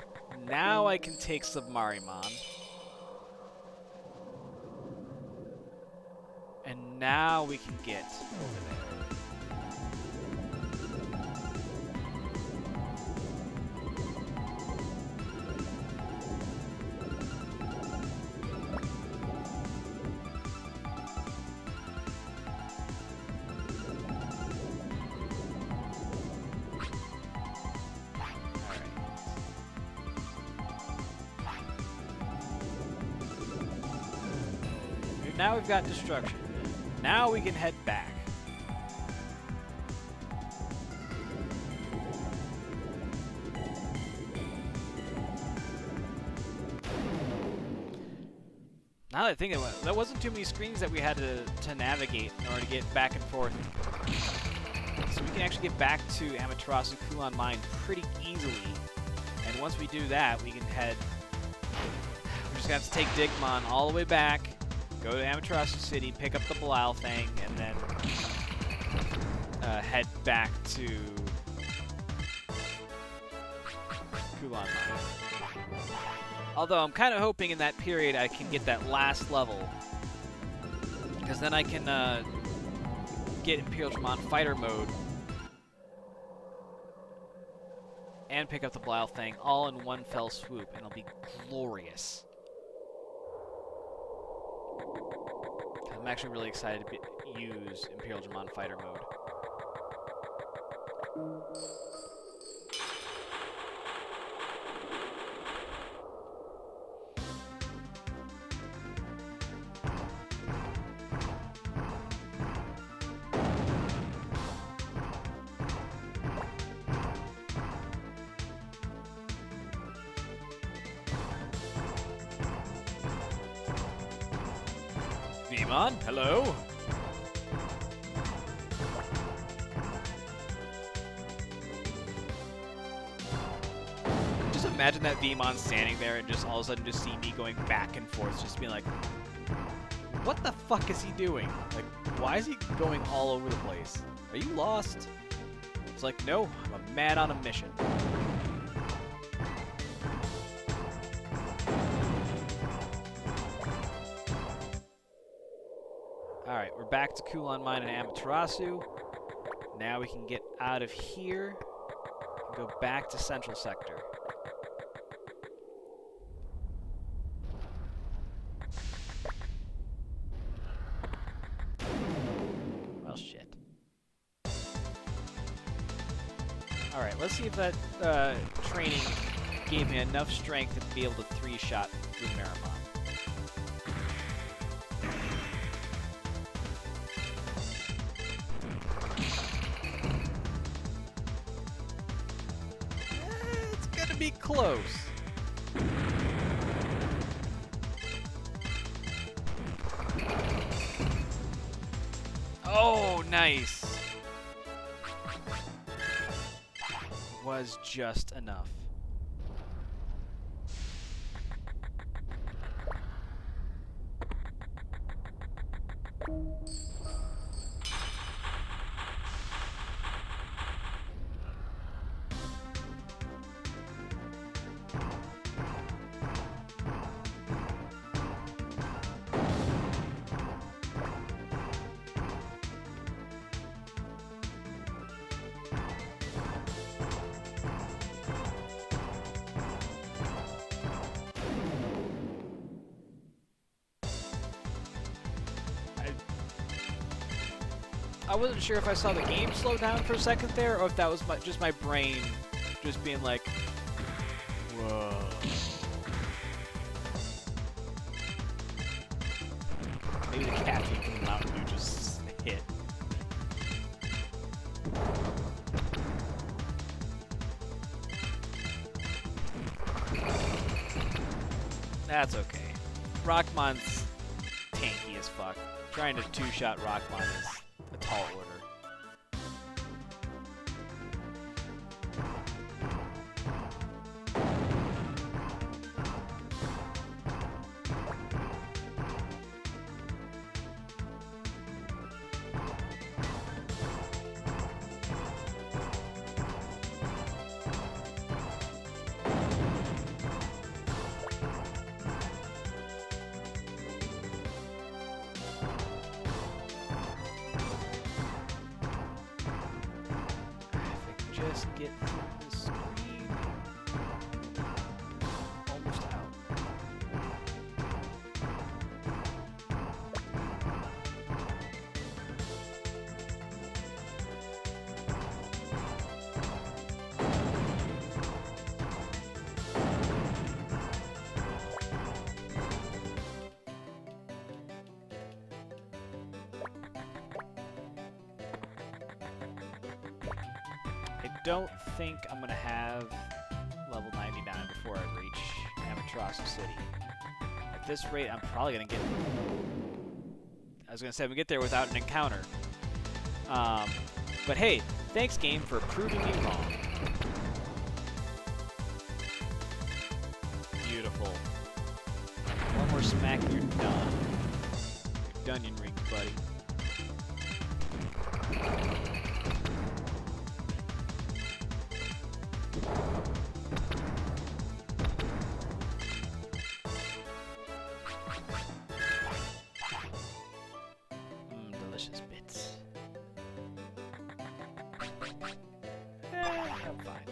Now I can take Submarimon. And now we can get over there. Now we've got destruction. Now we can head back. Now that I think of it, there wasn't too many screens that we had to navigate in order to get back and forth. So we can actually get back to Amaterasu Kulan Mine pretty easily. And once we do that, we can head... We're just going to have to take Digimon all the way back. Go to Amaterasu City, pick up the Belial thing, and then head back to Kulan Mine. Although I'm kind of hoping in that period I can get that last level, because then I can get Imperial Dramon Fighter mode and pick up the Belial thing all in one fell swoop, and it'll be glorious. I'm actually really excited to use Imperial Dramon Fighter mode. Digimon, hello? Just imagine that Digimon standing there and just all of a sudden just see me going back and forth, just being like, what the fuck is he doing? Like, why is he going all over the place? Are you lost? It's like, no, I'm a man on a mission. Alright, we're back to Kulan Mine and Amaterasu. Now we can get out of here and go back to Central Sector. Well, shit. Alright, let's see if that training gave me enough strength to be able to three-shot through Marimon. Be close. Oh, nice. Was just enough. I wasn't sure if I saw the game slow down for a second there, or if that was just my brain just being like, whoa. Maybe the caffeine from the Mountain Dew just hit. That's okay. Rockmon's tanky as fuck. Trying to two-shot Rockmon is a tall order. Just get through the screen. Almost out. I don't think I'm going to have level 99 before I reach Amaterasu City. At this rate, I'm probably going to get... I was going to say, I'm going to get there without an encounter. But hey, thanks game for proving me wrong. Beautiful. One more smack and you're done. Your Dunyan ring, buddy. Delicious bits. I'm fine.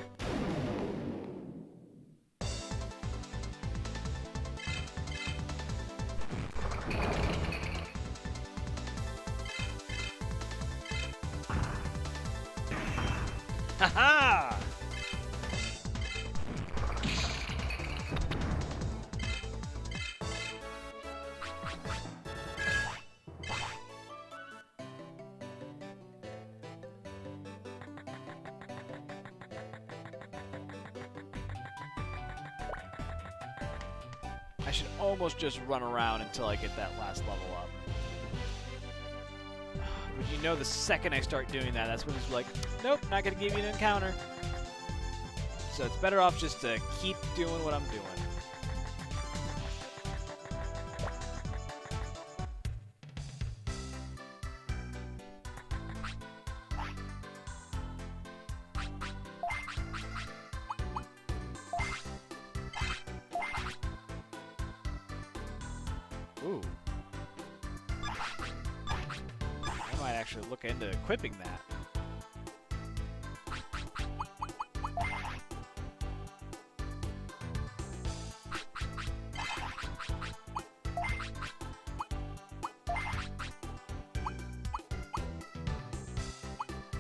Ha-ha! I should almost just run around until I get that last level up. But you know the second I start doing that, that's when it's like, nope, not gonna give you an encounter. So it's better off just to keep doing what I'm doing. Ooh. I might actually look into equipping that.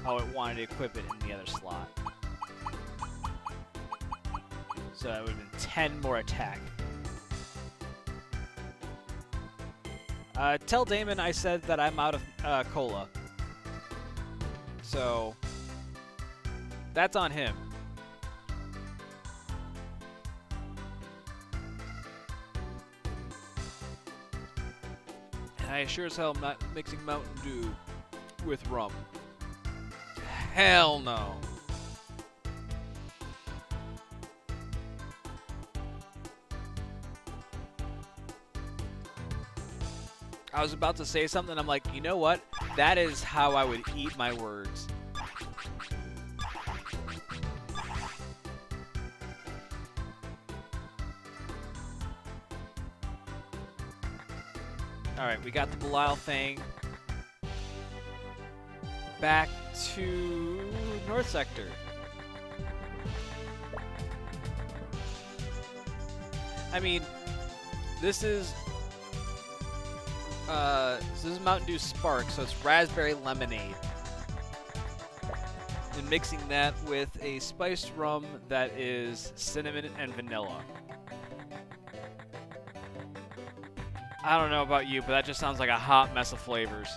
Oh, it wanted to equip it in the other slot. So that would have been 10 more attack. Tell Damon I said that I'm out of cola. So that's on him. And I sure as hell am not mixing Mountain Dew with rum. Hell no. I was about to say something, I'm like, you know what? That is how I would eat my words. Alright, we got the Belial thing. Back to North Sector. I mean, this is Mountain Dew Spark, so it's raspberry lemonade. And mixing that with a spiced rum that is cinnamon and vanilla. I don't know about you, but that just sounds like a hot mess of flavors.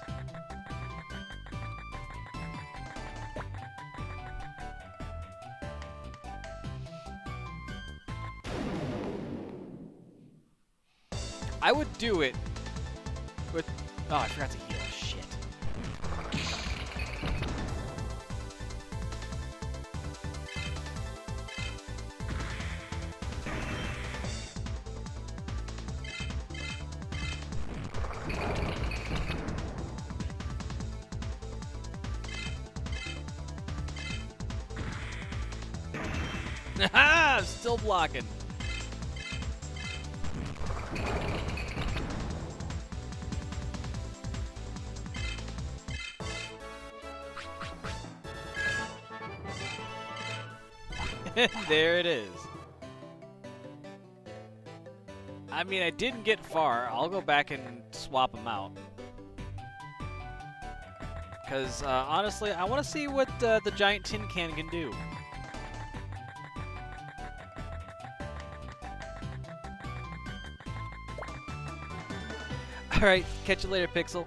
I would do it with... Oh, I forgot to heal. Shit. I'm still blocking. There it is. I mean, I didn't get far. I'll go back and swap them out. Because, honestly, I want to see what the giant tin can do. Alright, catch you later, Pixel.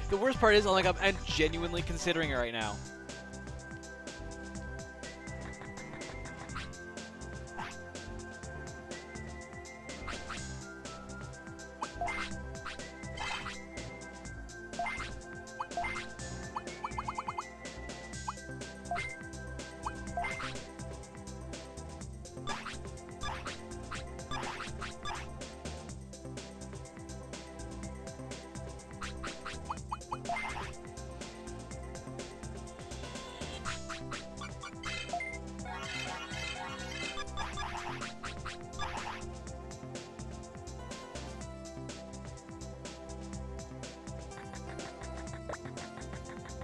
The worst part is, I'm genuinely considering it right now.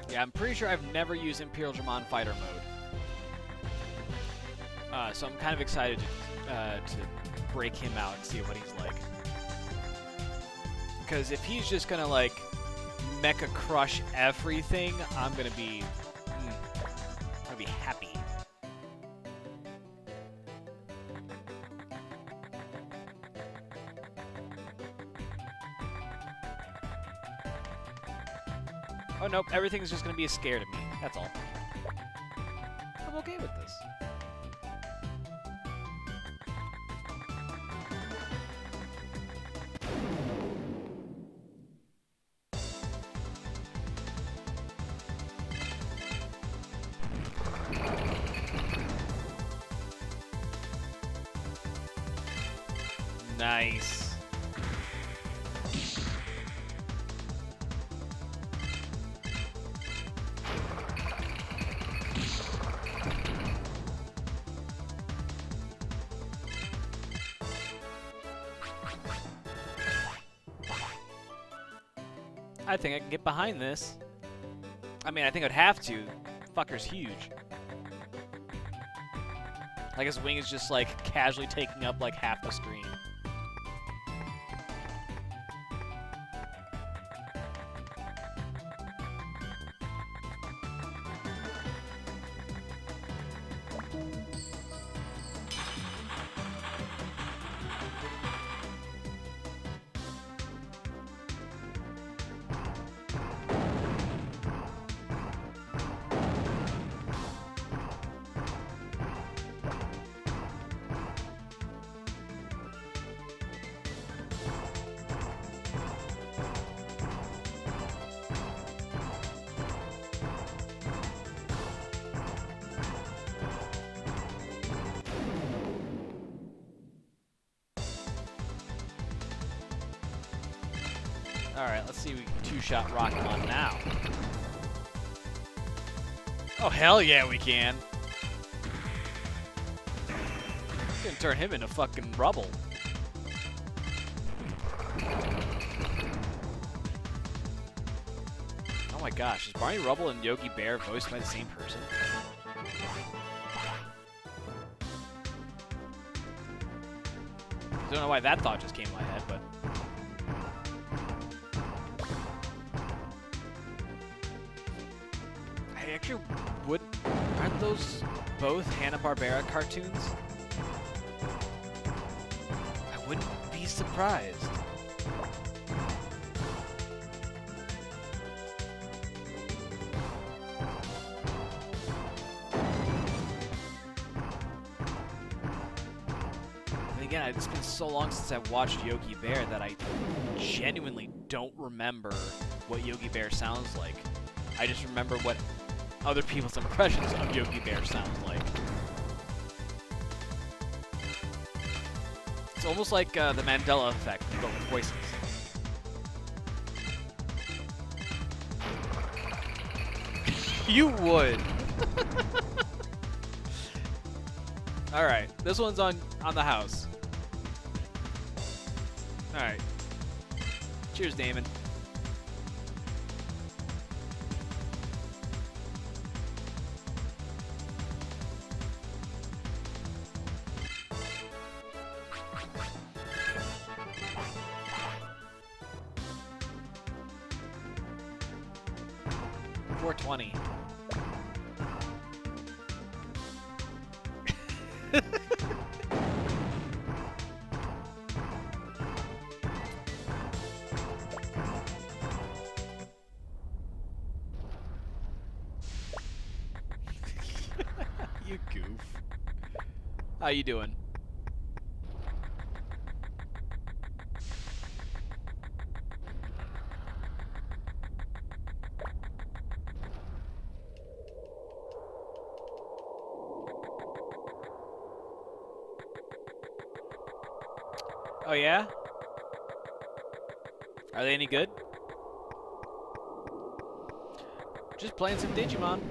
Yeah, I'm pretty sure I've never used Imperial Dramon Fighter mode. So I'm kind of excited to break him out and see what he's like. Because if he's just gonna, like, mecha crush everything, I'm gonna be happy. Oh, nope, everything's just gonna be scared of me. That's all. I'm okay with this. Nice. I think I can get behind this. I mean, I think I'd have to. Fucker's huge. Like, his wing is just, like, casually taking up, like, half the screen. Alright, let's see if we can two-shot Rockmon now. Oh, hell yeah, we can. We can turn him into fucking rubble. Oh my gosh, is Barney Rubble and Yogi Bear voiced by the same person? I don't know why that thought just came to my head, but... Actually, aren't those both Hanna-Barbera cartoons? wouldn't be surprised. And again, it's been so long since I've watched Yogi Bear that I genuinely don't remember what Yogi Bear sounds like. I just remember what other people's impressions of Yogi Bear sounds like. It's almost like the Mandela effect, but with voices. You would. All right, this one's on the house. All right. Cheers, Damon. $4.20. You goof. How you doing? Oh yeah? Are they any good? Just playing some Digimon.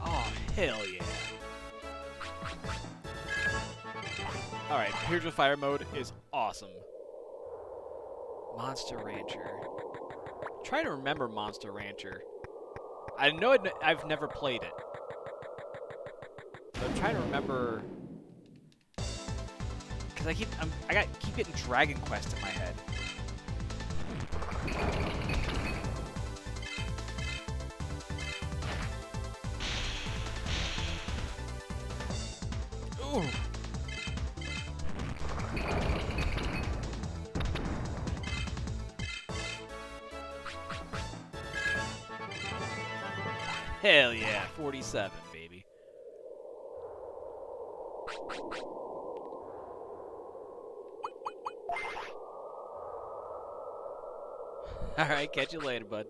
Oh, hell yeah. Alright, Spiritual Fire mode is awesome. Monster Rancher. Try to remember Monster Rancher. I know I've never played it. But I'm trying to remember... Because I keep getting Dragon Quest in my head. Ooh. Hell yeah, 47, baby. Alright, catch you later, bud.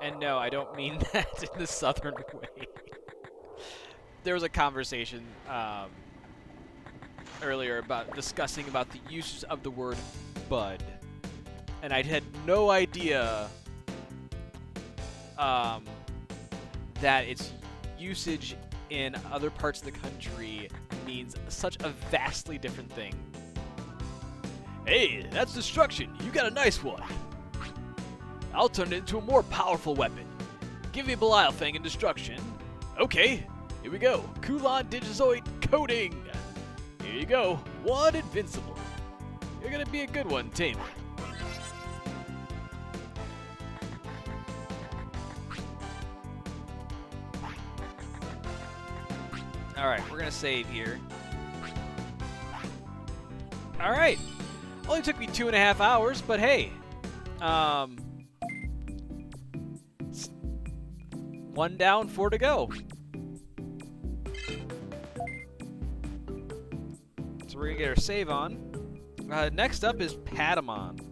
And no, I don't mean that in the southern way. There was a conversation earlier about discussing about the use of the word bud. And I had no idea that its usage in other parts of the country means such a vastly different thing. Hey, that's destruction. You got a nice one. I'll turn it into a more powerful weapon. Give me Belial Fang and destruction. Okay, here we go. Kulon Digizoid Coating. Here you go. One invincible. You're gonna be a good one, Tamer. Alright, we're gonna save here. Alright. Only took me 2.5 hours, but hey. One down, 4 to go. So we're gonna get our save on. Next up is Patamon.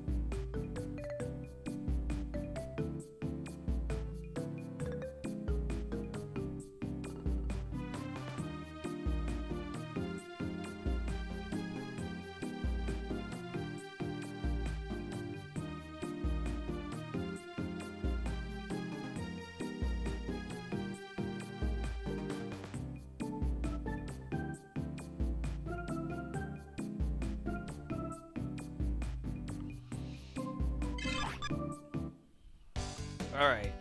All right.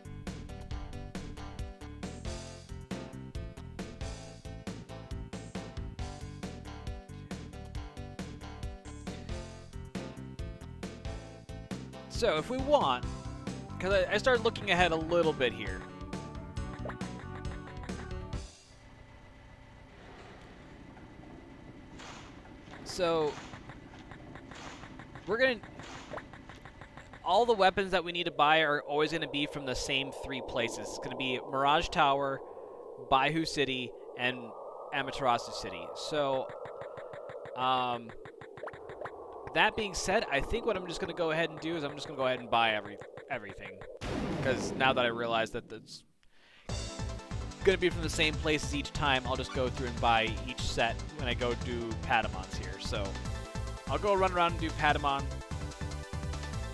So if we want, because I started looking ahead a little bit here. So we're gonna, all the weapons that we need to buy are always gonna be from the same 3 places. It's gonna be Mirage Tower, Baihu City, and Amaterasu City. So, that being said, I think what I'm just gonna go ahead and do is I'm just gonna go ahead and buy everything, because now that I realize that it's gonna be from the same places each time, I'll just go through and buy each set when I go do Patamons here. So I'll go run around and do Patamon,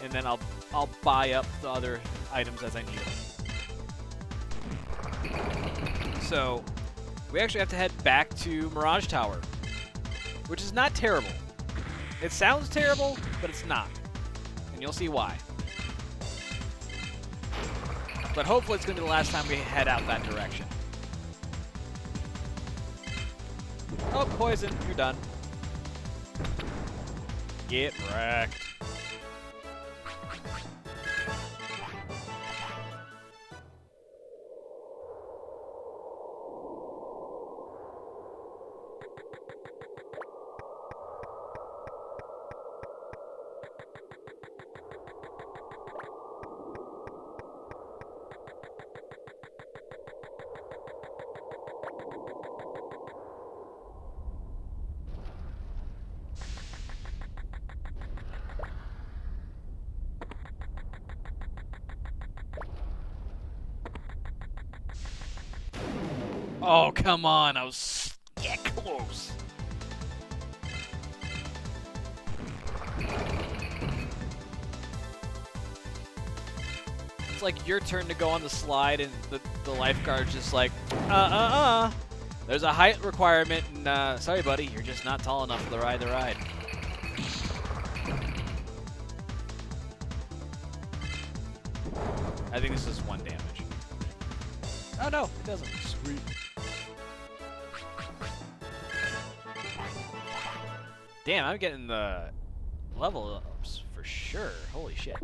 and then I'll buy up the other items as I need them. So we actually have to head back to Mirage Tower, which is not terrible. It sounds terrible, but it's not. And you'll see why. But hopefully it's going to be the last time we head out that direction. Oh, poison. You're done. Get wrecked. Oh, come on. I was close. It's like your turn to go on the slide, and the lifeguard's just like, There's a height requirement, and sorry, buddy, you're just not tall enough to ride the ride. I think this is 1 damage. Oh no, it doesn't. Sweet. Damn, I'm getting the level ups for sure. Holy shit.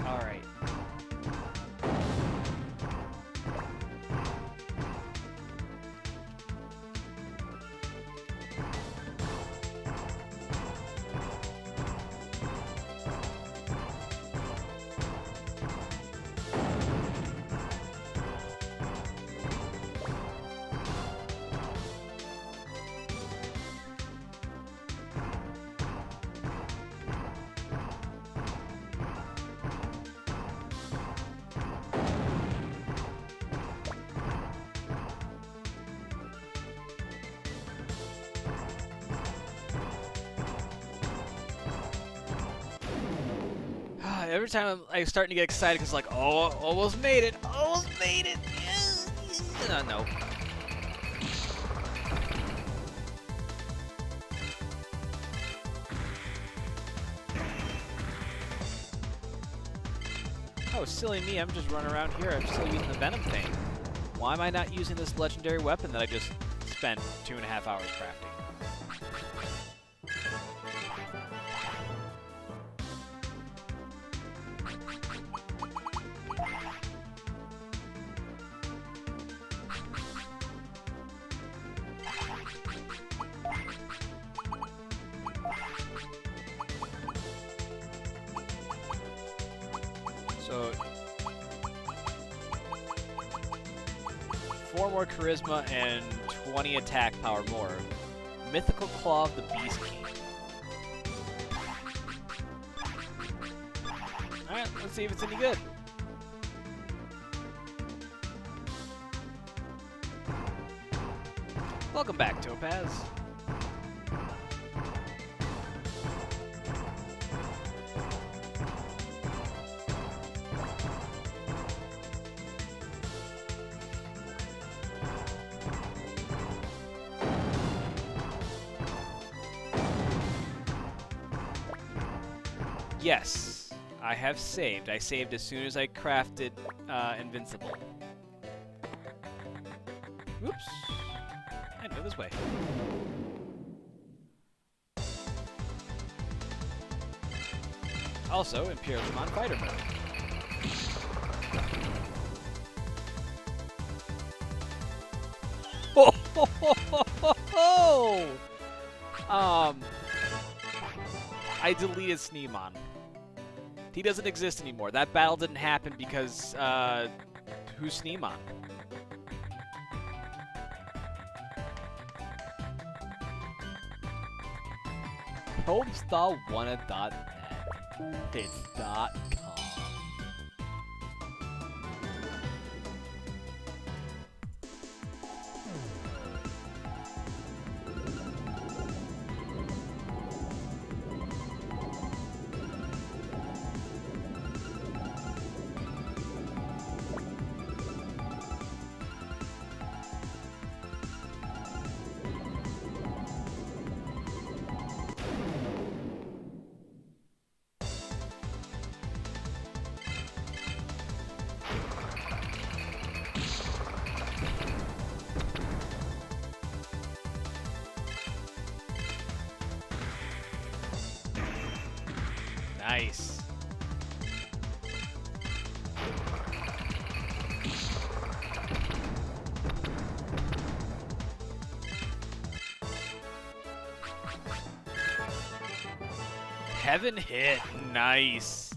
Alright. Every time I'm starting to get excited, because like, oh, almost made it, almost made it. No. Oh, silly me, I'm just running around here. I'm still using the Venom thing. Why am I not using this legendary weapon that I just spent 2.5 hours crafting? So, 4 more charisma and 20 attack power more. Mythical Claw of the Beast King. Alright, let's see if it's any good. Welcome back, Topaz. Yes, I have saved. I saved as soon as I crafted Invincible. Oops. I know this way. Also, Imperial Digimon Fighter Mode. Ho, ho, ho, ho, ho, ho! I deleted Sneemon. He doesn't exist anymore. That battle didn't happen because, who's Sneemon? Homestar1.net. It's .com. Nice. Heaven hit. Nice.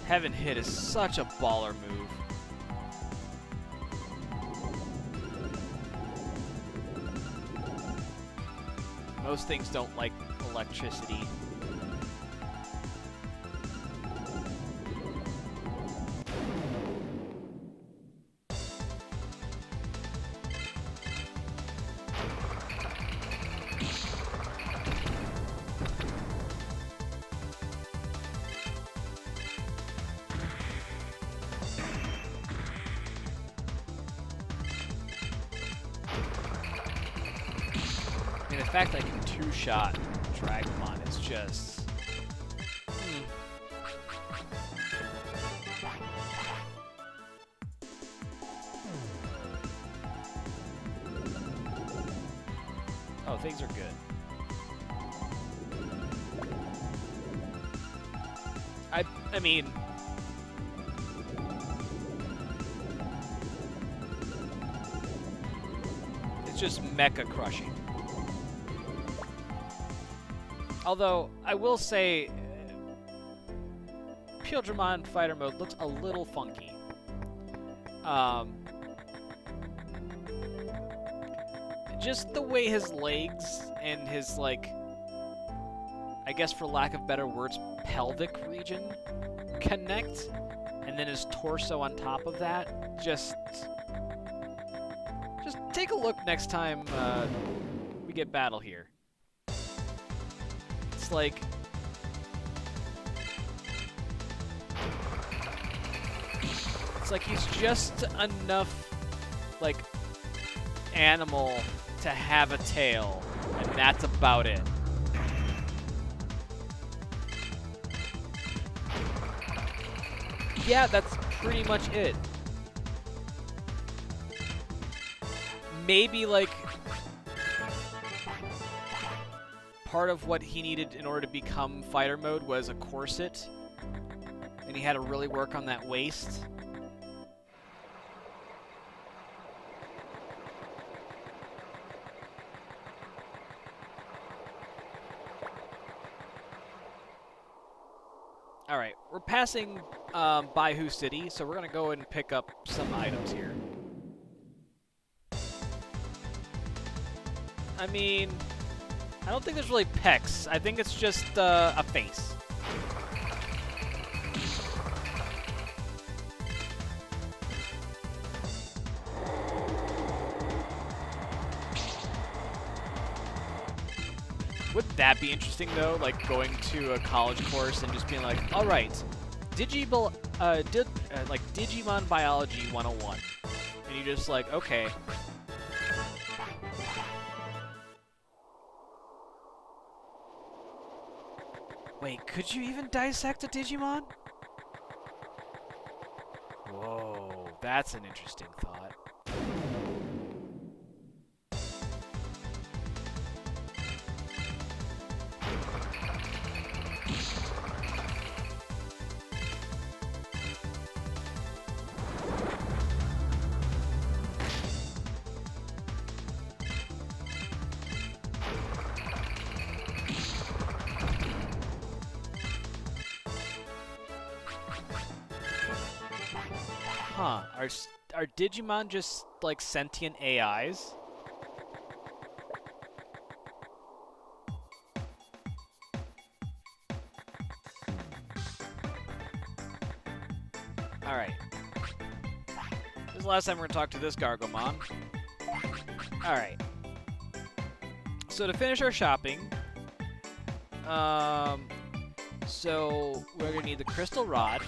Heaven hit is such a baller move. Most things don't like electricity. I mean, the fact that I can two-shot Dragomon is just... Oh, things are good. I mean... It's just mecha crushing. Although, I will say, Imperial Digimon Fighter Mode looks a little funky. Just the way his legs and his, like, I guess for lack of better words, pelvic region connect, and then his torso on top of that, just take a look next time we get battle here. It's like... It's like he's just enough, like, animal to have a tail, and that's about it. Yeah, that's pretty much it. Maybe, like, part of what he needed in order to become fighter mode was a corset, and he had to really work on that waist. Alright, we're passing Baihu City, so we're gonna go and pick up some items here. I mean, I don't think there's really pecs. I think it's just a face. Wouldn't that be interesting, though? Like, going to a college course and just being like, all right, Digimon Biology 101. And you're just like, okay. Wait, could you even dissect a Digimon? Whoa, that's an interesting thought. Huh, are Digimon just, like, sentient AIs? Alright. This is the last time we're going to talk to this Gargomon. Alright. So to finish our shopping, so we're going to need the Crystal Rod.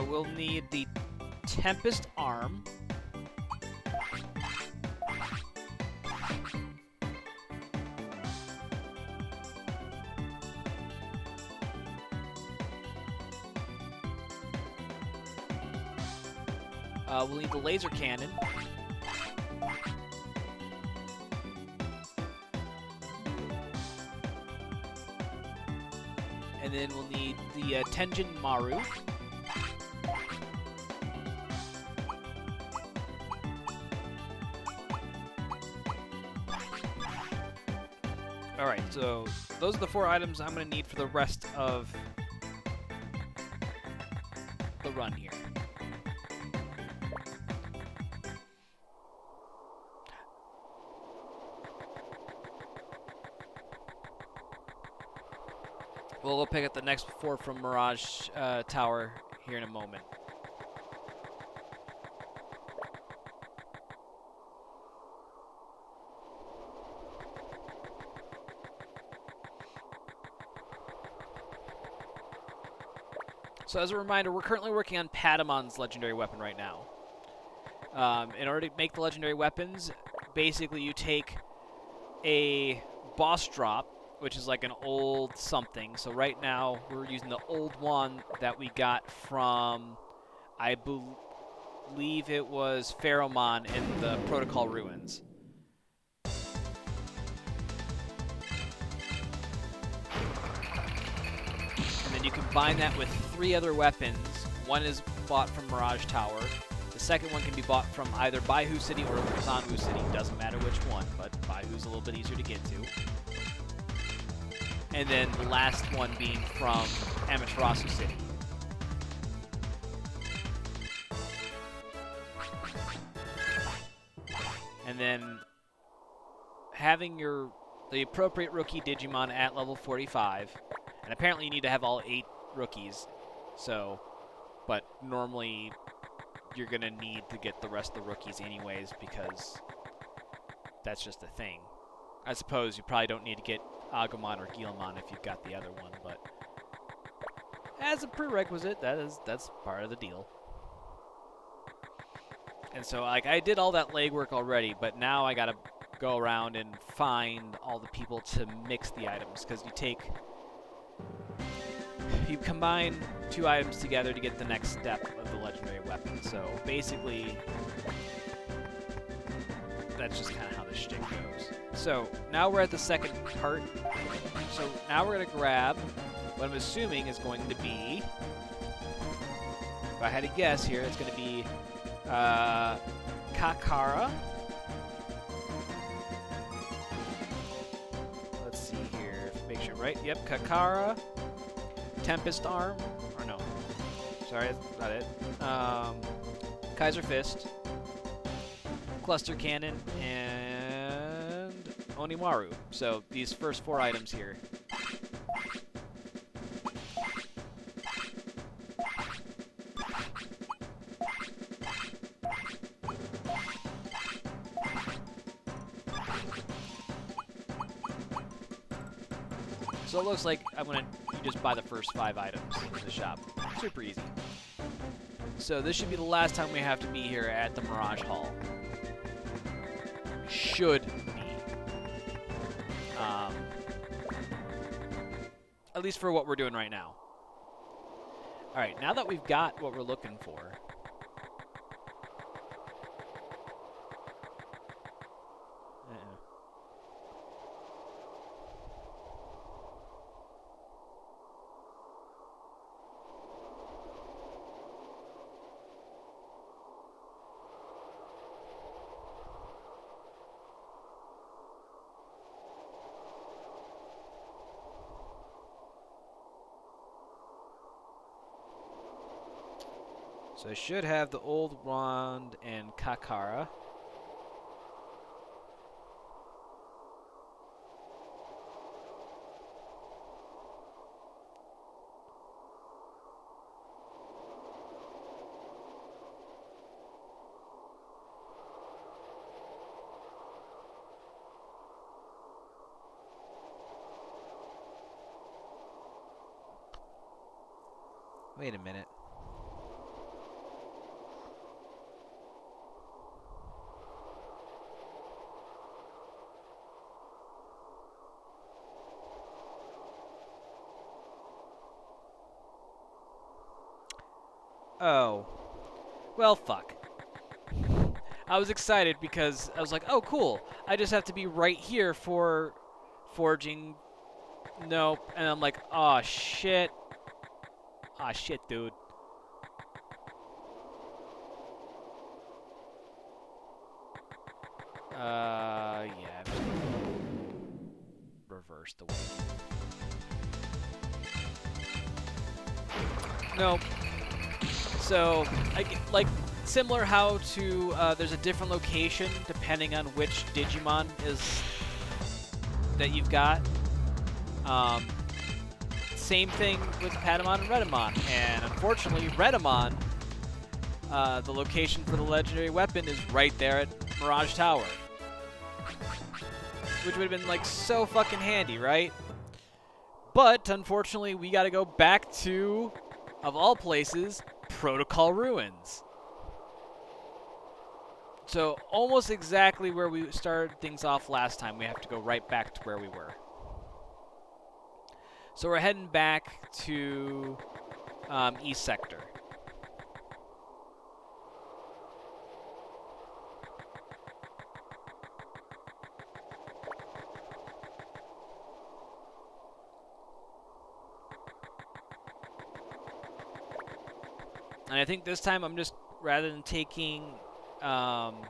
We'll need the Tempest Arm. We'll need the Laser Cannon. And then we'll need the Tenjin Maru. Alright, so those are the 4 items I'm going to need for the rest of the run here. We'll pick up the next 4 from Mirage Tower here in a moment. So as a reminder, we're currently working on Patamon's legendary weapon right now. In order to make the legendary weapons, basically you take a boss drop, which is like an old something. So right now we're using the old one that we got from, I believe it was Pheromon in the Protocol Ruins. And then you combine that with 3 other weapons. One is bought from Mirage Tower. The second one can be bought from either Baihu City or Zanwu City. Doesn't matter which one, but Baihu's a little bit easier to get to. And then the last one being from Amaterasu City. And then having the appropriate rookie Digimon at level 45. And apparently you need to have all 8 rookies. So, but normally you're going to need to get the rest of the rookies anyways because that's just a thing. I suppose you probably don't need to get Agumon or Guilmon if you've got the other one, but as a prerequisite, that's part of the deal. And so, like, I did all that legwork already, but now I gotta go around and find all the people to mix the items, because you combine 2 items together to get the next step of the legendary weapon. So basically, that's just kind of how this shtick goes. So now we're at the second part. So now we're going to grab what I'm assuming is going to be, if I had to guess here, it's going to be Kakara. Let's see here, make sure I'm right. Yep, Kakara, Tempest Arm, or no, sorry, that's not it. Kaiser Fist, Cluster Cannon, and Onimaru. So these first 4 items here. So it looks like you just buy the first 5 items in the shop. Super easy. So this should be the last time we have to be here at the Mirage Hall. should be. At least for what we're doing right now. Alright, now that we've got what we're looking for. So I should have the old wand and Kakara. Wait a minute. Oh. Well, fuck. I was excited because I was like, oh, cool. I just have to be right here for forging. Nope. And I'm like, oh, shit. Ah, shit, dude. Yeah. I'm just gonna reverse the way. Nope. So, like, similar how to, there's a different location depending on which Digimon is that you've got. Same thing with Patamon and Redamon. And unfortunately, Redamon, the location for the legendary weapon is right there at Mirage Tower. Which would have been, like, so fucking handy, right? But, unfortunately, we gotta go back to, of all places, Protocol Ruins. So, almost exactly where we started things off last time, we have to go right back to where we were. So we're heading back to East Sector. And I think this time I'm just, rather than taking Submarimon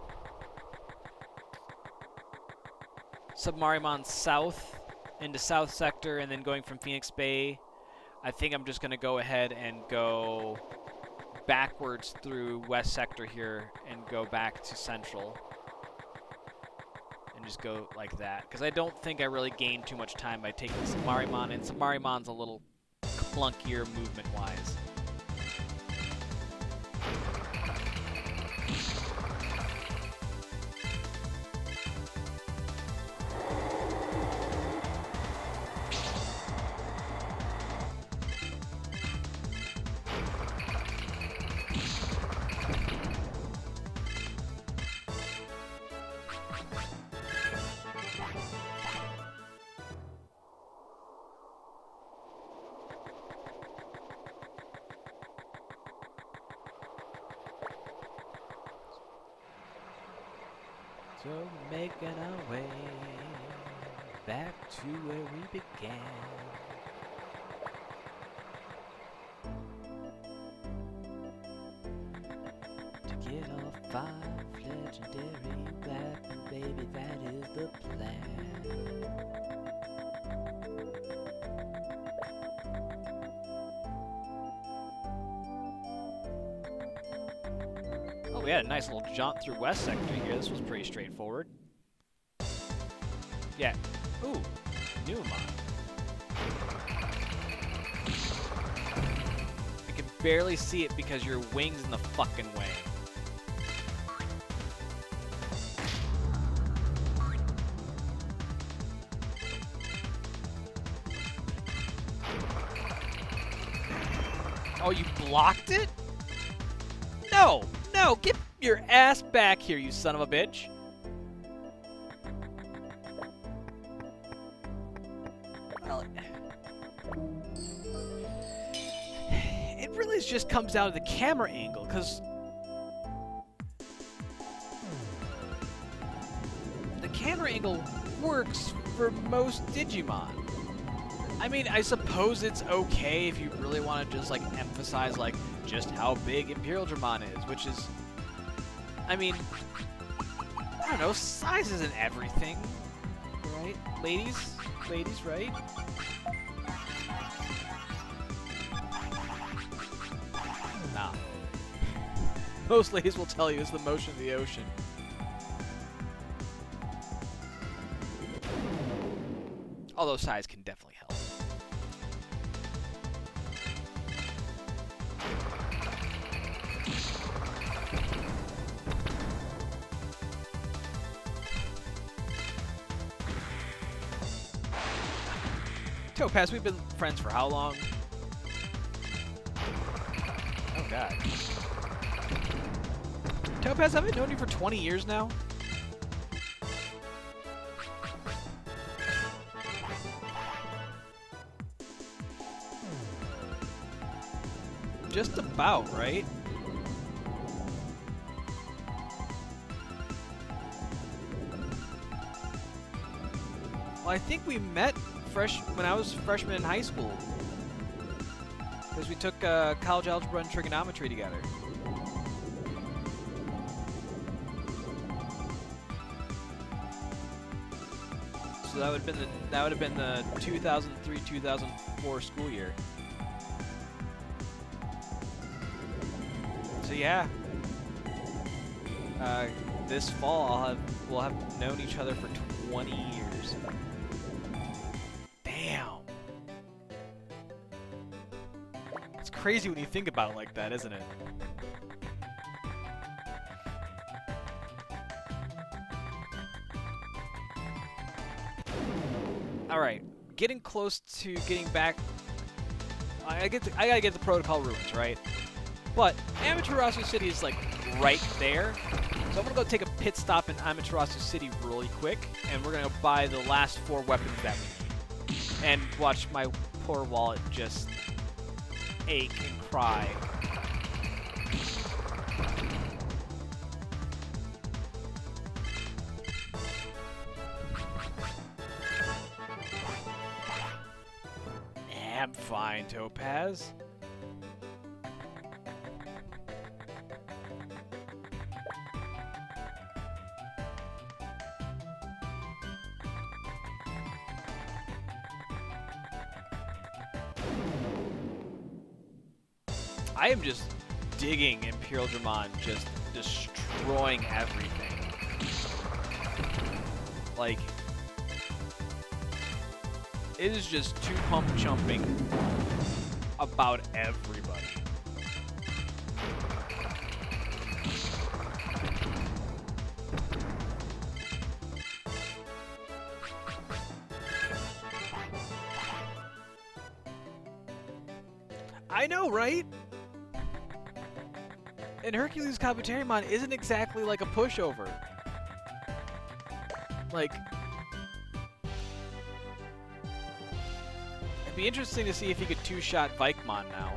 south into South Sector and then going from Phoenix Bay, I think I'm just going to go ahead and go backwards through West Sector here and go back to Central. And just go like that. Because I don't think I really gained too much time by taking Submarimon, and Submarimon's a little clunkier movement-wise. So we're making our way back to where we began. To get our 5 legendary weapon, baby, that is the plan. Oh, we had a nice little jaunt through West Sector here. This was pretty straightforward. Yeah. Ooh, Numon. I can barely see it because your wing's in the fucking way. Oh, you blocked it? No! No! Get your ass back here, you son of a bitch! this just comes down to the camera angle, because the camera angle works for most Digimon. I mean, I suppose it's okay if you really want to just, like, emphasize, like, just how big Imperial Dramon is, which is, I mean, I don't know, size isn't everything, right? Ladies, right? Nah. Most ladies will tell you it's the motion of the ocean. Although size can definitely help. Topaz, we've been friends for how long? Oh god. Topaz, I've known you for 20 years now. Just about, right? Well, I think we met when I was a freshman in high school. Because we took college algebra and trigonometry together. So that would have been the 2003-2004 school year. So yeah, this fall we'll have known each other for 20 years. Damn. It's crazy when you think about it like that, isn't it? All right, getting close to getting back. I gotta get the protocol ruins, right? But Amaterasu City is like right there, so I'm gonna go take a pit stop in Amaterasu City really quick, and we're gonna buy the last 4 weapons that we need, and watch my poor wallet just ache and cry. I'm fine, Topaz. I am just digging Imperial Dramon, just destroying everything. Like, it is just two-pump jumping about everybody. I know, right? And Hercules Kabuterimon isn't exactly like a pushover. Like, it'd be interesting to see if he could two-shot Vikemon now.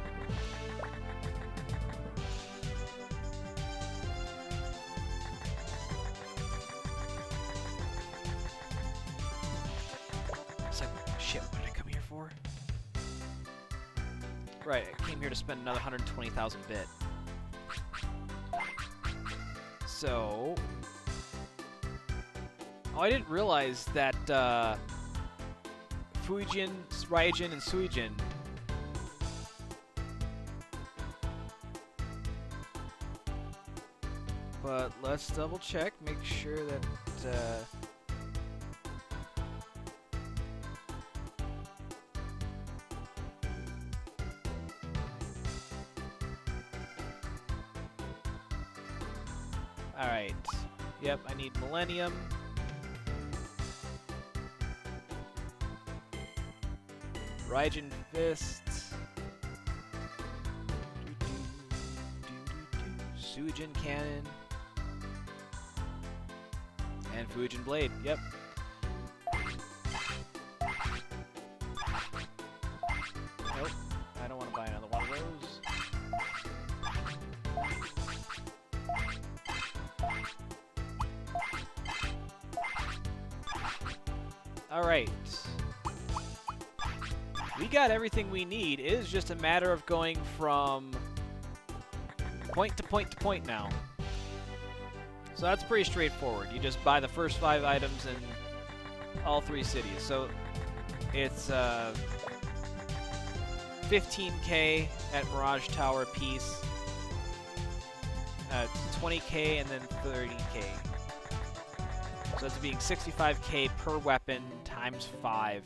It's like, shit, what did I come here for? Right, I came here to spend another 120,000 bit. So... Oh, I didn't realize that, Fuijin, Raijin, and Suijin. But let's double check, make sure that, Alright. Yep, I need Millennium. Raijin Fist. Suijin Cannon. And Fuijin Blade. Yep. Nope. I don't want to buy another one of those. Alright. We got everything we need. It is just a matter of going from point to point to point now. So that's pretty straightforward. You just buy the first 5 items in all 3 cities. So it's 15k at Mirage Tower apiece, 20k, and then 30k. So that's being 65k per weapon times 5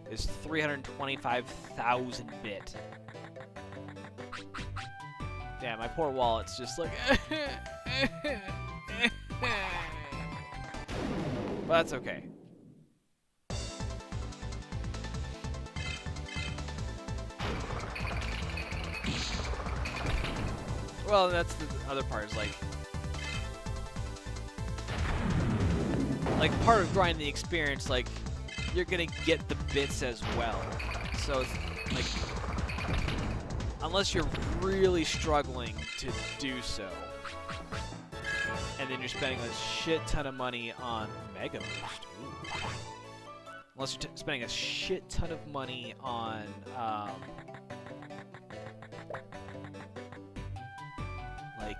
is 325,000 bit. Damn, my poor wallet's just like... But that's okay. Well, that's the other part, is like part of grinding the experience, like, you're gonna get the bits as well. So, it's, like, unless you're really struggling to do so, and then you're spending a shit ton of money on Mega Boost. Ooh. Unless you're spending a shit ton of money on, like,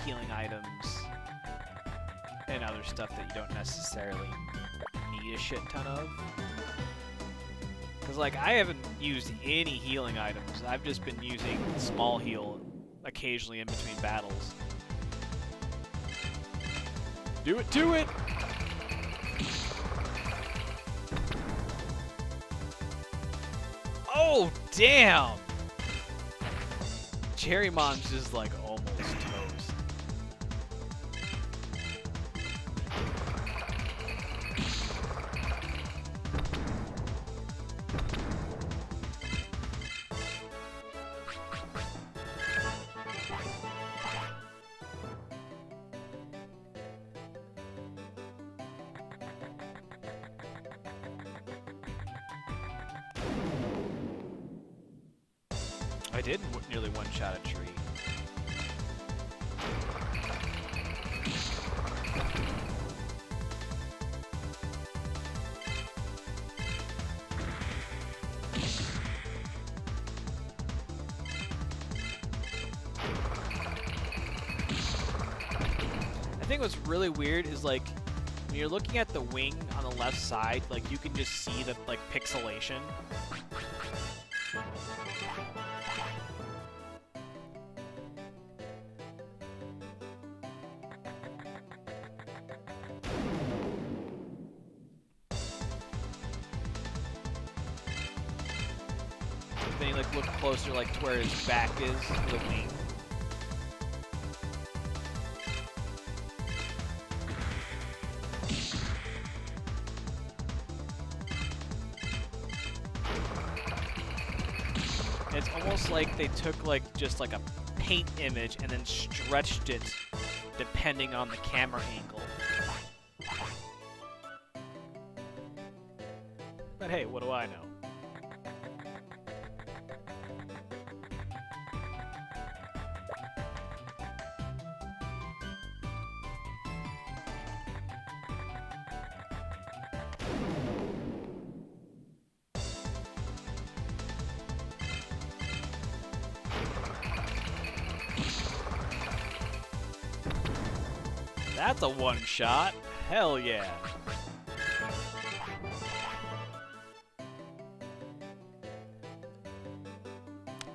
healing items and other stuff that you don't necessarily need a shit ton of. Because, like, I haven't used any healing items. I've just been using small heal occasionally in between battles. Do it to it! Oh, damn! Cherrymon's just, like, almost toast. I did nearly one-shot a tree. I think what's really weird is, like, when you're looking at the wing on the left side, like, you can just see the, like, pixelation. Then you, like, look closer, like, to where his back is to the wing. It's almost like they took, like, just like a paint image and then stretched it depending on the camera angle. But hey, what do I know? That's a one-shot. Hell yeah.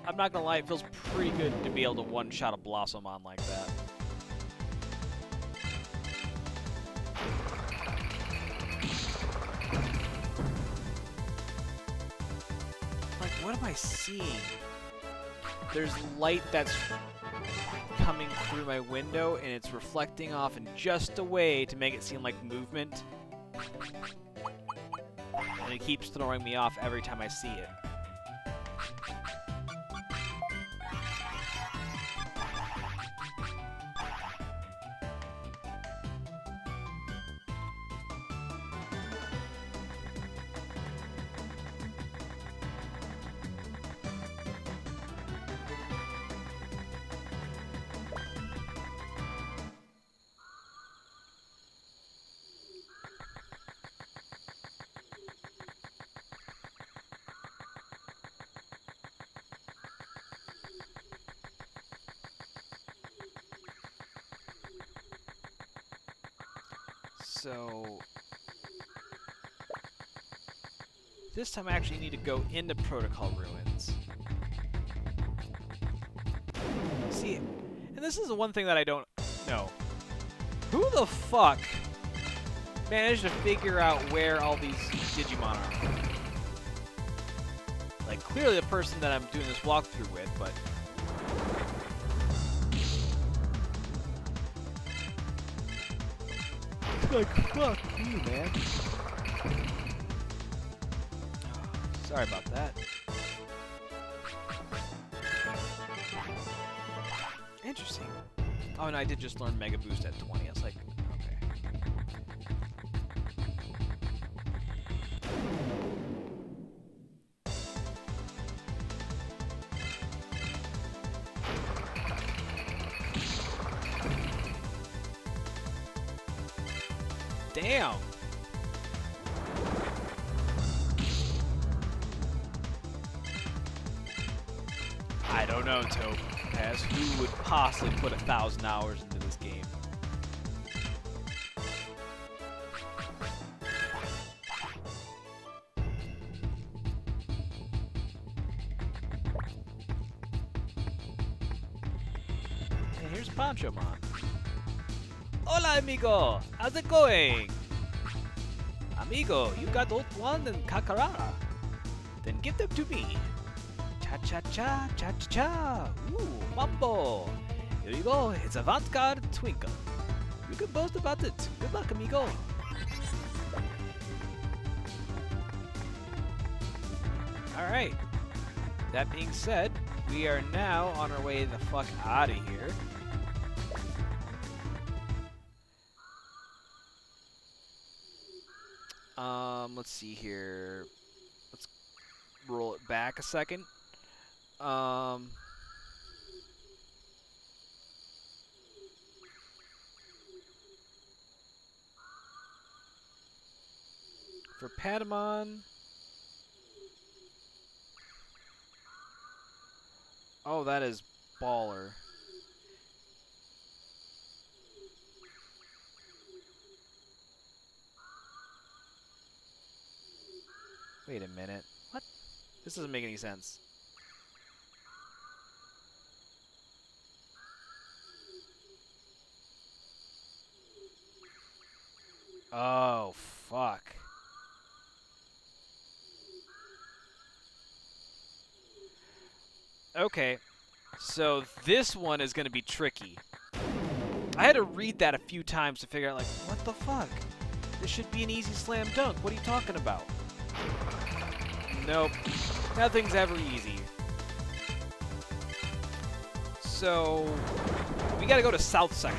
I'm not gonna lie, it feels pretty good to be able to one-shot a Blossomon like that. Like, what am I seeing? There's light that's coming through my window, and it's reflecting off in just a way to make it seem like movement. And it keeps throwing me off every time I see it. So this time I actually need to go into Protocol Ruins. See, and this is the one thing that I don't know. Who the fuck managed to figure out where all these Digimon are? Like, clearly the person that I'm doing this walkthrough with, but... Like, fuck you, man. Sorry about that. Interesting. Oh, and I did just learn Mega Boost at 20. I was like, okay. Damn. I don't know, Topaz. Who would possibly put 1,000 hours into this game? And here's Panchomon. Hola, amigo! How's it going? Amigo, you got Old One and Kakarara. Then give them to me. Cha-cha-cha, cha-cha-cha. Ooh, mambo. Here you go. It's avant-garde twinkle. You can boast about it. Good luck, amigo. Alright. That being said, we are now on our way the fuck out of here. Let's see here. Let's roll it back a second. For Patamon. Oh, that is baller. Wait a minute. What? This doesn't make any sense. Oh, fuck. Okay. So this one is going to be tricky. I had to read that a few times to figure out, like, what the fuck? This should be an easy slam dunk. What are you talking about? Nope. Nothing's ever easy. So, we gotta go to South Sector.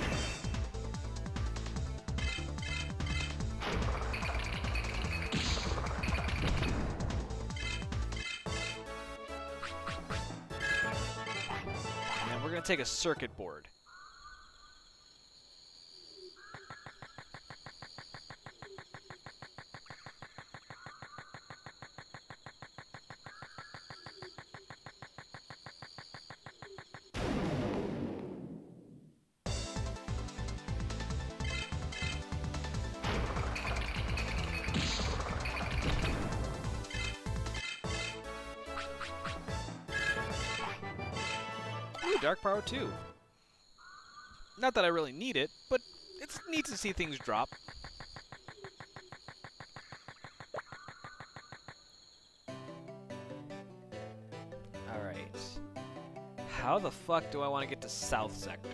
And then we're gonna take a circuit board. Ooh, Dark Power 2. Not that I really need it, but it's neat to see things drop. Alright. How the fuck do I want to get to South Sector?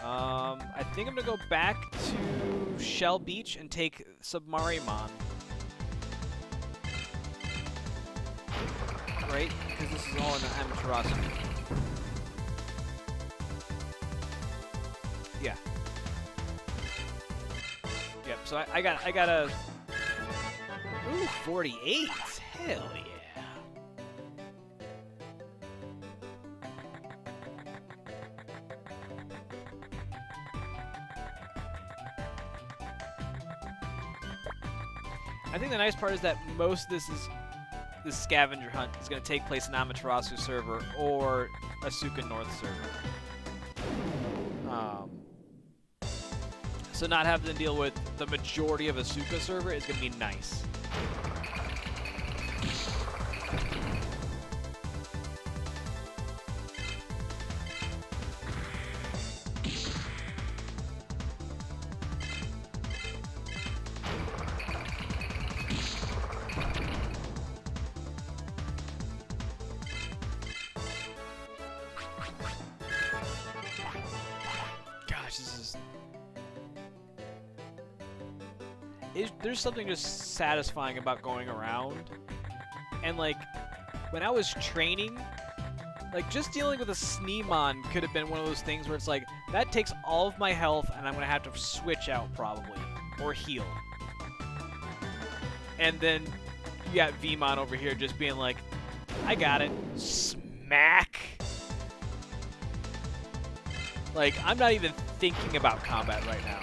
I think I'm gonna go back to Shell Beach and take Submarimon. Right? Because this is all in the Amaterasu. Yeah. Yep, so I got a... Ooh, 48! Hell yeah. I think the nice part is that most of this scavenger hunt is going to take place in Amaterasu server or Asuka North server. So not having to deal with the majority of a Suka server is going to be nice. There's something just satisfying about going around, and like when I was training, like just dealing with a Sneemon could have been one of those things where it's like that takes all of my health and I'm gonna have to switch out probably or heal, and then you got Vmon over here just being like, I got it, smack. Like I'm not even thinking about combat right now.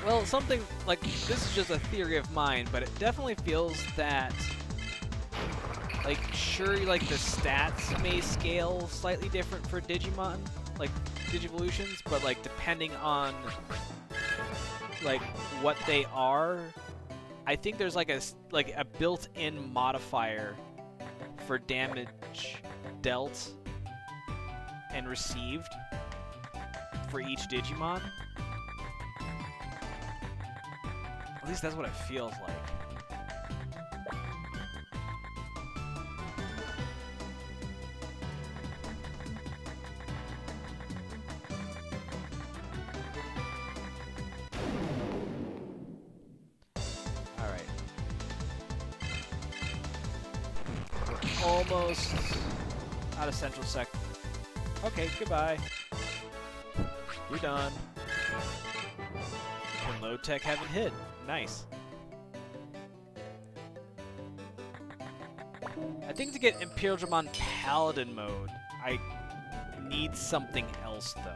Well, something like this is just a theory of mine, but it definitely feels that, like, sure, like the stats may scale slightly different for Digimon, like Digivolutions, but like depending on like what they are, I think there's like a built-in modifier for damage dealt and received for each Digimon. At least that's what it feels like. Alright. We're almost out of Central Sec. Okay, goodbye. You're done. And low tech haven't hit. Nice. I think to get Imperial Dramon Paladin mode, I need something else though.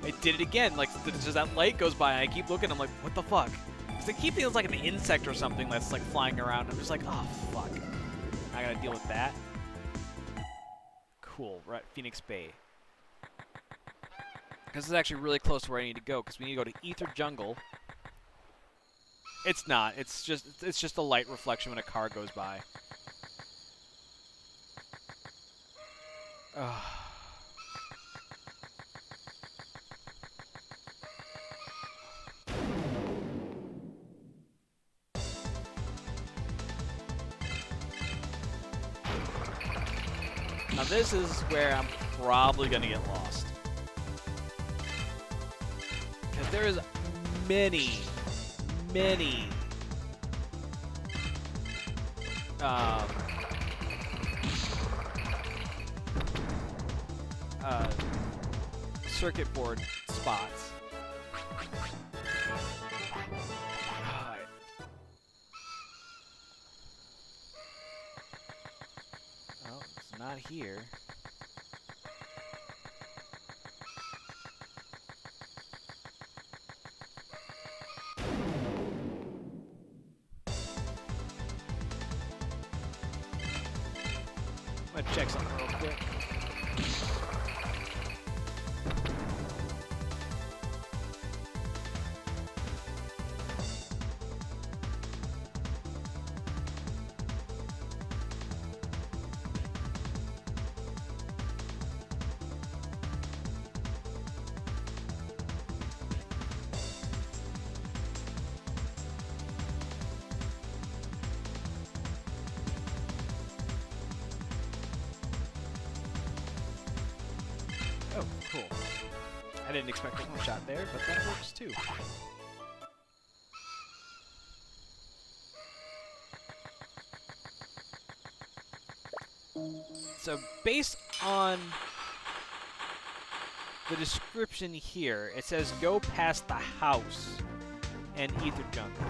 It did it again. Like, just that light goes by, and I keep looking. I'm like, what the fuck? Because I keep feeling like an insect or something that's like flying around. I'm just like, oh fuck. I gotta deal with that. Cool. We're at Phoenix Bay. This is actually really close to where I need to go, because we need to go to Ether Jungle. It's not. It's just a light reflection when a car goes by. Ugh. Now this is where I'm probably gonna get lost, because there is many circuit board spots. Oh, it's not here. I'm gonna check something real quick. Oh, cool. I didn't expect a one-shot there, but that works too. So based on the description here, it says go past the house and Ether Jungle.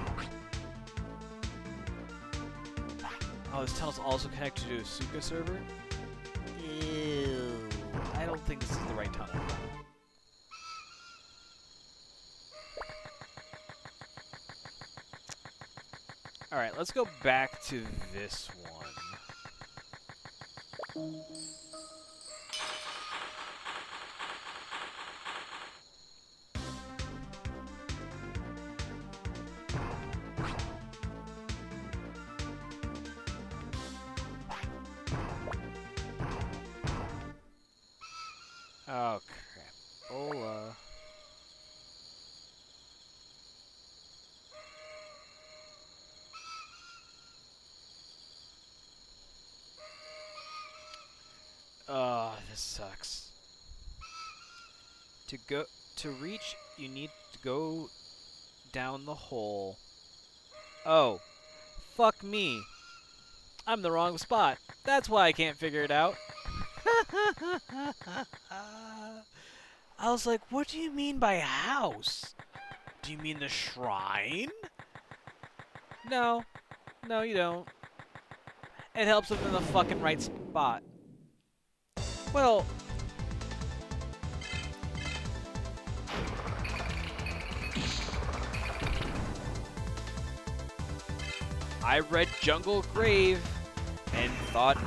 Oh, this tunnel's also connected to a Suka server? Ew. I don't think this is the right tunnel. Alright, let's go back to this one. Oh, crap. Hola. Oh, this sucks. To reach, you need to go down the hole. Oh, fuck me. I'm the wrong spot. That's why I can't figure it out. I was like, what do you mean by house? Do you mean the shrine? No. No, you don't. It helps them in the fucking right spot. Well... I read Jungle Grave and thought...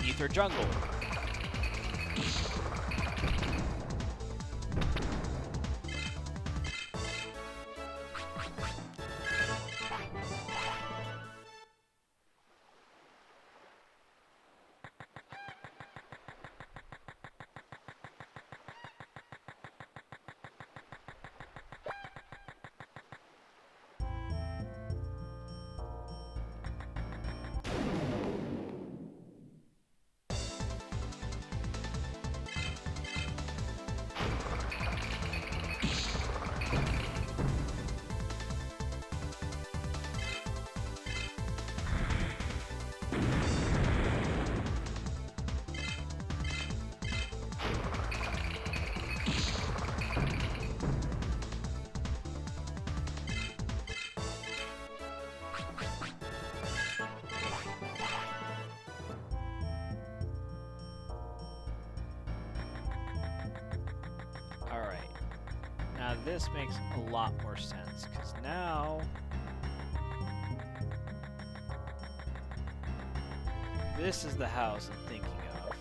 Ether Jungle. Alright. Now this makes a lot more sense, because now... this is the house I'm thinking of.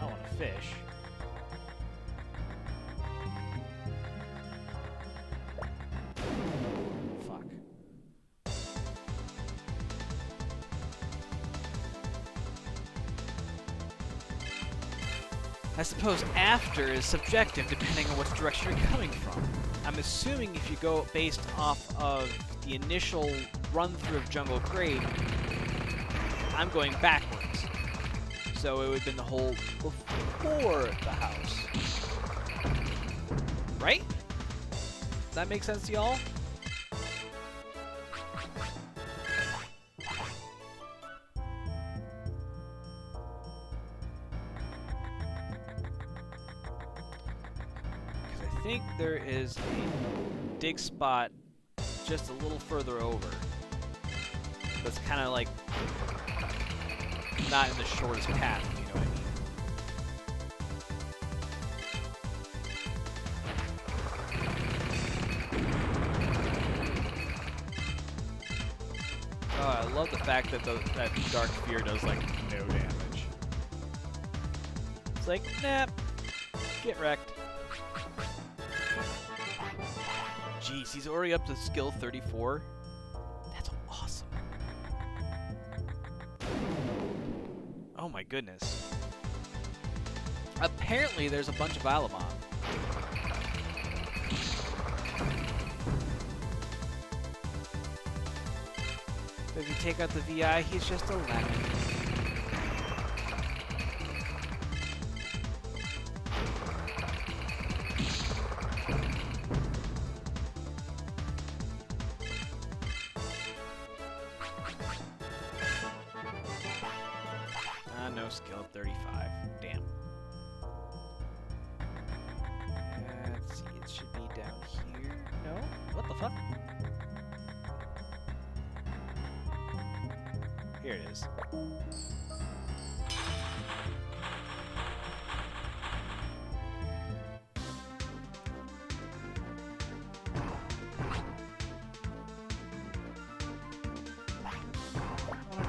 I want to fish. Fuck. I suppose after is subjective depending on which direction you're coming from. I'm assuming if you go based off of the initial run-through of Jungle Grave, I'm going backwards. So it would have been the hole before the house. Right? Does that make sense to y'all? I think there is a dig spot just a little further over. That's kind of like not in the shortest path, if you know what I mean. Oh, I love the fact that that Dark Fear does like no damage. It's like, nah, get wrecked. Jeez, he's already up to skill 34. That's awesome. Oh my goodness. Apparently there's a bunch of Alamon. But if you take out the VI, he's just a lemon. No skill up 35. Damn. Let's see. It should be down here. No? What the fuck? Here it is.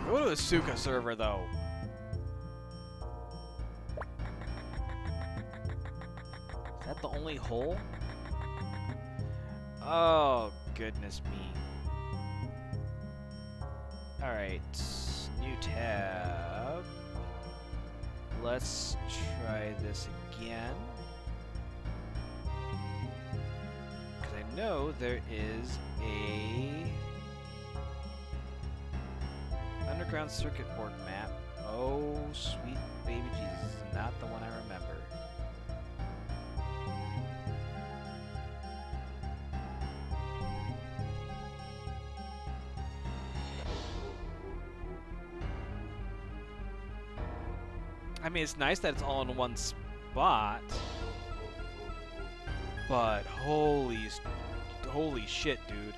Go to the Suka server, though. Is that the only hole? Oh, goodness me. Alright, new tab. Let's try this again. Because I know there is a underground circuit board map. Oh, sweet baby Jesus. This is not the one I remember. I mean, it's nice that it's all in one spot, but holy shit, dude.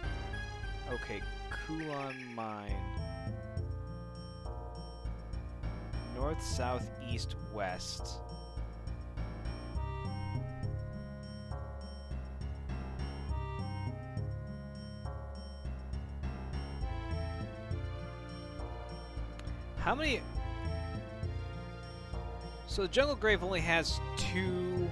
Okay, Kulon Mine. North, south, east, west. How many... So the Jungle Grave only has 2...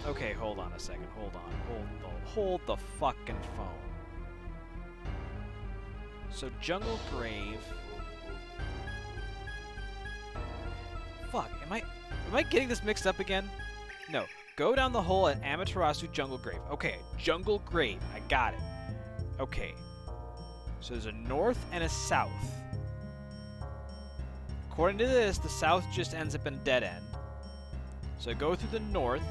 Okay, hold on a second. Hold on. Hold the fucking phone. So Jungle Grave. Fuck, am I getting this mixed up again? No. Go down the hole at Amaterasu Jungle Grave. Okay, Jungle Grave. I got it. Okay. So there's a north and a south. According to this, the south just ends up in a dead end. So I go through the north.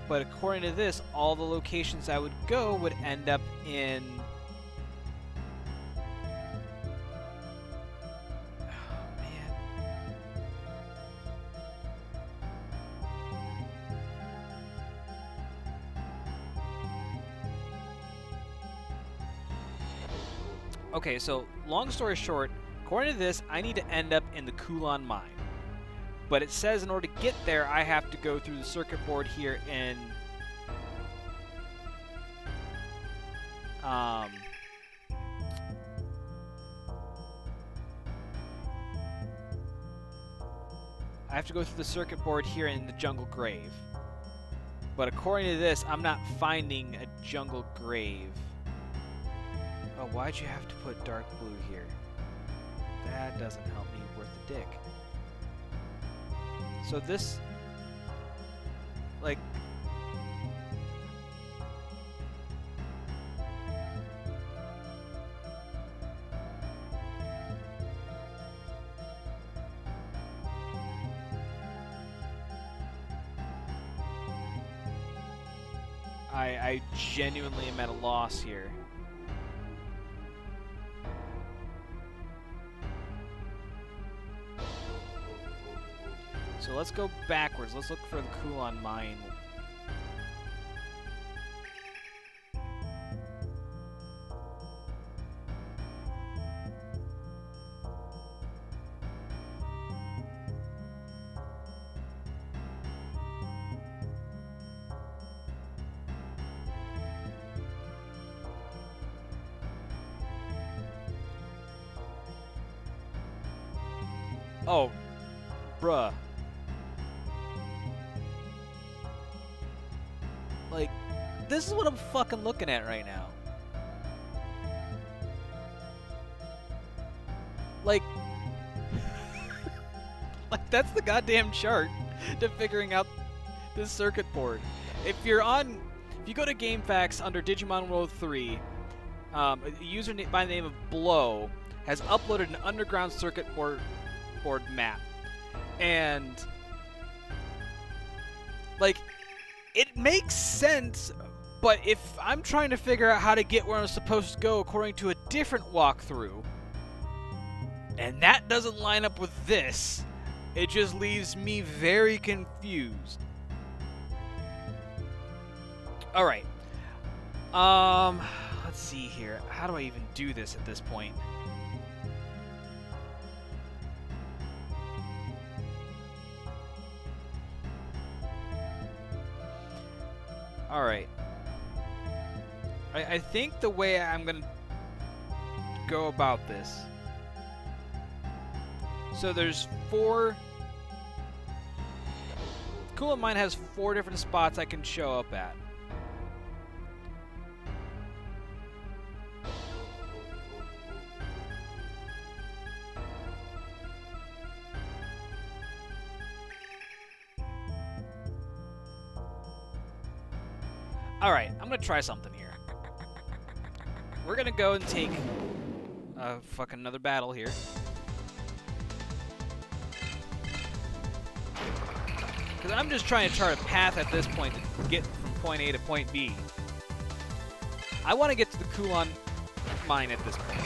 But according to this, all the locations I would go would end up in... Oh, man. Okay, so long story short, according to this, I need to end up in the Kulon Mine. But it says in order to get there, I have to go through the circuit board here in... I have to go through the circuit board here in the Jungle Grave. But according to this, I'm not finding a Jungle Grave. Oh, why'd you have to put dark blue here? That doesn't help me worth the dick. So this, like, I genuinely am at a loss here. So let's go backwards. Let's look for the Kulon Mine. Oh, bruh. Like, this is what I'm fucking looking at right now. Like, like that's the goddamn chart to figuring out this circuit board. If you go to GameFAQs under Digimon World 3, a user by the name of Blow has uploaded an underground circuit board map. And, like, it makes sense, but if I'm trying to figure out how to get where I'm supposed to go according to a different walkthrough, and that doesn't line up with this, it just leaves me very confused. Alright. Let's see here. How do I even do this at this point? Alright. I think the way I'm going to go about this... So there's 4... Cool Mine has 4 different spots I can show up at. Alright, I'm gonna try something here. We're gonna go and take fucking another battle here. Because I'm just trying to chart a path at this point to get from point A to point B. I want to get to the Kulon mine at this point.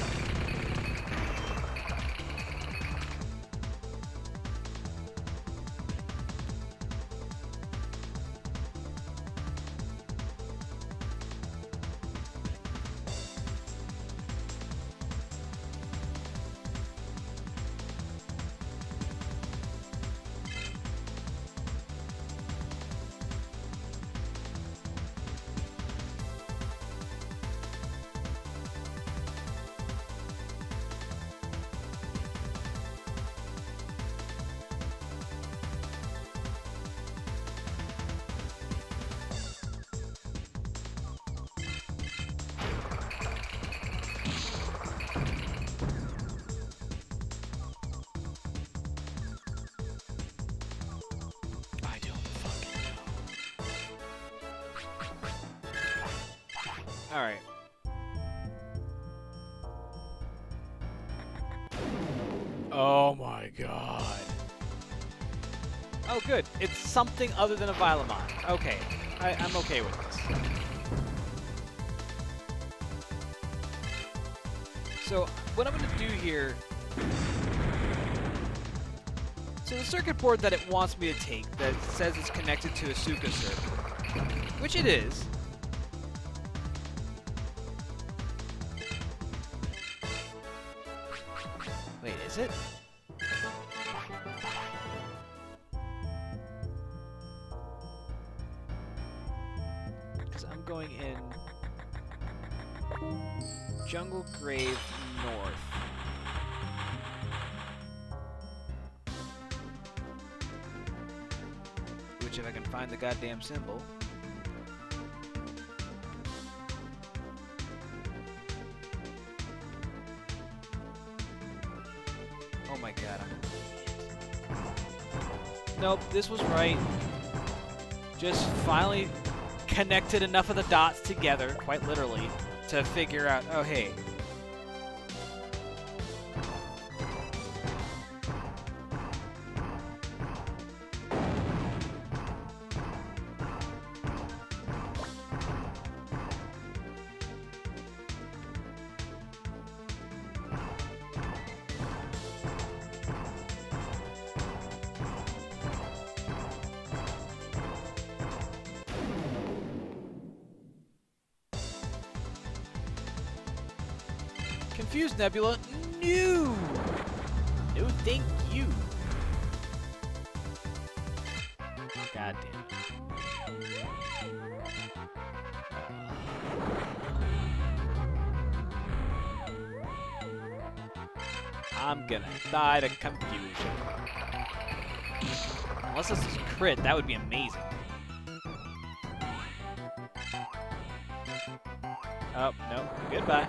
Alright. Oh my god. Oh good, it's something other than a Vilemon. Okay, I'm okay with this. So, what I'm going to do here... So the circuit board that it wants me to take, that says it's connected to a Suka server, which it is. Wait, is it? Because I'm going in Jungle Grave North. Which, if I can find the goddamn symbol. Oh my god. Nope, this was right. Just finally connected enough of the dots together, quite literally, to figure out, oh hey. Confused Nebula? No! No thank you. God damn it. I'm gonna die to confusion. Unless this is crit, that would be amazing. Oh, no. Goodbye.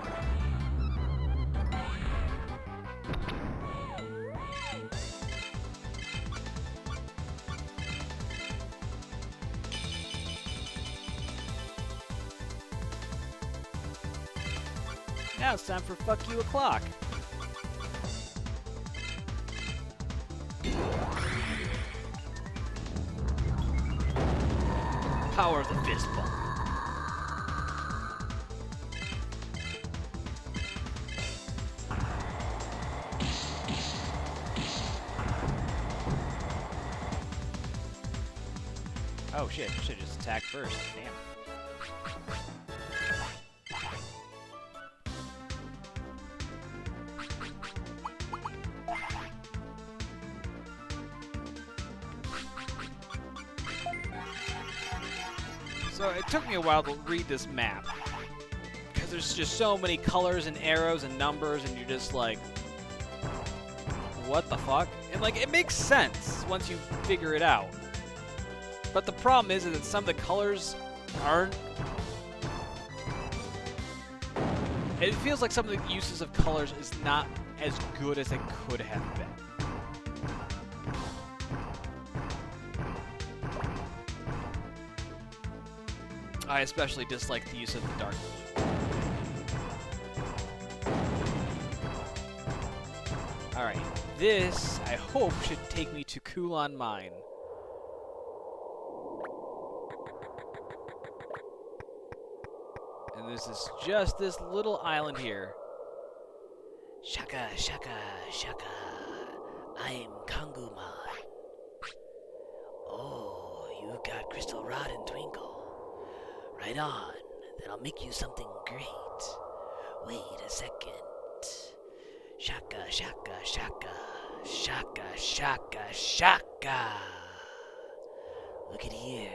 Now it's time for fuck you o'clock. Power of the fist bump. Oh shit, should just attack first. Damn. So it took me a while to read this map, because there's just so many colors and arrows and numbers, and you're just like, what the fuck? And like, it makes sense once you figure it out. But the problem is that some of the colors aren't... It feels like some of the uses of colors is not as good as it could have been. I especially dislike the use of the dark blue. Alright, this, I hope, should take me to Kulan Mine. And this is just this little island here. Shaka, shaka, shaka. I'm Kangumon. Oh, you got Crystal Rod and Twinkle. Right on. Then I'll make you something great. Wait a second. Shaka, shaka, shaka. Shaka, shaka, shaka. Look at here.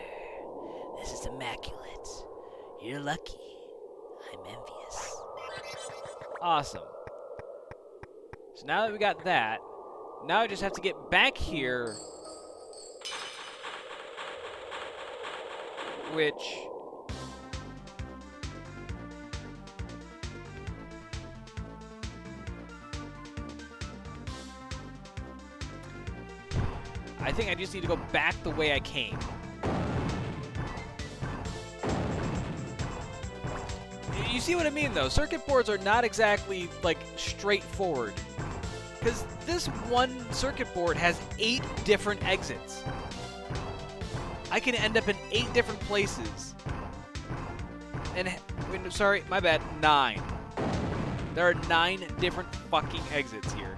This is immaculate. You're lucky. I'm envious. Awesome. So now that we got that, now I just have to get back here, which... I think I just need to go back the way I came. You see what I mean, though? Circuit boards are not exactly, like, straightforward. Because this one circuit board has 8 different exits. I can end up in 8 different places. And, wait, sorry, my bad, 9. There are 9 different fucking exits here.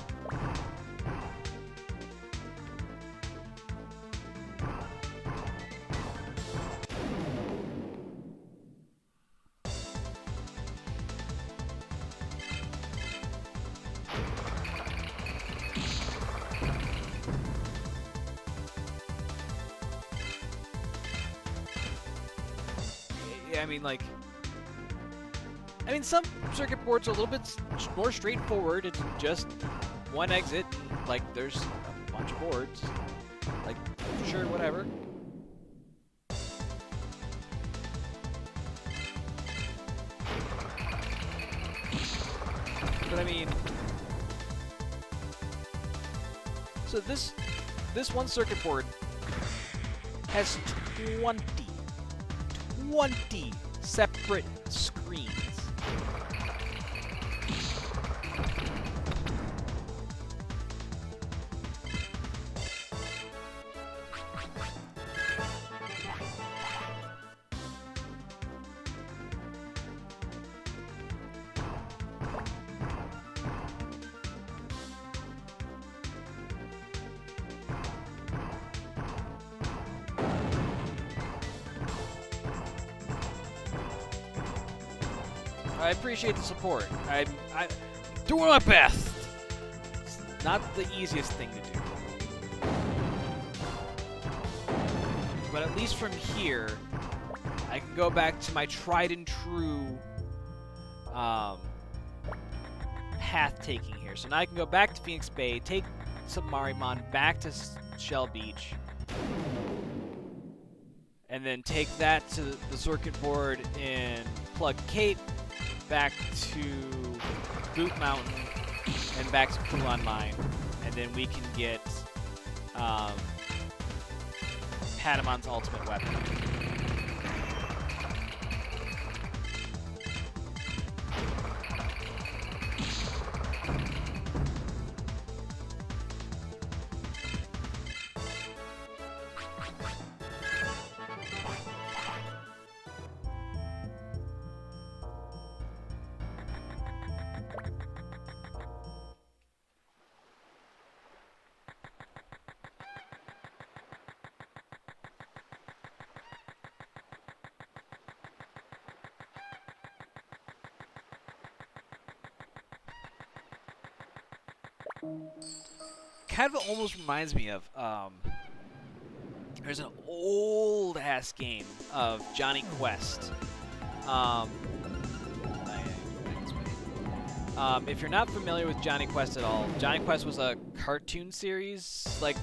I mean, some circuit boards are a little bit more straightforward. It's just one exit, and, like, there's a bunch of boards. Like, sure, whatever. But I mean, so this one circuit board has 20 separate screens. I appreciate the support. I'm doing my best. It's not the easiest thing to do. But at least from here, I can go back to my tried and true path taking here. So now I can go back to Phoenix Bay, take Submarimon back to Shell Beach, and then take that to the circuit board in Plug Cape, back to Boot Mountain, and back to Kulan Mine, and then we can get Patamon's ultimate weapon. kind of almost reminds me of there's an old ass game of Johnny Quest. If you're not familiar with Johnny Quest at all, Johnny Quest was a cartoon series like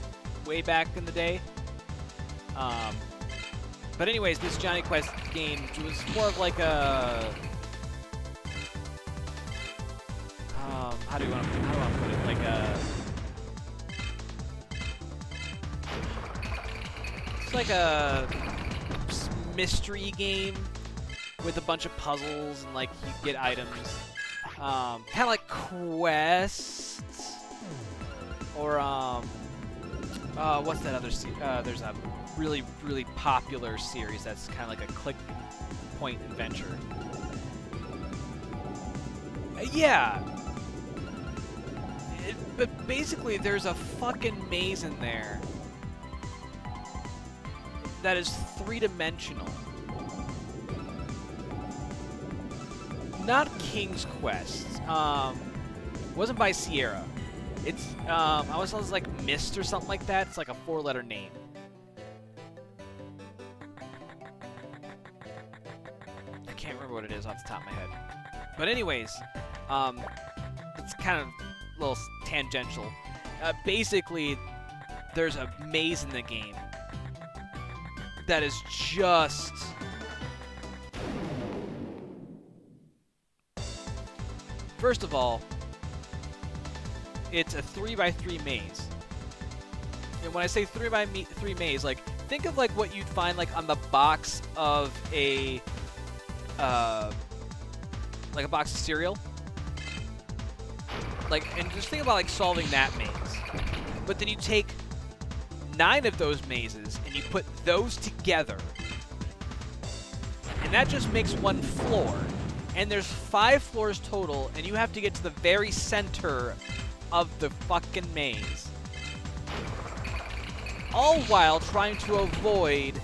way back in the day. But anyways, this Johnny Quest game was more of like a how do I want to put it? Like it's like a mystery game with a bunch of puzzles and like you get items. Kind of like Quest or what's that other there's a really popular series that's kind of like a click point adventure. Yeah. But basically there's a fucking maze in there that is three-dimensional. Not King's Quest. Wasn't by Sierra. It's I always thought it was like Mist or something like that. It's like a 4-letter name. I can't remember what it is off the top of my head. But anyways, it's kind of a little tangential. Basically, there's a maze in the game that is just first of all, it's a 3x3 maze. And when I say 3x3 maze, like think of like what you'd find like on the box of a like a box of cereal. Like, and just think about like solving that maze. But then you take 9 of those mazes and you put those together, and that just makes one floor. And there's 5 floors total, and you have to get to the very center of the fucking maze. All while trying to avoid,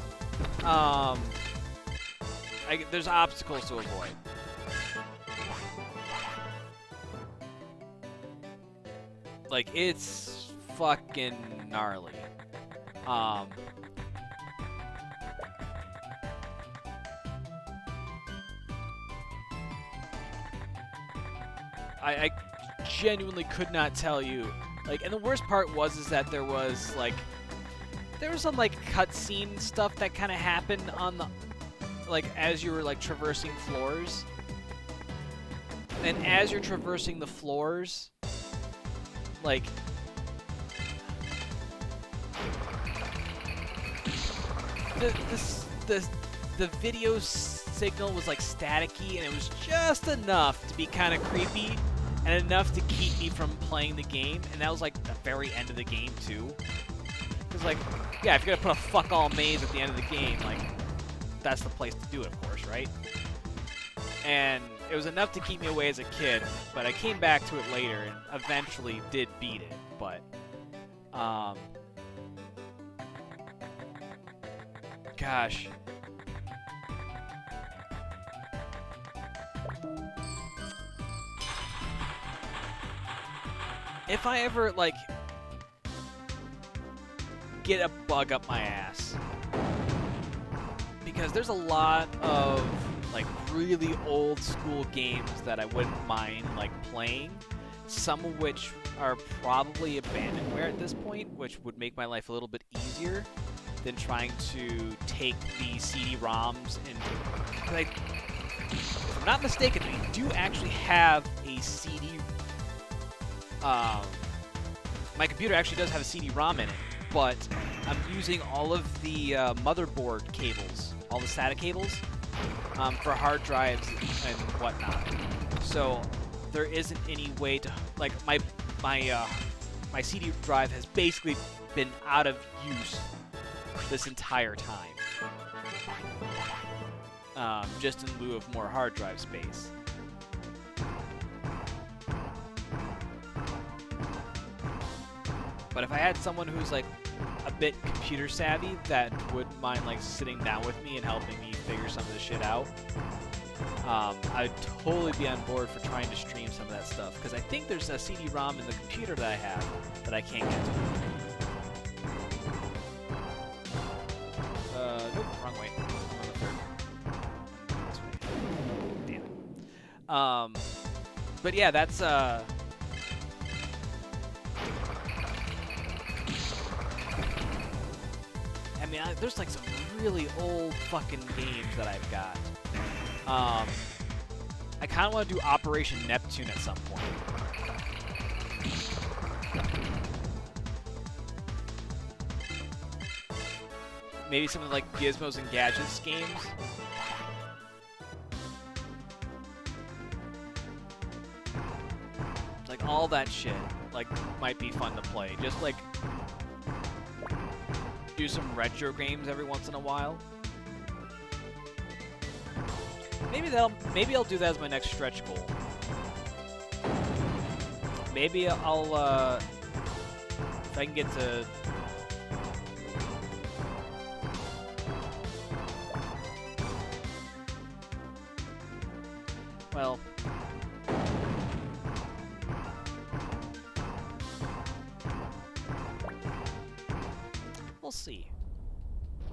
there's obstacles to avoid. Like, it's fucking gnarly. I genuinely could not tell you. Like, and the worst part was that there was some like cutscene stuff that kind of happened on the, like, as you were like traversing floors. And as you're traversing the floors, like, the video signal was like staticky, and it was just enough to be kind of creepy and enough to keep me from playing the game. And that was like the very end of the game too, because like, yeah, if you're gonna put a fuck all maze at the end of the game, like, that's the place to do it, of course, right? And it was enough to keep me away as a kid, but I came back to it later and eventually did beat it. But gosh, if I ever like get a bug up my ass, because there's a lot of like really old school games that I wouldn't mind like playing, some of which are probably abandonware at this point, which would make my life a little bit easier than trying to take the CD-ROMs and, like, if I'm not mistaken, I do actually have a CD. My computer actually does have a CD-ROM in it, but I'm using all of the motherboard cables, all the SATA cables, for hard drives and whatnot. So there isn't any way to, like, my CD drive has basically been out of use this entire time, just in lieu of more hard drive space. But if I had someone who's like a bit computer savvy that wouldn't mind like sitting down with me and helping me figure some of this shit out, I'd totally be on board for trying to stream some of that stuff, because I think there's a CD-ROM in the computer that I have that I can't get to. Nope, wrong way. On the third. This way. Damn it. But yeah, that's I mean, there's like some really old fucking games that I've got. I kind of want to do Operation Neptune at some point. Maybe something like Gizmos and Gadgets games. Like all that shit, like might be fun to play. Just like do some retro games every once in a while. Maybe I'll do that as my next stretch goal. Maybe I'll if I can get to well, we'll see.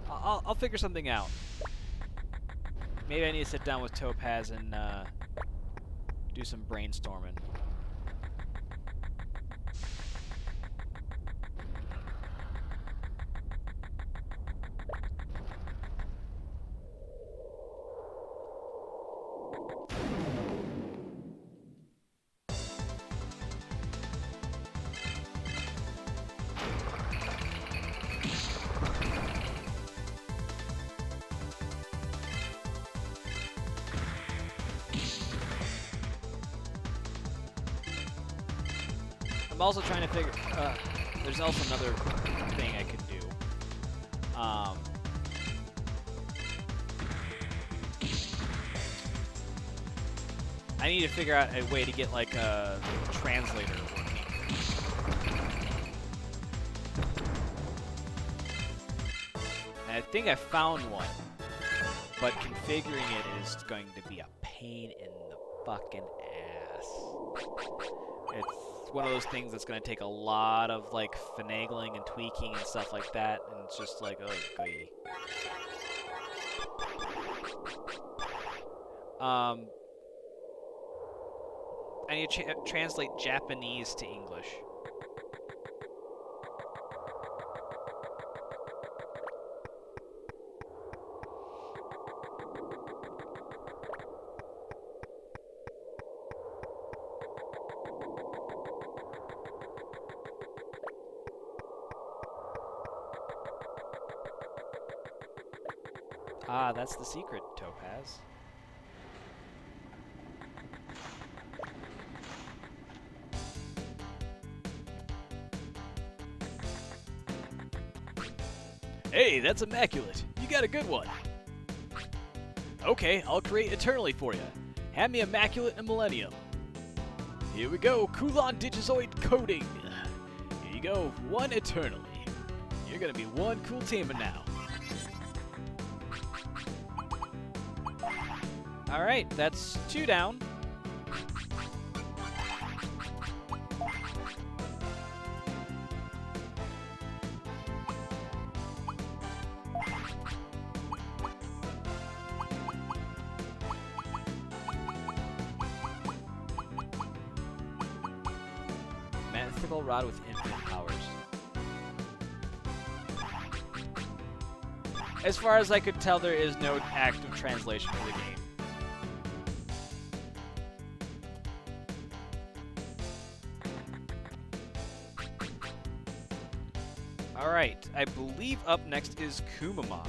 I'll figure something out. Maybe I need to sit down with Topaz and do some brainstorming. I'm also trying to figure. There's also another thing I could do. I need to figure out a way to get like a translator working. And I think I found one, but configuring it is going to be a pain in the fucking ass. It's one of those things that's going to take a lot of like finagling and tweaking and stuff like that, and it's just like, oh, goy. I need to translate Japanese to English. Ah, that's the secret, Topaz. Hey, that's immaculate. You got a good one. Okay, I'll create eternally for you. Hand me immaculate and millennium. Here we go, Kulon Digizoid coding. Here you go, one eternally. You're gonna be one cool tamer now. Alright, that's 2 down. Mythical Rod with infinite powers. As far as I could tell, there is no active translation for the game. Alright, I believe up next is Kumamon.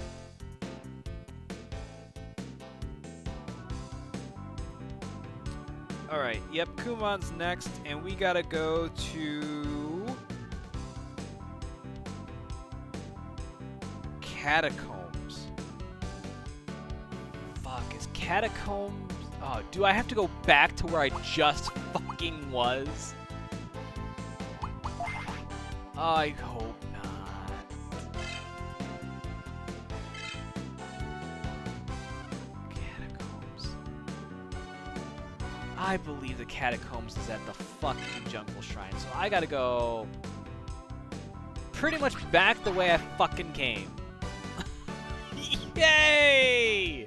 Alright, yep, Kumamon's next, and we gotta go to Catacombs. Fuck, is Catacombs... Oh, do I have to go back to where I just fucking was? I hope not. Catacombs. I believe the Catacombs is at the fucking Jungle Shrine, so I gotta go pretty much back the way I fucking came. Yay!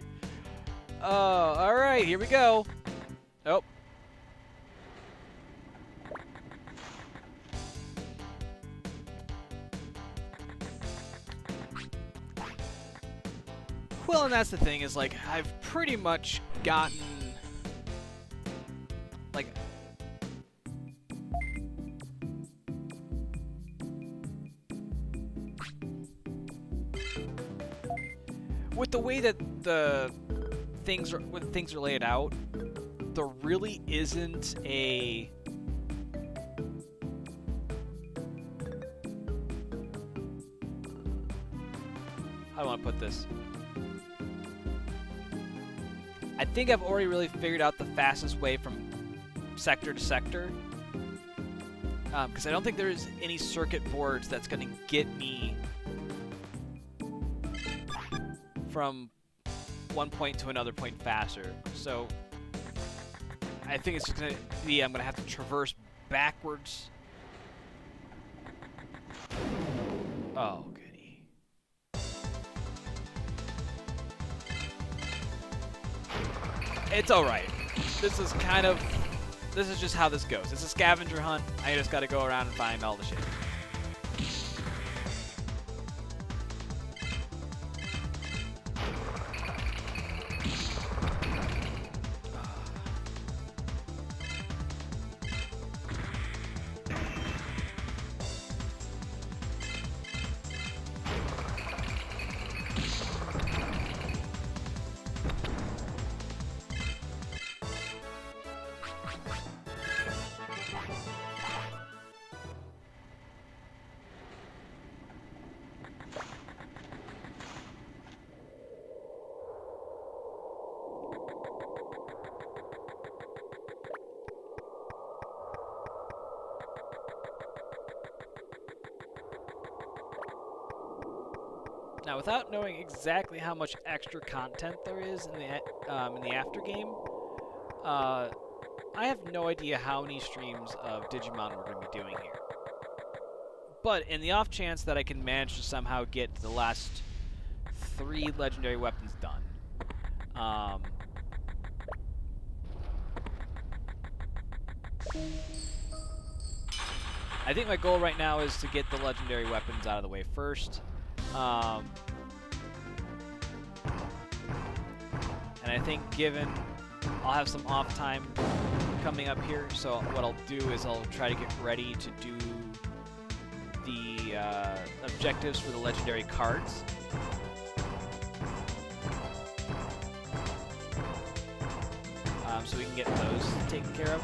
Oh, alright, here we go. Oh. Well, and that's the thing, is like, I've pretty much gotten, like, with the way that the things are laid out, there really isn't a how do I want to put this? I think I've already really figured out the fastest way from sector to sector. Because I don't think there's any circuit boards that's going to get me from one point to another point faster. So I think it's just going to be, I'm going to have to traverse backwards. Oh, goody. It's alright. This is just how this goes. It's a scavenger hunt. I just gotta go around and find all the shit. Now, without knowing exactly how much extra content there is in the aftergame, I have no idea how many streams of Digimon we're going to be doing here. But in the off chance that I can manage to somehow get the last 3 legendary weapons done, I think my goal right now is to get the legendary weapons out of the way first. And I think given I'll have some off time coming up here, so what I'll do is I'll try to get ready to do the objectives for the legendary cards. So we can get those taken care of.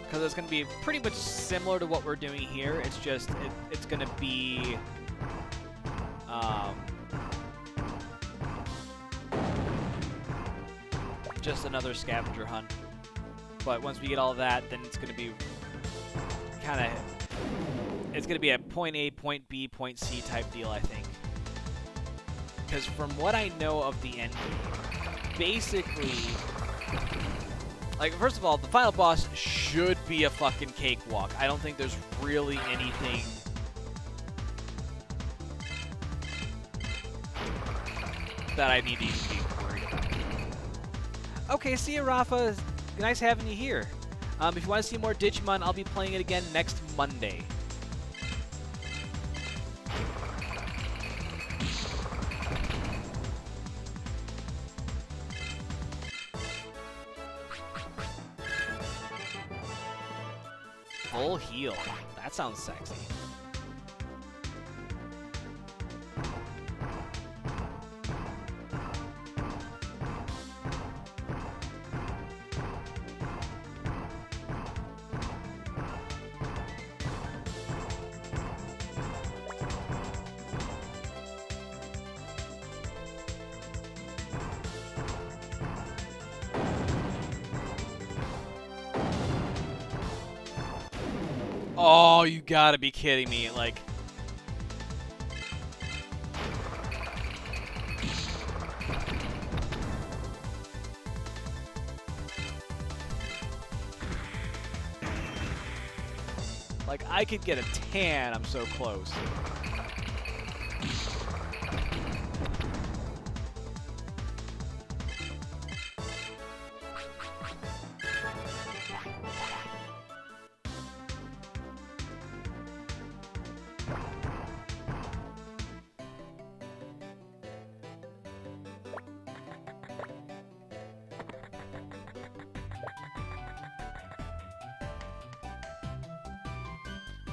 Because it's going to be pretty much similar to what we're doing here. It's just, it's going to be just another scavenger hunt. But once we get all of that, then it's going to be kind of, it's going to be a point A, point B, point C type deal, I think. Because from what I know of the end game, basically, like, first of all, the final boss should be a fucking cakewalk. I don't think there's really anything that I need to even be worried about. Okay, see you, Rafa. Nice having you here. If you want to see more Digimon, I'll be playing it again next Monday. Full heal. That sounds sexy. Oh, you gotta be kidding me. Like, Like, I could get a tan, I'm so close.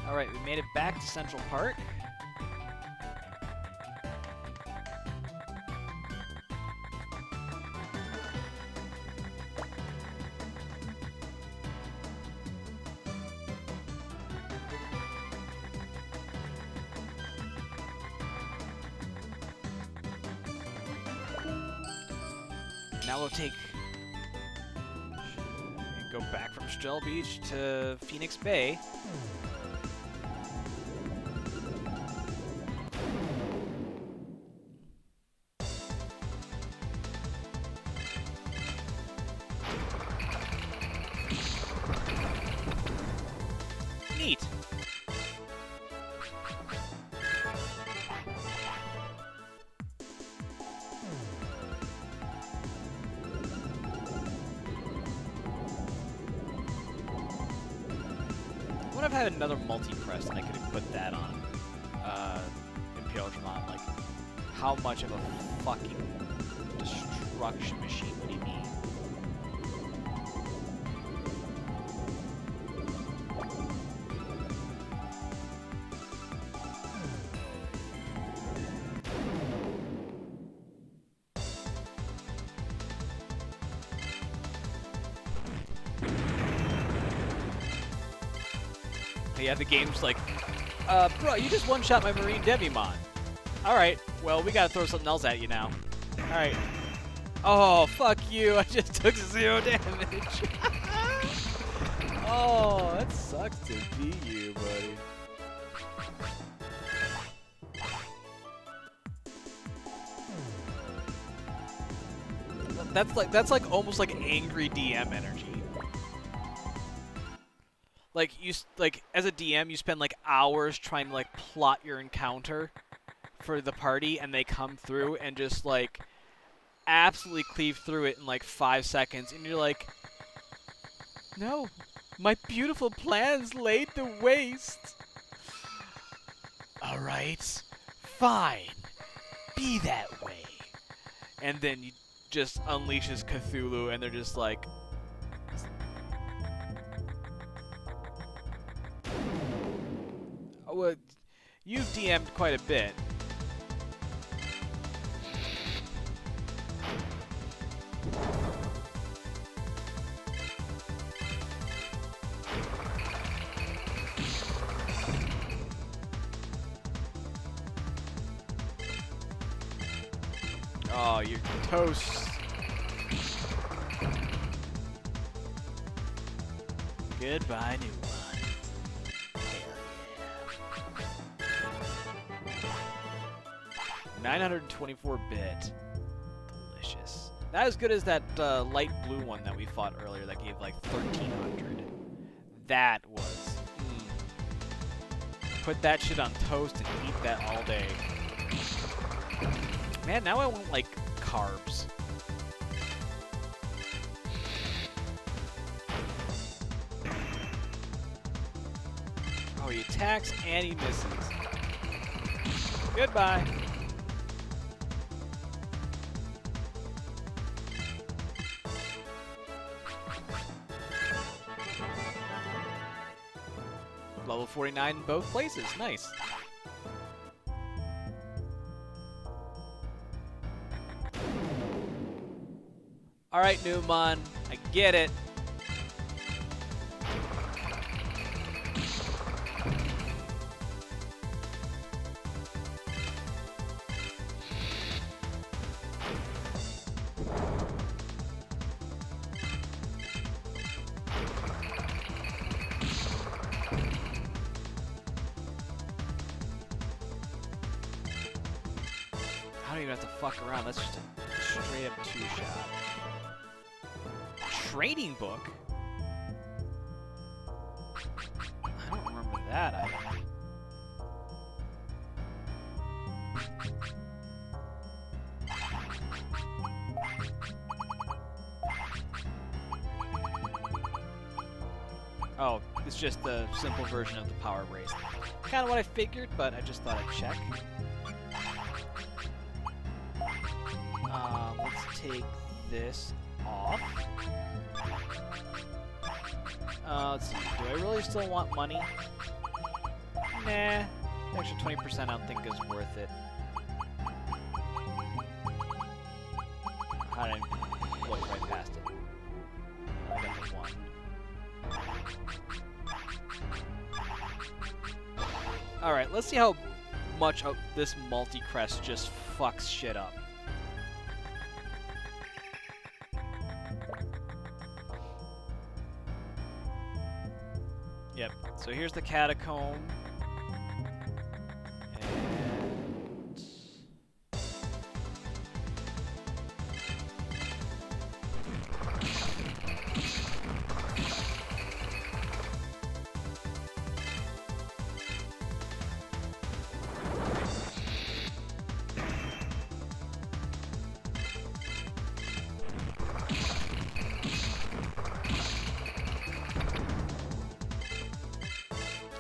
Alright, we made it back to Central Park. Now we'll take... go back from Strel Beach to Phoenix Bay. Neat. What if I had another multi-press and I could have put that on Imperial Digimon? Like, how much of a fucking destruction machine would he be? Yeah, the game's like, bro, you just one-shot my Marine Devimon. Alright, well, we gotta throw something else at you now. Alright. Oh, fuck you, I just took 0 damage. Oh, that sucks to be you, buddy. That's like almost like angry DM energy. Like, as a DM, you spend, like, hours trying to, like, plot your encounter for the party, and they come through and just, like, absolutely cleave through it in, like, 5 seconds, and you're like, no, my beautiful plans laid to waste. Alright, fine, be that way. And then you just unleashes Cthulhu, and they're just like, well, you've DM'd quite a bit. Oh, you're toast. Goodbye, new one. 924-bit. Delicious. Not as good as that light blue one that we fought earlier that gave like 1300. That was... Put that shit on toast and eat that all day. Man, now I want like carbs. Oh, he attacks and he misses. Goodbye. Level 49 in both places. Nice. Alright, Newmon. I get it. I don't even have to fuck around. That's just a straight up 2-shot. Training book? I don't remember that item. Oh, it's just the simple version of the power brace. Kind of what I figured, but I just thought I'd check. Let's take this off. Let's see. Do I really still want money? Nah. The extra 20% I don't think is worth it. How did I look right past it? I got the one. Alright, let's see how much of this multi-crest just fucks shit up. Yep, so here's the catacomb. And...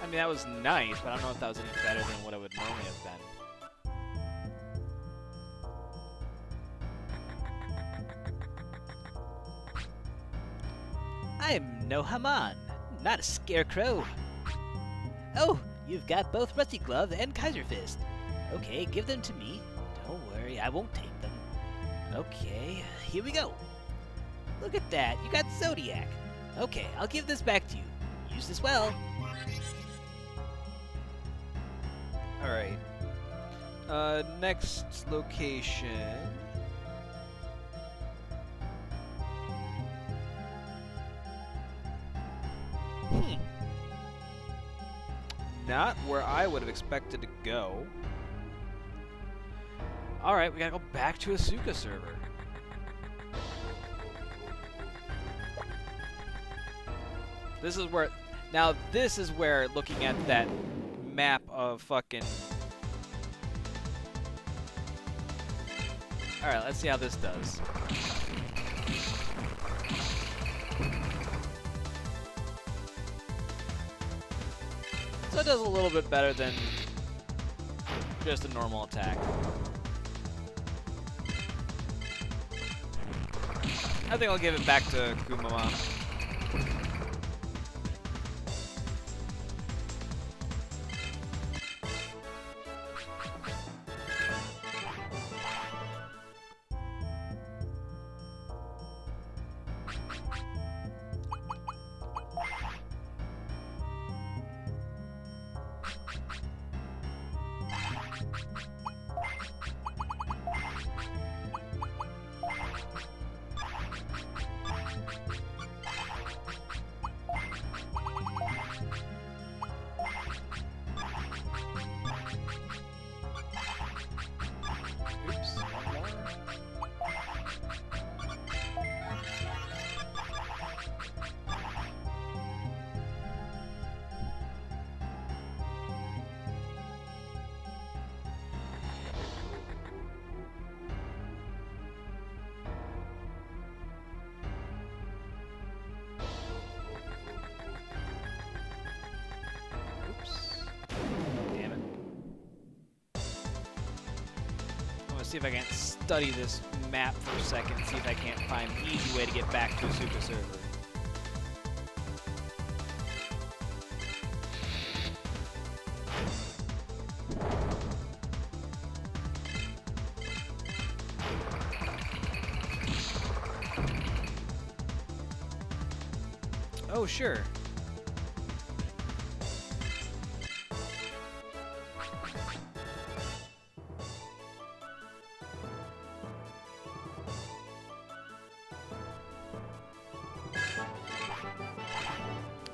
I mean, that was nice, but I don't know if that was any better than what it would normally have been. I'm no Haman, not a scarecrow. Oh, you've got both Rusty Glove and Kaiser Fist. Okay, give them to me. Don't worry, I won't take them. Okay, here we go. Look at that, you got Zodiac. Okay, I'll give this back to you. Use this well. Alright. Next location. Not where I would have expected to go. Alright, we gotta go back to Asuka server. This is where... Now, this is where, looking at that map of fucking... Alright, let's see how this does. So it does a little bit better than just a normal attack. I think I'll give it back to Kumama. See if I can study this map for a second, see if I can't find an easy way to get back to Asuka server. Oh, sure.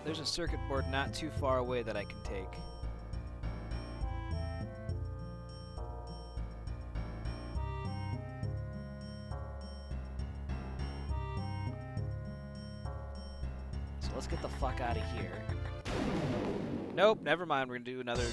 There's a circuit board not too far away that I can take. So let's get the fuck out of here. Nope, never mind. We're gonna do another.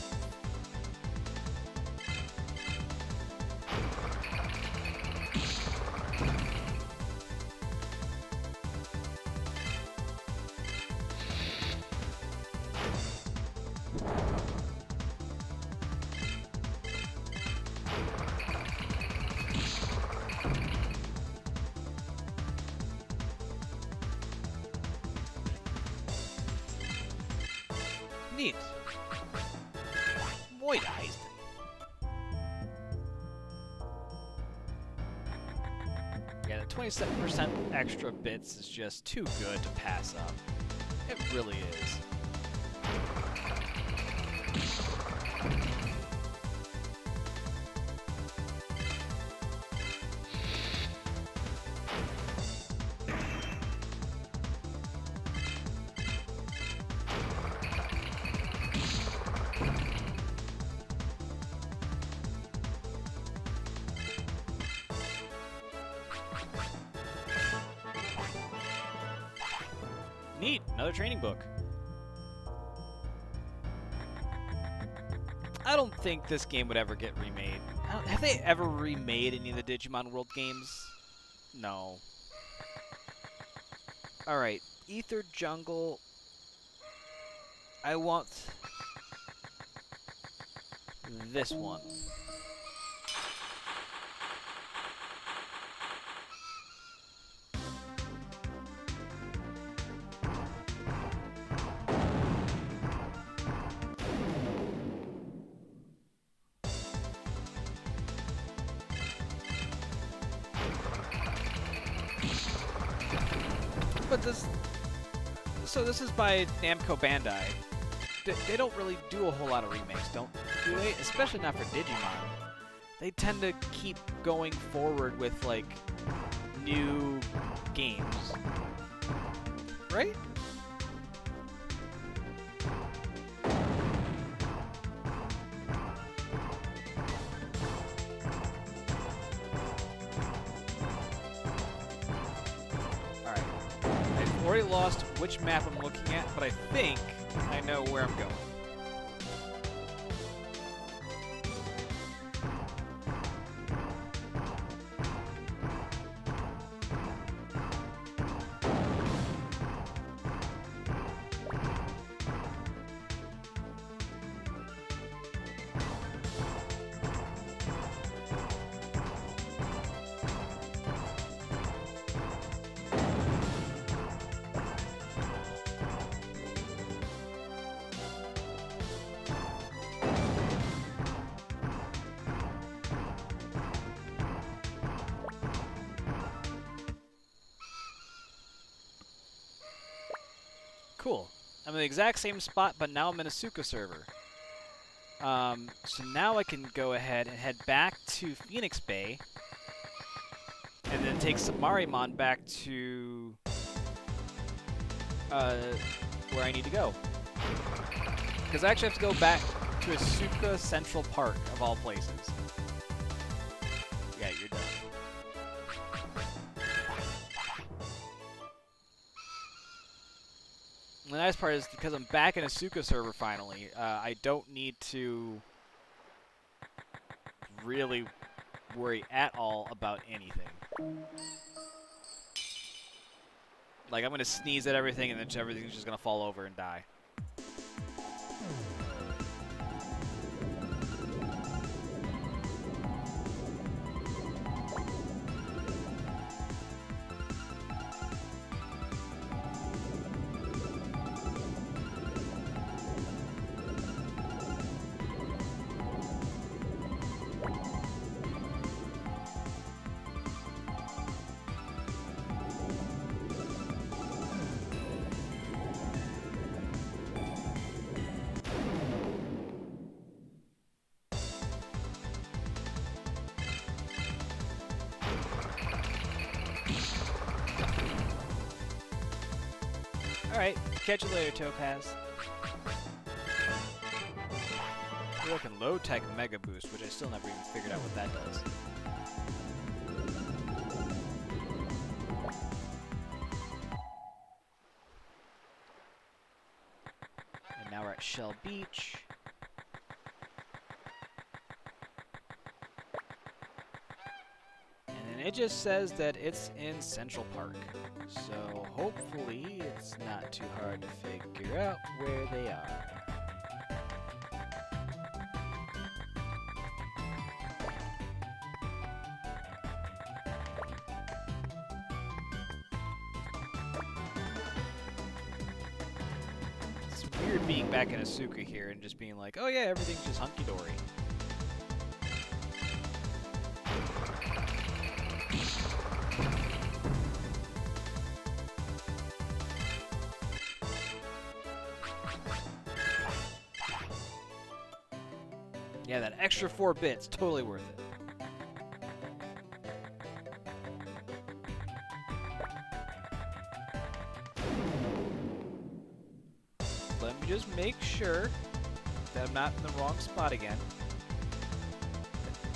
Neat. Void Heist. Yeah, the 27% extra bits is just too good to pass up. It really is. Neat, another training book. I don't think this game would ever get remade. Have they ever remade any of the Digimon World games? No. Alright, Ether Jungle. I want this one. But this... So this is by Namco Bandai. They don't really do a whole lot of remakes, do they? Especially not for Digimon. They tend to keep going forward with, like, new games. Right? Alright. I've already lost which map I'm looking at, but I think I know where I'm going. Cool. I'm in the exact same spot, but now I'm in a Suka server. So now I can go ahead and head back to Phoenix Bay, and then take Samarimon back to where I need to go. Because I actually have to go back to Asuka Central Park, of all places. Yeah, you're done. The nice part is, because I'm back in a Asuka server finally, I don't need to really worry at all about anything. Like, I'm going to sneeze at everything, and then everything's just going to fall over and die. Alright, catch you later, Topaz. We're looking low-tech Mega Boost, which I still never even figured out what that does. And now we're at Shell Beach. And then it just says that it's in Central Park. So hopefully it's not too hard to figure out where they are. It's weird being back in Asuka here and just being like, oh yeah, everything's just hunky-dory. Yeah, that extra 4 bits, totally worth it. Let me just make sure that I'm not in the wrong spot again.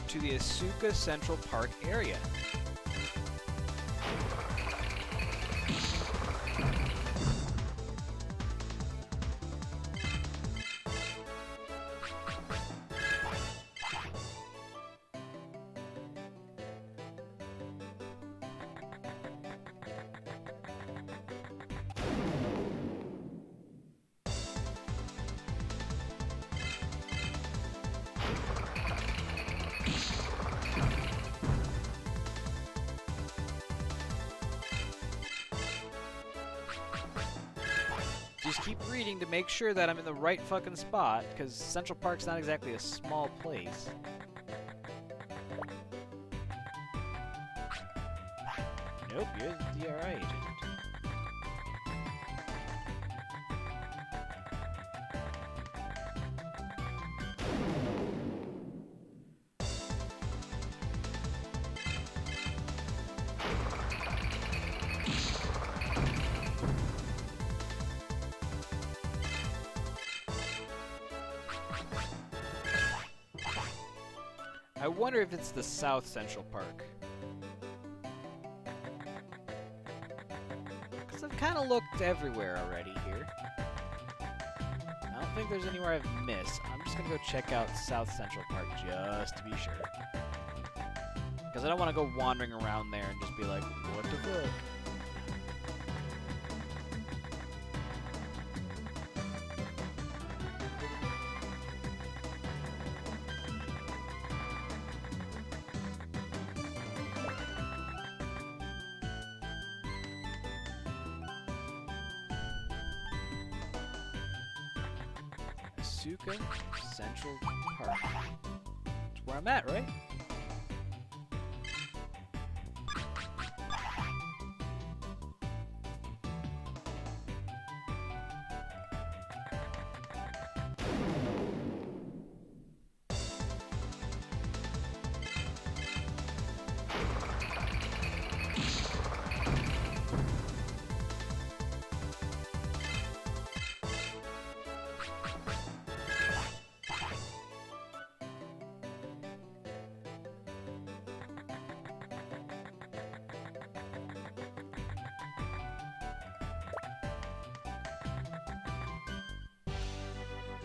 To the Asuka Central Park area. Just keep reading to make sure that I'm in the right fucking spot, because Central Park's not exactly a small place. Nope, you're the DRI agent. I wonder if it's the South Central Park. Because I've kind of looked everywhere already here. I don't think there's anywhere I've missed. I'm just going to go check out South Central Park just to be sure. Because I don't want to go wandering around there and just be like, what the fuck? Asuka Central Park. That's where I'm at, right?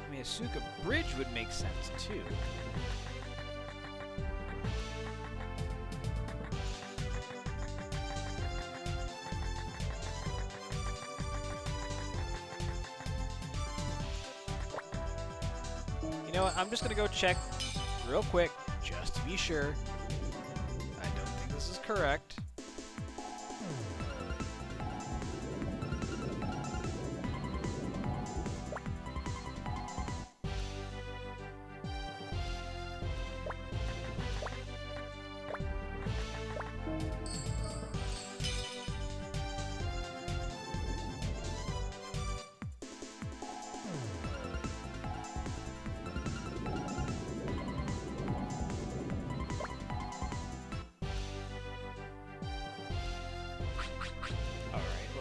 I mean, Asuka Bridge would make sense, too. You know what? I'm just gonna go check real quick, just to be sure. I don't think this is correct.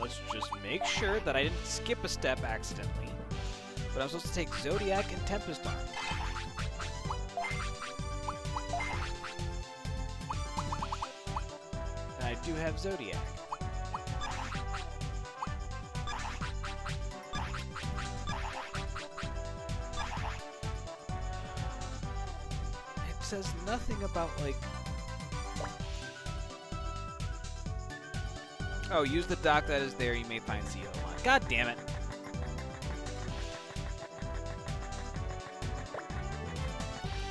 Let's just make sure that I didn't skip a step accidentally. But I'm supposed to take Zodiac and Tempest Arm. And I do have Zodiac. says nothing about, like... Oh, use the dock that is there. You may find Digimon. God damn it.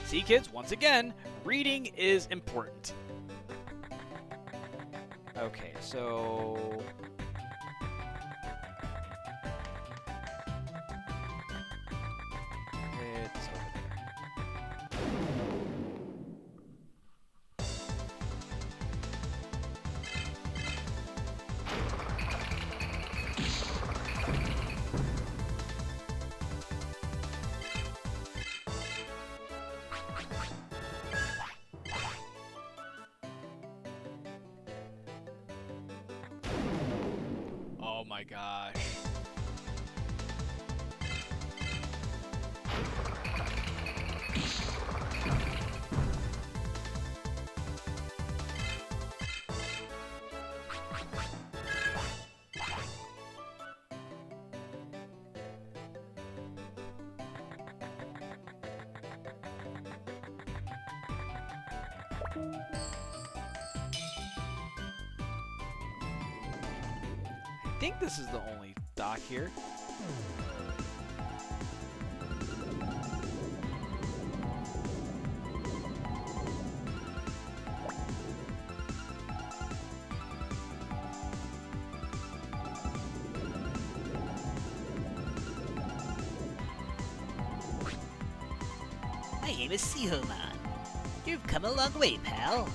See, kids, once again, reading is important. Okay, so... It's over there. Oh my gosh. I think this is the only dock here. My name is Digimon. You've come a long way, pal.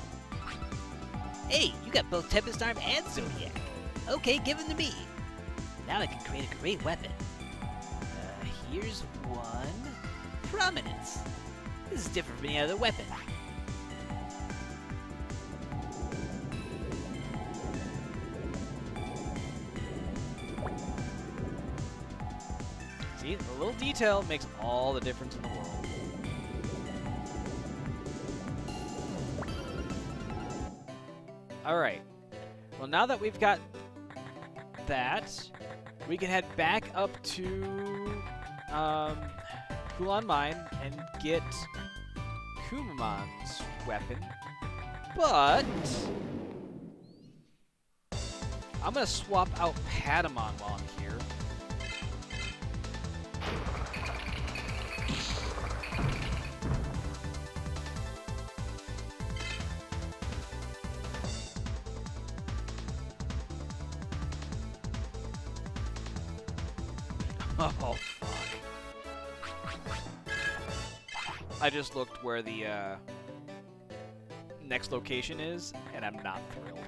Hey, you got both Tempest Arm and Zodiac. Okay, give them to me. Now I can create a great weapon. Here's one. Prominence. This is different from any other weapon. See, the little detail makes all the difference in the world. Alright. Well, now that we've got that, we can head back up to Kulan Mine and get Kumamon's weapon. But I'm going to swap out Patamon while I'm here. Oh, fuck. I just looked where the next location is, and I'm not thrilled.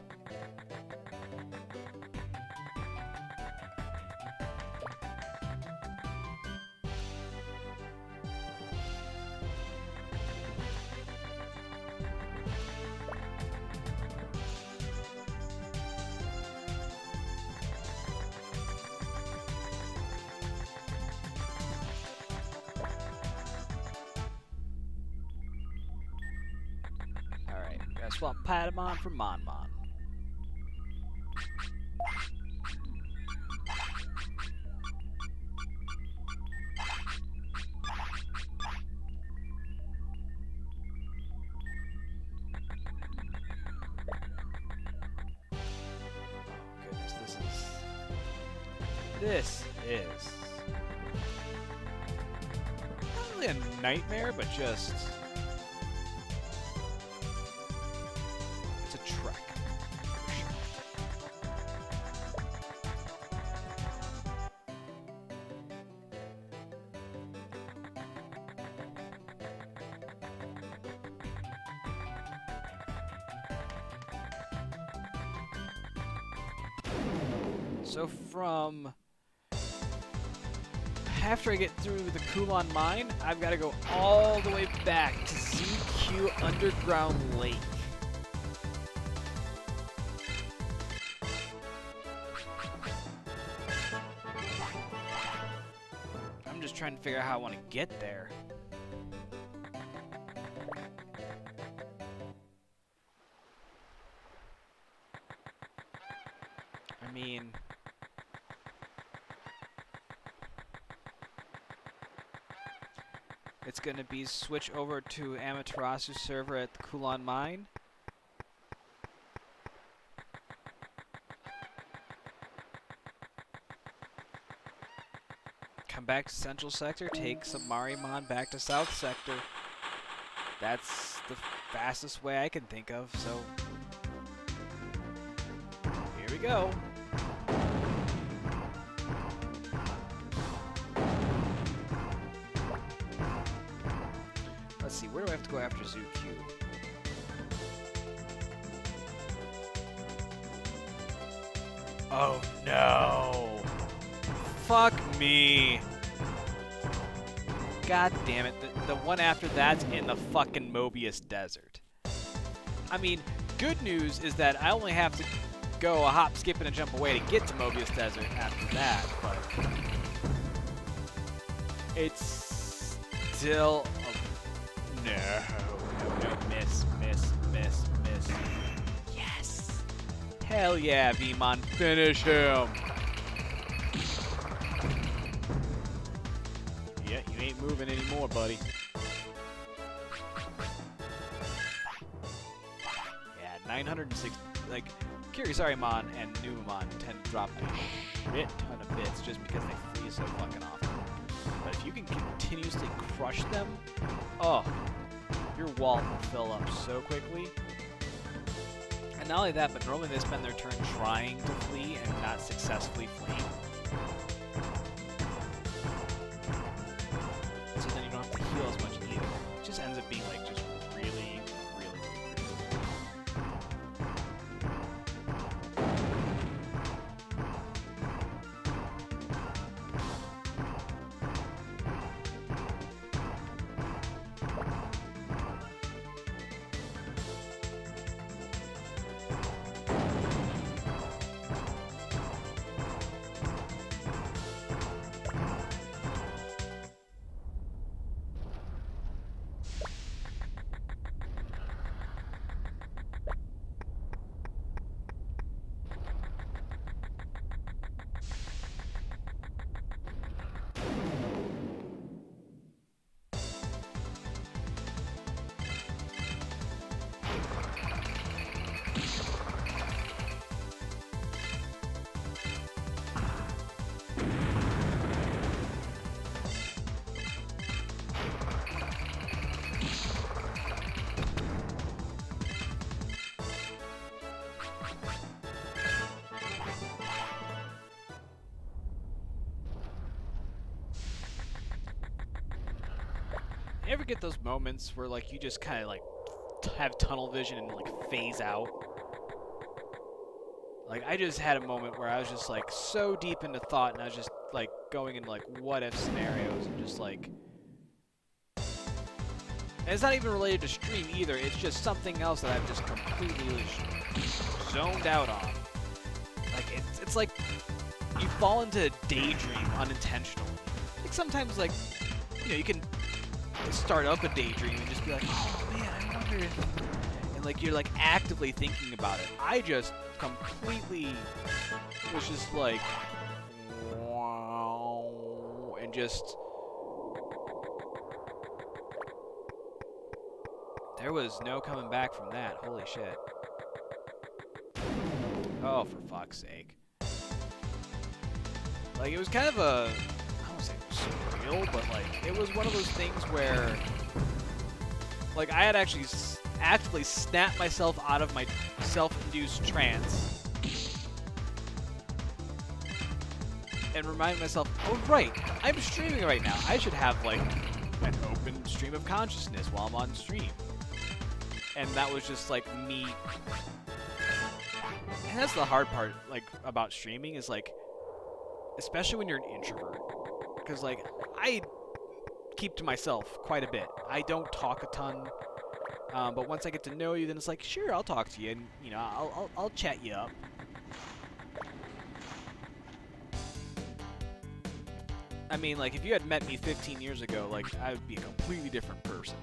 Gotta swap Patamon for Monmon. Oh goodness, this is not really a nightmare, but just it's a trek. So from after I get through the Kulon Mine, I've got to go all the way back to ZQ Underground Lake. I'm just trying to figure out how I want to get there. I mean, It's going to be switch over to Amaterasu server at the Kulon Mine. Come back to Central Sector, take Samarimon back to South Sector. That's the fastest way I can think of, so here we go. Let's see, where do I have to go after Zoo Q? Oh no! Fuck me! God damn it, the one after that's in the fucking Mobius Desert. I mean, good news is that I only have to go a hop, skip, and a jump away to get to Mobius Desert after that, but it's still a no, miss. Yes! Hell yeah, Vmon, finish him! Yeah, you ain't moving anymore, buddy. Yeah, 960. Like, Kirisarimon and Numamon tend to drop a shit ton of bits just because they freeze so fucking often. But if you can continuously crush them, oh, your wall will fill up so quickly. And not only that, but normally they spend their turn trying to flee and not successfully fleeing. So then you don't have to heal as much either. It just ends up being like just really, really good. You ever get those moments where like you just kind of like have tunnel vision and like phase out? Like I just had a moment where I was just like so deep into thought and I was just like going into like what if scenarios and just like, and it's not even related to stream either, it's just something else that I've just completely zoned out on. Like it's like you fall into a daydream unintentionally. Like sometimes like, you know, you can start up a daydream and just be like, oh man, I wonder if, and like you're like actively thinking about it. I just completely was just like, wow, and just, there was no coming back from that. Holy shit. Oh, for fuck's sake. Like it was kind of a, I don't say it was surreal, but like it was one of those things where like I had actually actively snapped myself out of my self-induced trance and remind myself, oh right, I'm streaming right now. I should have like an open stream of consciousness while I'm on stream. And that was just like me. And that's the hard part like about streaming is like, especially when you're an introvert, because like I keep to myself quite a bit. I don't talk a ton, but once I get to know you, then it's like, sure, I'll talk to you, and you know, I'll chat you up. I mean, like if you had met me 15 years ago, like I would be a completely different person.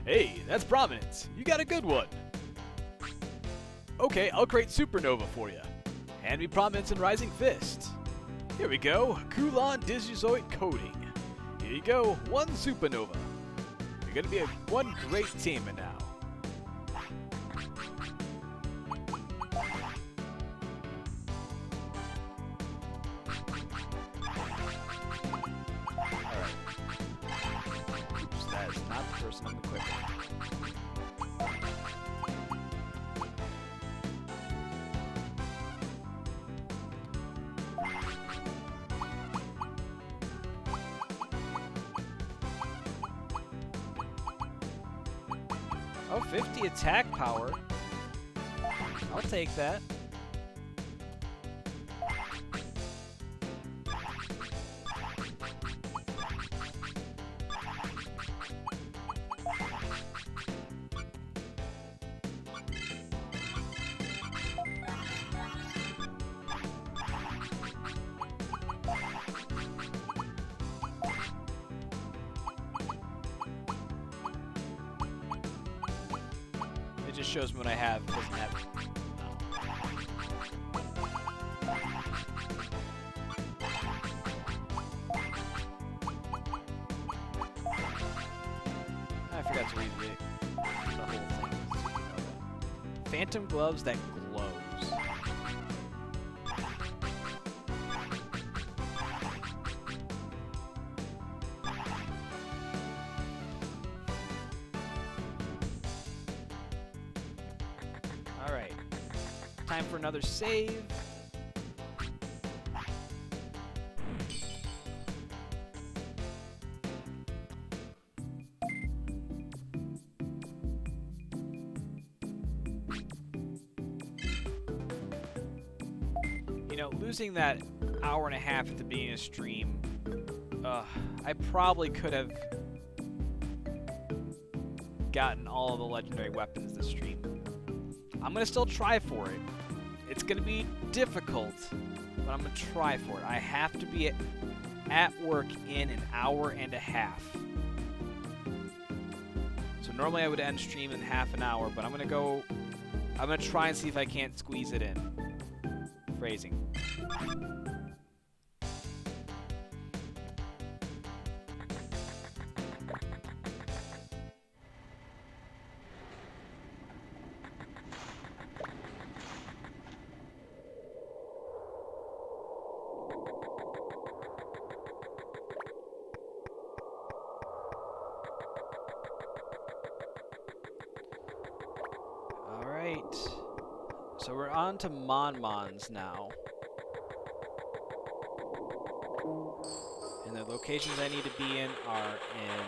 Hey, that's Prominence. You got a good one. Okay, I'll create Supernova for you. Hand me Prominence and Rising Fist. Here we go, Kulon Digizoid Coding. Here you go, 1 Supernova. You're gonna be one great team now. Alright. Oops, that is not the person I'm equipping. Oh, 50 attack power. I'll take that. It just shows me what I have. It doesn't have. I forgot to read the whole thing. Phantom gloves that glows. Alright. Time for another save. You know, losing that hour and a half at the beginning of the stream, I probably could have gotten all of the legendary weapons this stream. I'm gonna still try for it. It's gonna be difficult, but I'm gonna try for it. I have to be at work in an hour and a half. So normally I would end stream in half an hour, but I'm gonna try and see if I can't squeeze it in. Phrasing. Alright. So we're on to Mon-Mons now. And the locations I need to be in are in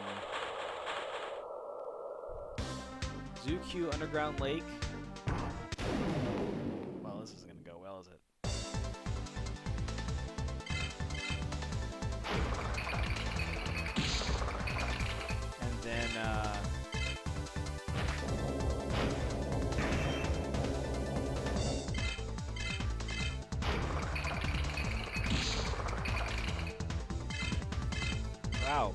Zukyu Underground Lake. Well, this isn't gonna go well, is it? And then, wow.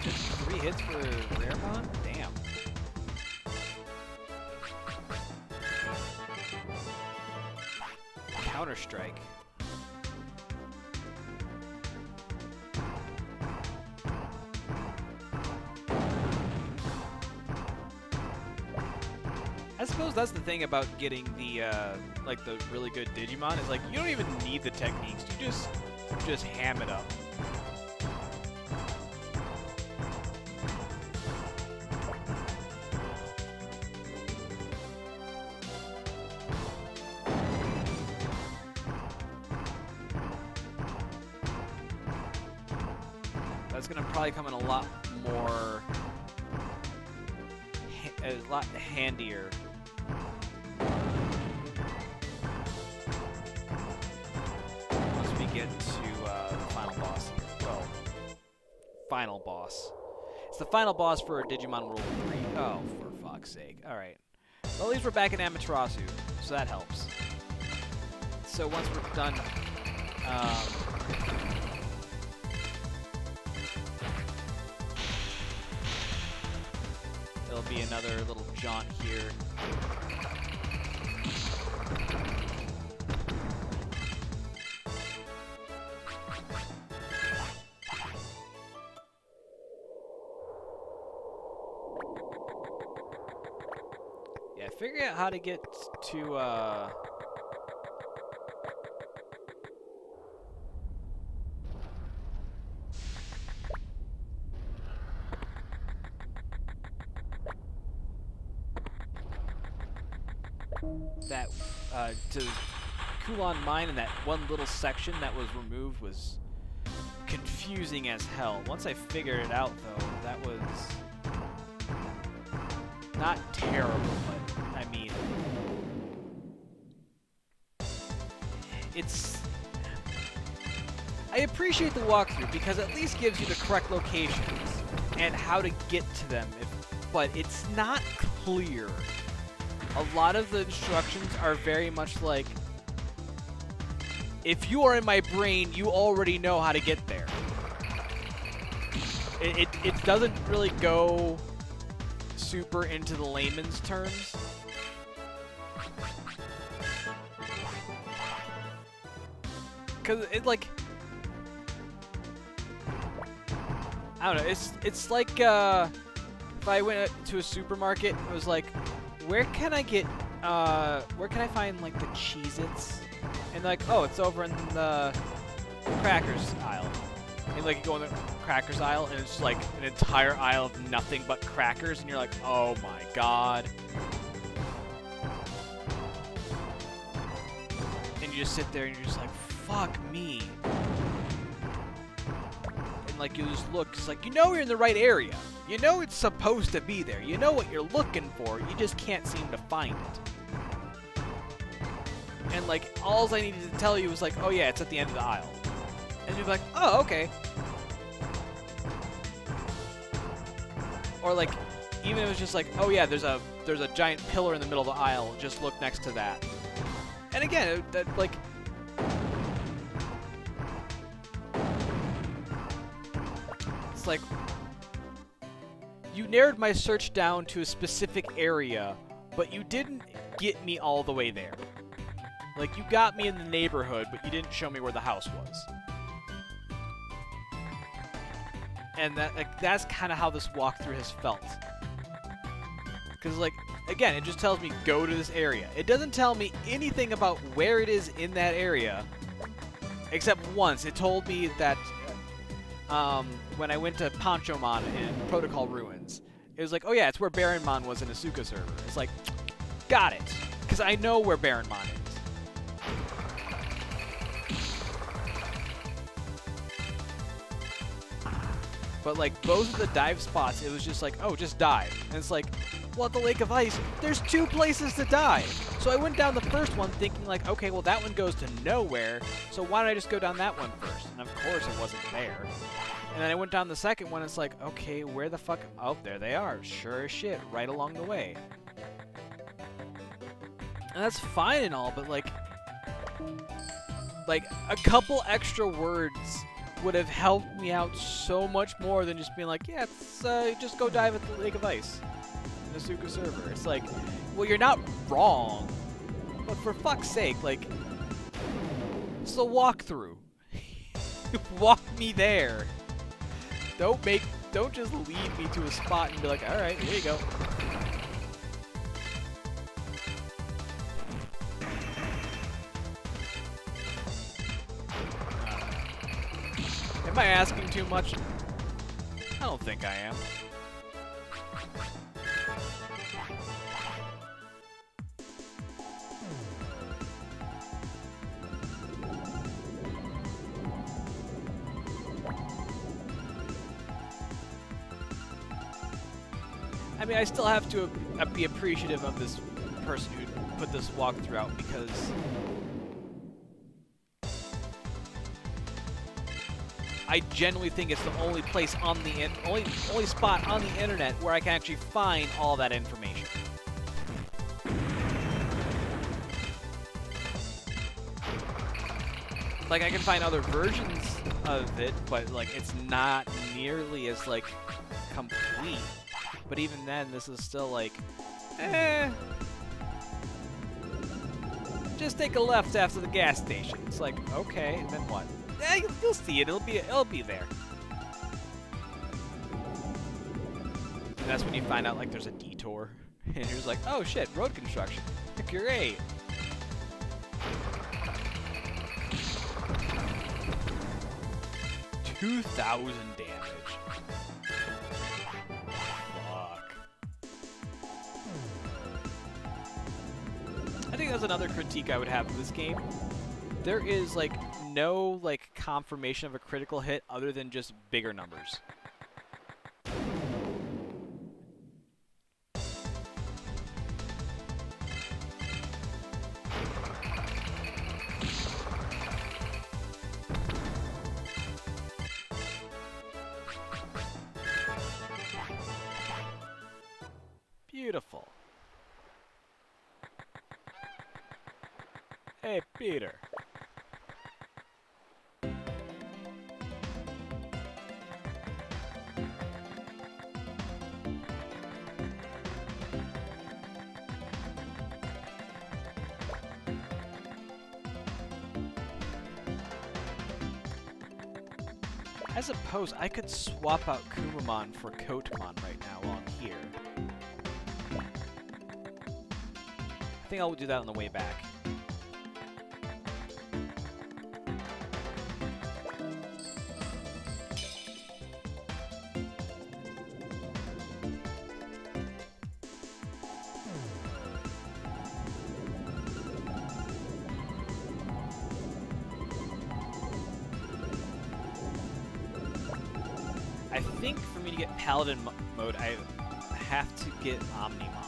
Just 3 hits for Raremon? Damn. Counter-Strike. I suppose that's the thing about getting the, like, the really good Digimon, is like, you don't even need the techniques, you just ham it up. That's gonna probably come in a lot more, a lot handier. Once we get to the final boss here. Well, final boss. It's the final boss for Digimon World 3. Oh, for fuck's sake. Alright. Well, at least we're back in Amaterasu, so that helps. So once we're done, there'll be another little jaunt here. figuring out how to get to, that, to Kulon Mine, and that one little section that was removed was confusing as hell. Once I figured it out, though, that was not terrible, but I mean, it's... I appreciate the walkthrough because it at least gives you the correct locations and how to get to them, but it's not clear. A lot of the instructions are very much like, if you are in my brain, you already know how to get there. It doesn't really go super into the layman's terms. Cause it like, I don't know, it's like if I went to a supermarket and was like, where can I get where can I find like the Cheez-Its? And like, oh, it's over in the crackers aisle. And like you go in the crackers aisle and it's like an entire aisle of nothing but crackers, and you're like, oh my god. And you just sit there and you're just like, fuck me. And like you just look, it's like, you know you're in the right area. You know it's supposed to be there. You know what you're looking for. You just can't seem to find it. And like, all I needed to tell you was like, oh yeah, it's at the end of the aisle. And you'd be like, oh, okay. Or like, even if it was just like, oh yeah, there's a giant pillar in the middle of the aisle, just look next to that. And again, like, it's like, you narrowed my search down to a specific area, but you didn't get me all the way there. Like, you got me in the neighborhood, but you didn't show me where the house was. And that, like, that's kind of how this walkthrough has felt. Because, like, again, it just tells me, go to this area. It doesn't tell me anything about where it is in that area. Except once, it told me that when I went to Panchomon in Protocol Ruins, it was like, oh yeah, it's where Baronmon was in Asuka server. It's like, got it. Because I know where Baronmon is. But like, both of the dive spots, it was just like, oh, just dive. And it's like, well, at the Lake of Ice, there's 2 places to dive. So I went down the first one thinking like, okay, well, that one goes to nowhere, so why don't I just go down that one first? And of course it wasn't there. And then I went down the second one, it's like, okay, where the fuck? Oh, there they are. Sure as shit, right along the way. And that's fine and all, but like a couple extra words would have helped me out so much more than just being like, yeah, it's, just go dive at the Lake of Ice in the Asuka server. It's like, well, you're not wrong, but for fuck's sake, like, it's a walkthrough. Walk me there. Don't just lead me to a spot and be like, all right, here you go. Am I asking too much? I don't think I am. I mean, I still have to be appreciative of this person who put this walkthrough out, because I genuinely think it's the only place on the only spot on the internet where I can actually find all that information. Like, I can find other versions of it, but like, it's not nearly as like complete. But even then, this is still like, just take a left after the gas station. It's like, okay, and then what? You'll see it. It'll be there. And that's when you find out like there's a detour. And you're just like, oh shit, road construction. Great. $2,000 damage. Fuck. I think that's another critique I would have of this game. There is like no like confirmation of a critical hit other than just bigger numbers. Beautiful. Hey, Peter. I suppose I could swap out Kumamon for Kotemon right now while I'm here. I think I'll do that on the way back. I think for me to get Paladin mode, I have to get Omnimon.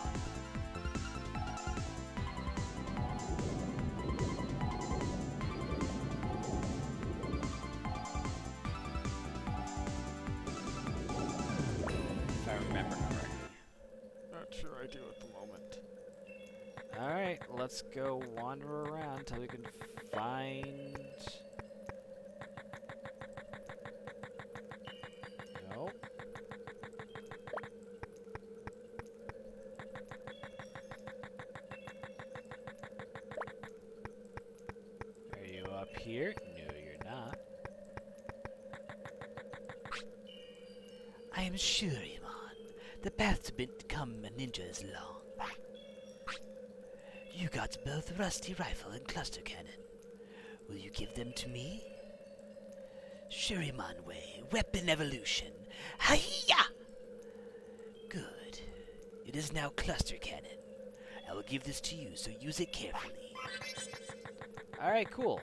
If I remember correctly. Not sure I do at the moment. Alright, let's go wander around until we can find... No. Are you up here? No, you're not. I am Shurimon. The path to become a ninja is long. You got both rusty rifle and cluster cannon. Will you give them to me? Shurimon way, weapon evolution. Hiya! Good. It is now cluster cannon. I will give this to you, so use it carefully. Alright, cool.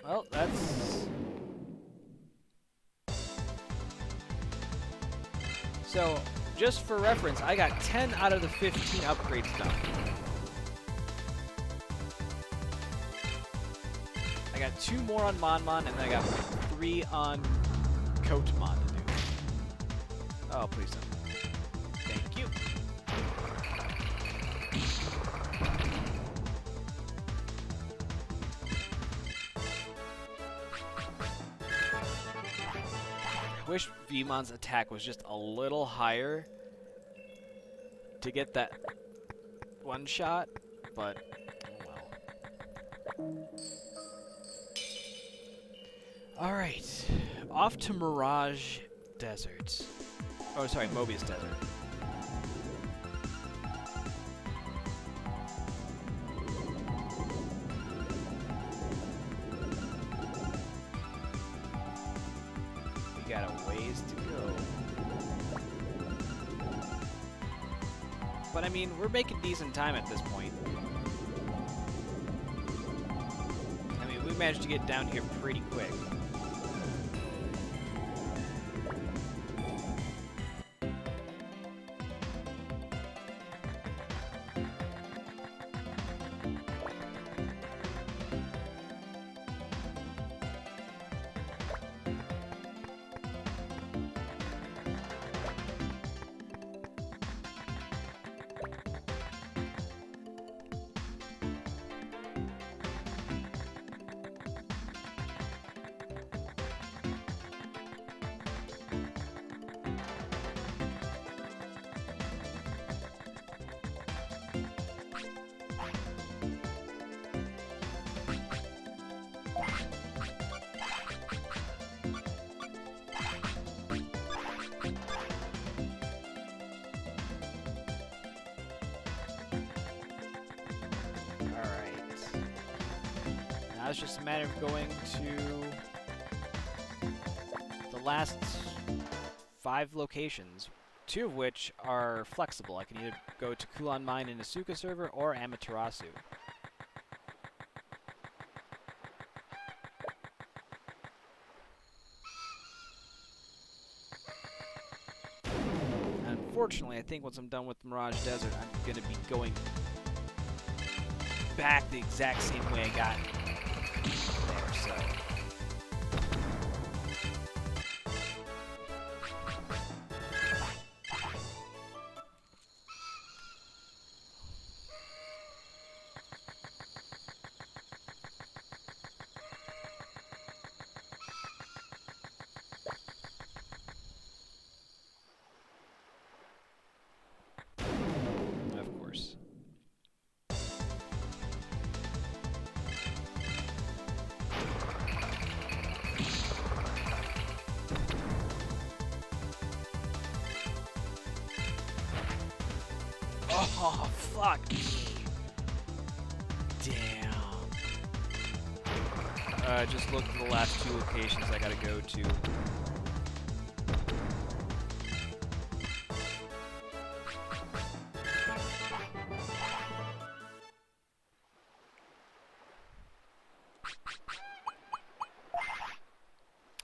Well, that's... So, just for reference, I got 10 out of the 15 upgrades done. I got 2 more on Monmon, and then I got 3 on Kotemon to do. Oh, please don't. Thank you. I wish Veemon's attack was just a little higher to get that one shot, but oh well. Alright, off to Mirage Desert. Oh, sorry, Mobius Desert. We got a ways to go. But I mean, we're making decent time at this point. I mean, we managed to get down here pretty quick. Now it's just a matter of going to the last 5 locations, 2 of which are flexible. I can either go to Kulan Mine in Asuka server or Amaterasu. Unfortunately, I think once I'm done with Mirage Desert, I'm going to be going back the exact same way I got there, so... Of course. Oh, fuck me. Damn. Just look at the last 2 locations I gotta go to.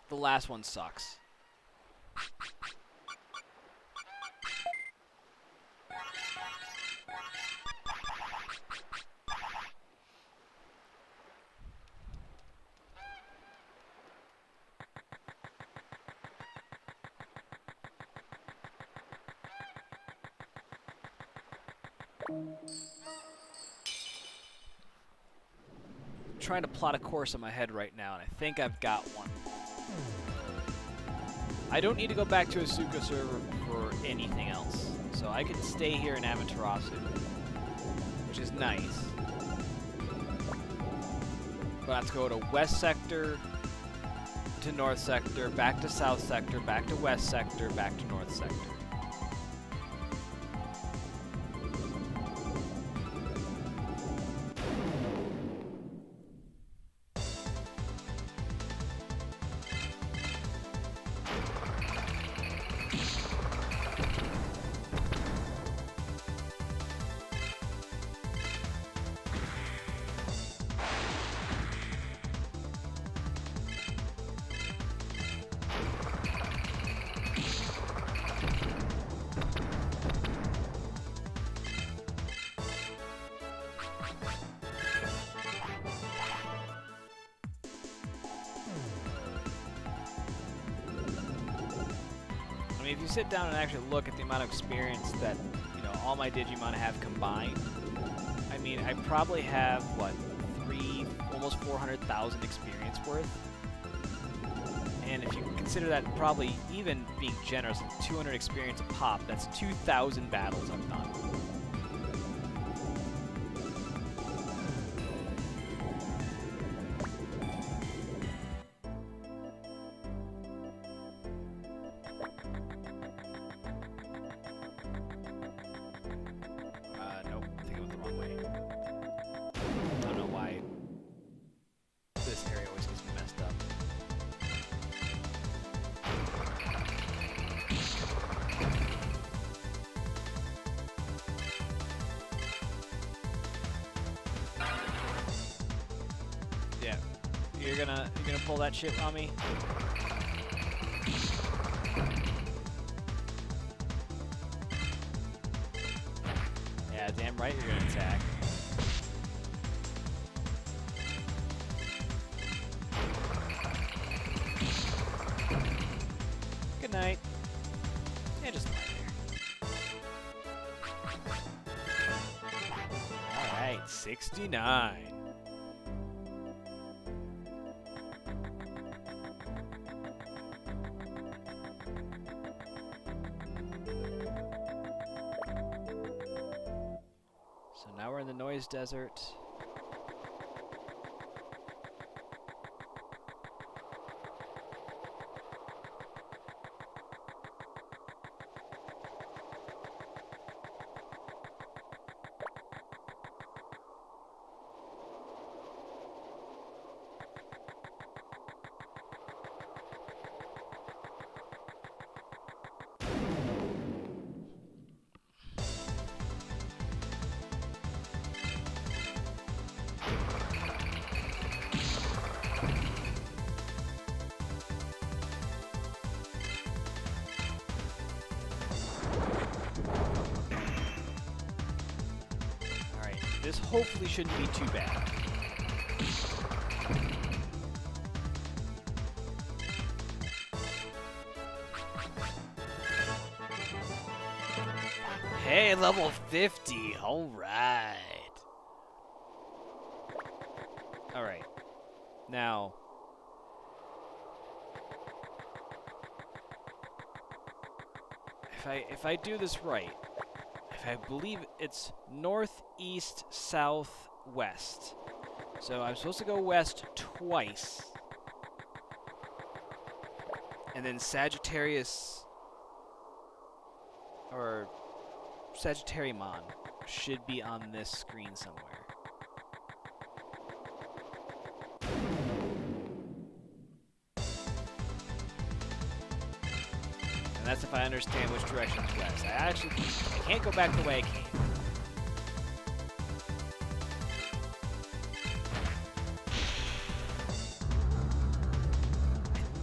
The last one sucks. Trying to plot a course in my head right now, and I think I've got one. I don't need to go back to Asuka server for anything else, so I can stay here in Amaterasu, which is nice. But I have to go to West Sector, to North Sector, back to South Sector, back to West Sector, back to North Sector. I mean, if you sit down and actually look at the amount of experience that, you know, all my Digimon have combined, I mean, I probably have, what, almost 400,000 experience worth? And if you consider that probably even being generous, 200 experience a pop, that's 2,000 battles I've done. Nope, I think I went the wrong way. I don't know why this area always gets messed up. Yeah, you're gonna pull that shit on me? Yeah, damn right you're gonna attack. Good night. Yeah, just lie there. Alright, 69. So now we're in the Noise Desert. This hopefully shouldn't be too bad. Hey, level 50. All right. All right. Now, if I do this right, if I believe it's north, east, south, west. So I'm supposed to go west twice. And then Sagittarius or Sagittariumon should be on this screen somewhere. And that's if I understand which direction is west. I can't go back the way I came.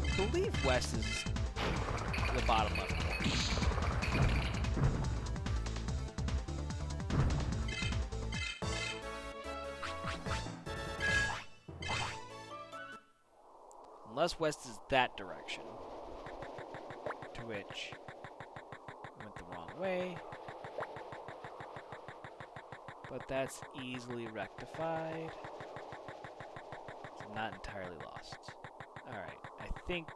I believe west is the bottom left corner. Unless west is that direction. To which I went the wrong way. But that's easily rectified. So I'm not entirely lost. Alright, I think...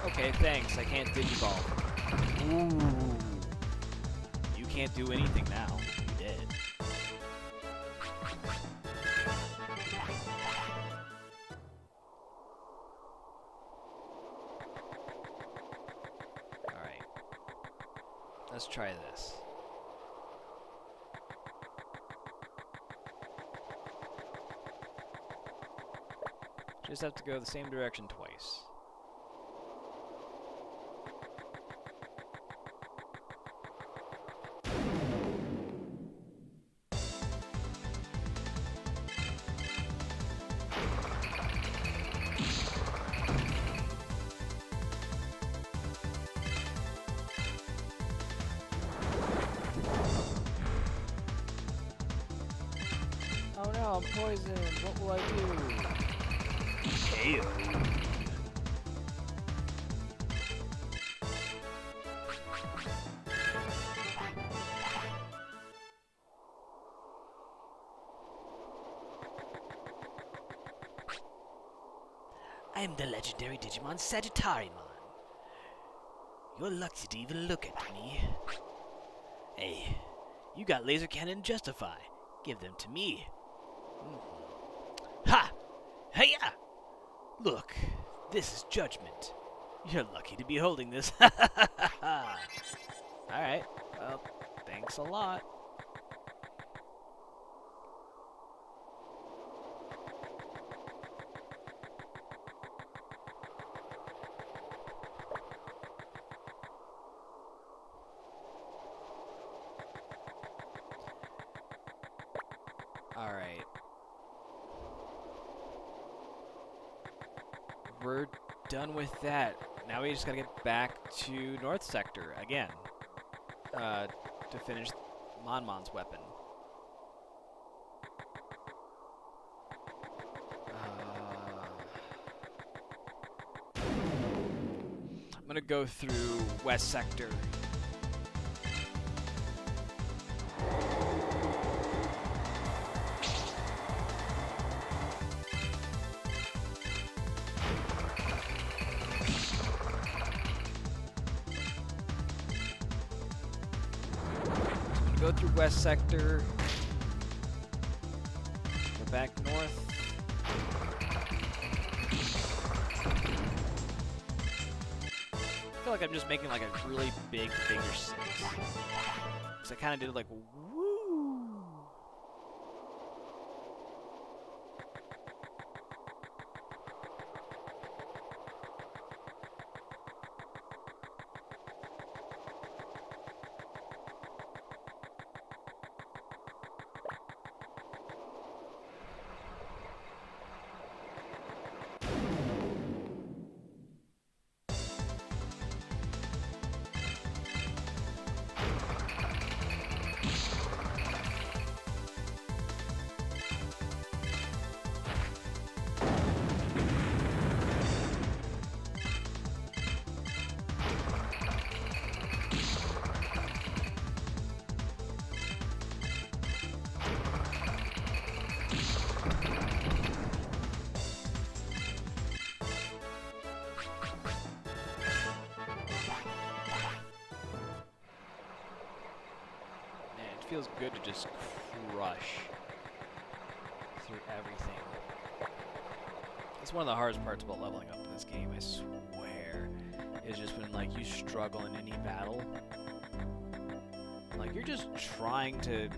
Okay, thanks. I can't Digiball. Ooh. You can't do anything now. You did. Alright. Let's try this. Just have to go the same direction twice. Oh no, I'm poisoned. What will I do? KO. I am the legendary Digimon Sagittariumon. You're lucky to even look at me. Hey, you got laser cannon Justify. Give them to me. Ha! Hey-ya! Look, this is judgment. You're lucky to be holding this. Alright, well, thanks a lot. Alright. We're done with that. Now we just gotta get back to North Sector again. To finish Monmon's weapon. I'm gonna go through West Sector. Go through West Sector. Go back north. feel like I'm just making like a really big figure 6. Because I kind of did like, woo. Feels good to just crush through everything. It's one of the hardest parts about leveling up in this game, I swear, is just when like you struggle in any battle. Like you're just trying to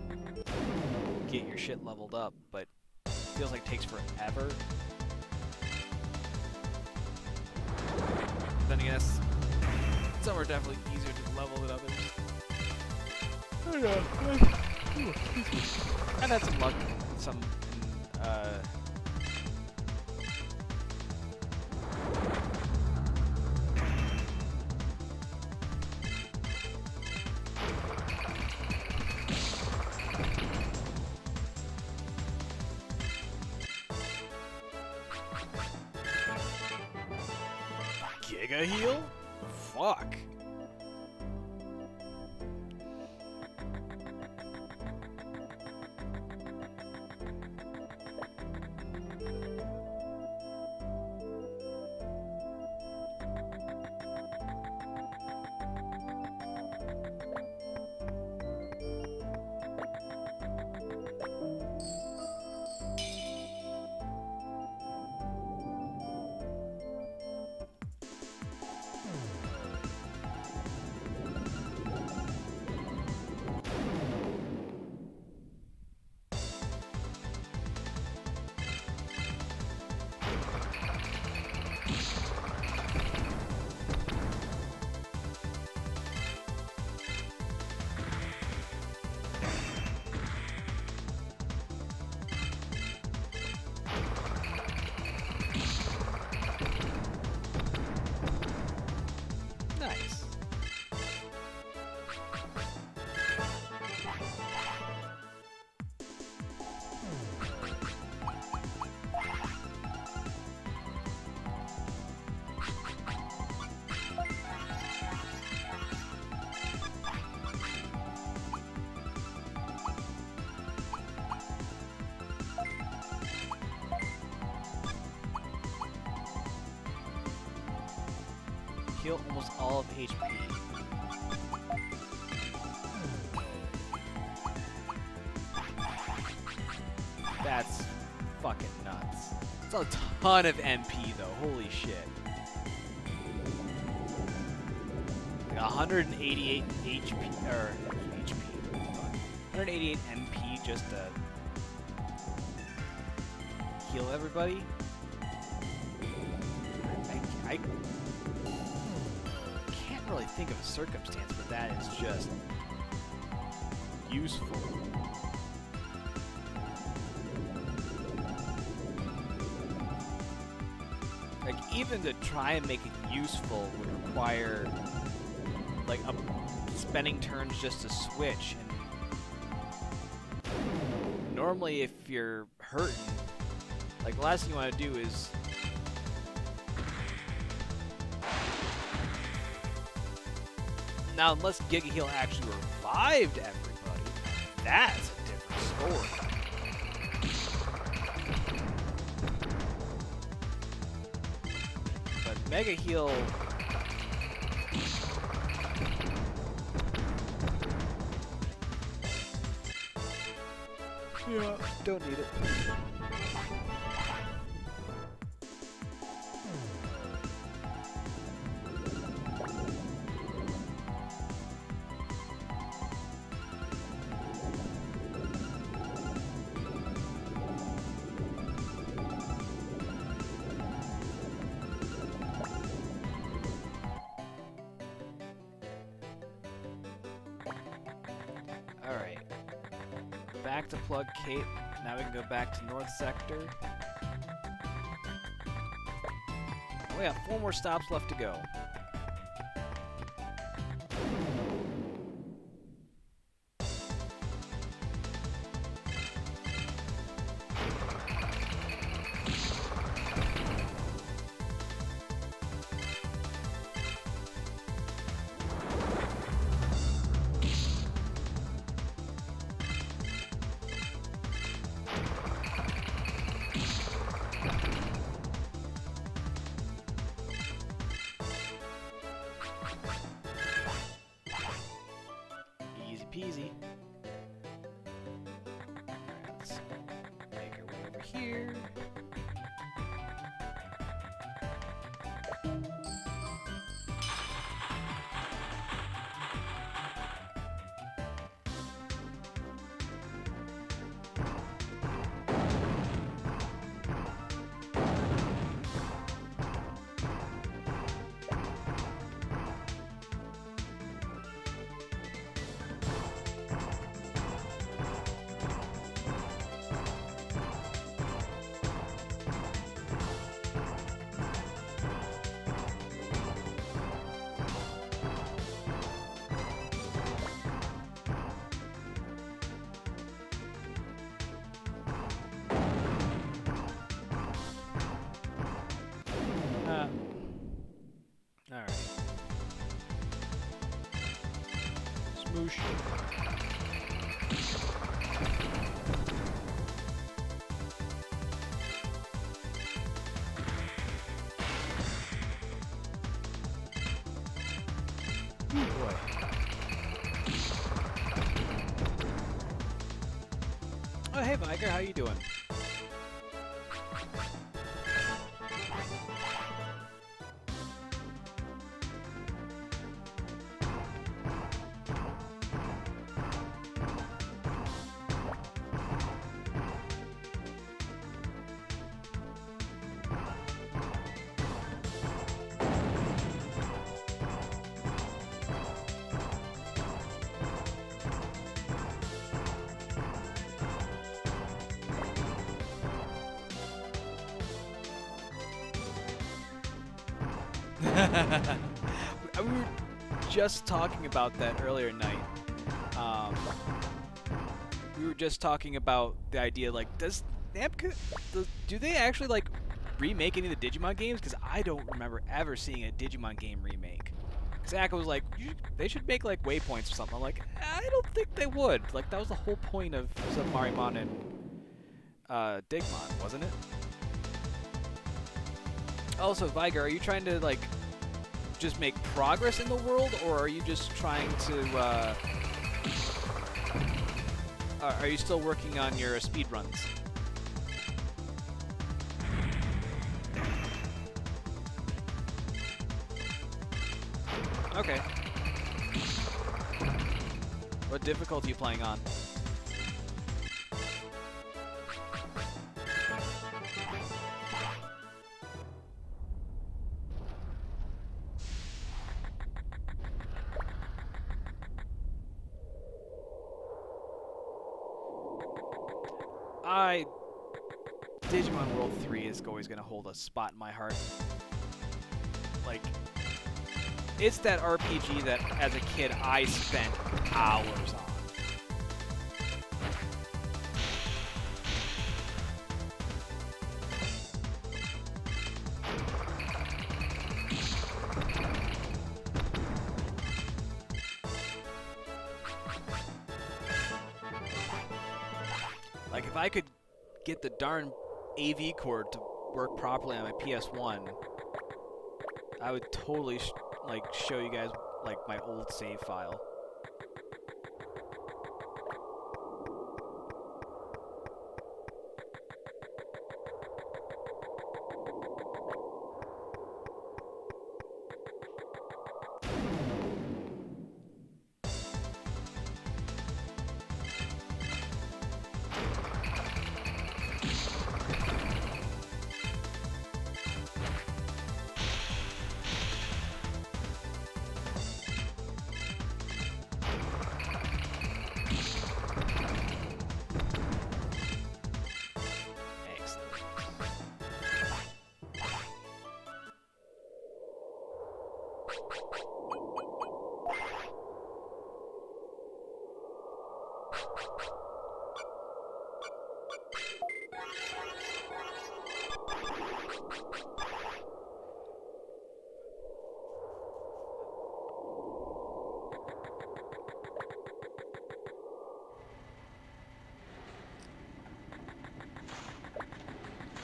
get your shit leveled up, but it feels like it takes forever. Then I guess some are definitely easier to level than others. I don't know. I've had some luck with some Giga Heal? Fuck. Nice. Heal almost all of HP. That's fucking nuts. It's a ton of MP though, holy shit. Like 188 HP, or HP, 188 MP just to heal everybody? I can't really think of a circumstance where that is just useful. Like, even to try and make it useful would require, like, spending turns just to switch. And normally, if you're hurting, like, the last thing you want to do is now, unless Giga Heal actually revived everybody, that's a different story. But Mega Heal, yeah, don't need it. Alright. Back to Plug Cape. Now we can go back to North Sector. We got 4 more stops left to go. Easy peasy. Alright, let's make our way over here. Alright. Smoosh. Ooh, boy. Oh, hey, Viger, how you doing? We were just talking about that earlier tonight. We were just talking about the idea, like, does Namco, do they actually, like, remake any of the Digimon games? Because I don't remember ever seeing a Digimon game remake. Because Akka was like, they should make, like, waypoints or something. I'm like, I don't think they would. Like, that was the whole point of Submarimon and Digimon, wasn't it? Also, Viger, are you trying to, like, just make progress in the world, or are you just trying to, are you still working on your speed runs? Okay. What difficulty are you playing on? Digimon World 3 is always going to hold a spot in my heart. Like, it's that RPG that, as a kid, I spent hours on. Like, if I could get the darn AV cord to work properly on my PS1, I would totally like show you guys like my old save file.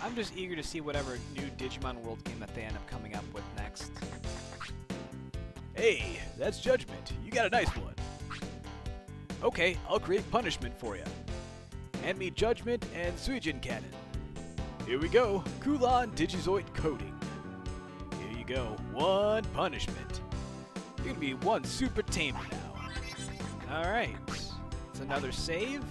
I'm just eager to see whatever new Digimon World game that they end up coming up with next. Hey, that's Judgment. You got a nice one. Okay, I'll create punishment for you. Hand me Judgment and Suijin Cannon. Here we go. Kulon Digizoid Coating. Here you go. One punishment. You're gonna be one super tamer now. Alright. It's another save.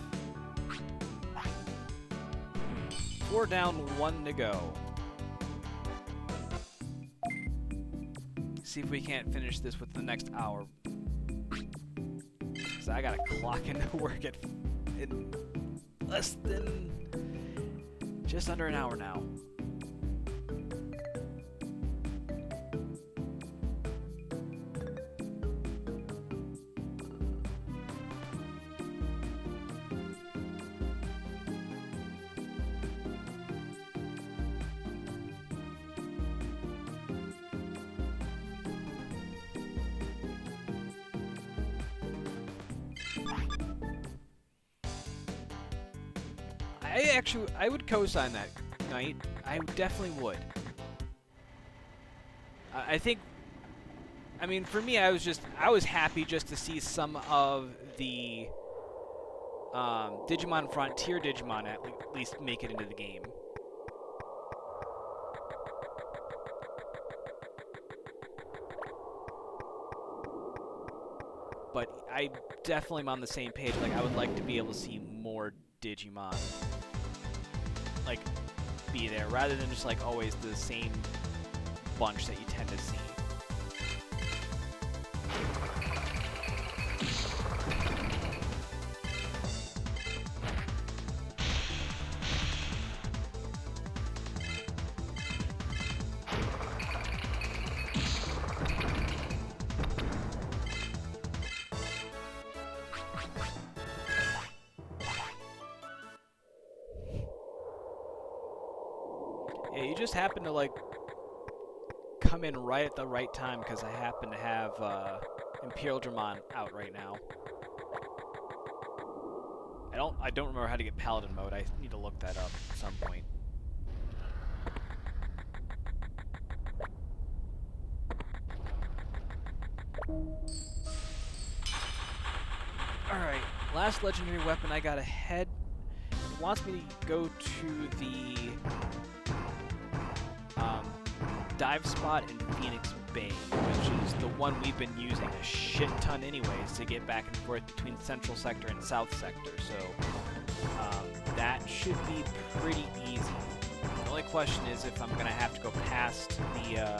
4 down, 1 to go. See if we can't finish this within the next hour. Cause I gotta clock into work in less than just under an hour now. I would co-sign that, Knight. I definitely would. I think, I mean, for me, I was happy just to see some of the Digimon Frontier Digimon at least make it into the game. But I definitely am on the same page. Like, I would like to be able to see more Digimon, like, be there, rather than just, like, always the same bunch that you tend to see. Yeah, you just happen to, like, come in right at the right time because I happen to have Imperial Dramon out right now. I don't remember how to get Paladin mode. I need to look that up at some point. Alright, last legendary weapon I got ahead. It wants me to go to the dive spot in Phoenix Bay, which is the one we've been using a shit ton anyways to get back and forth between Central Sector and South Sector, so that should be pretty easy. The only question is if I'm going to have to go past the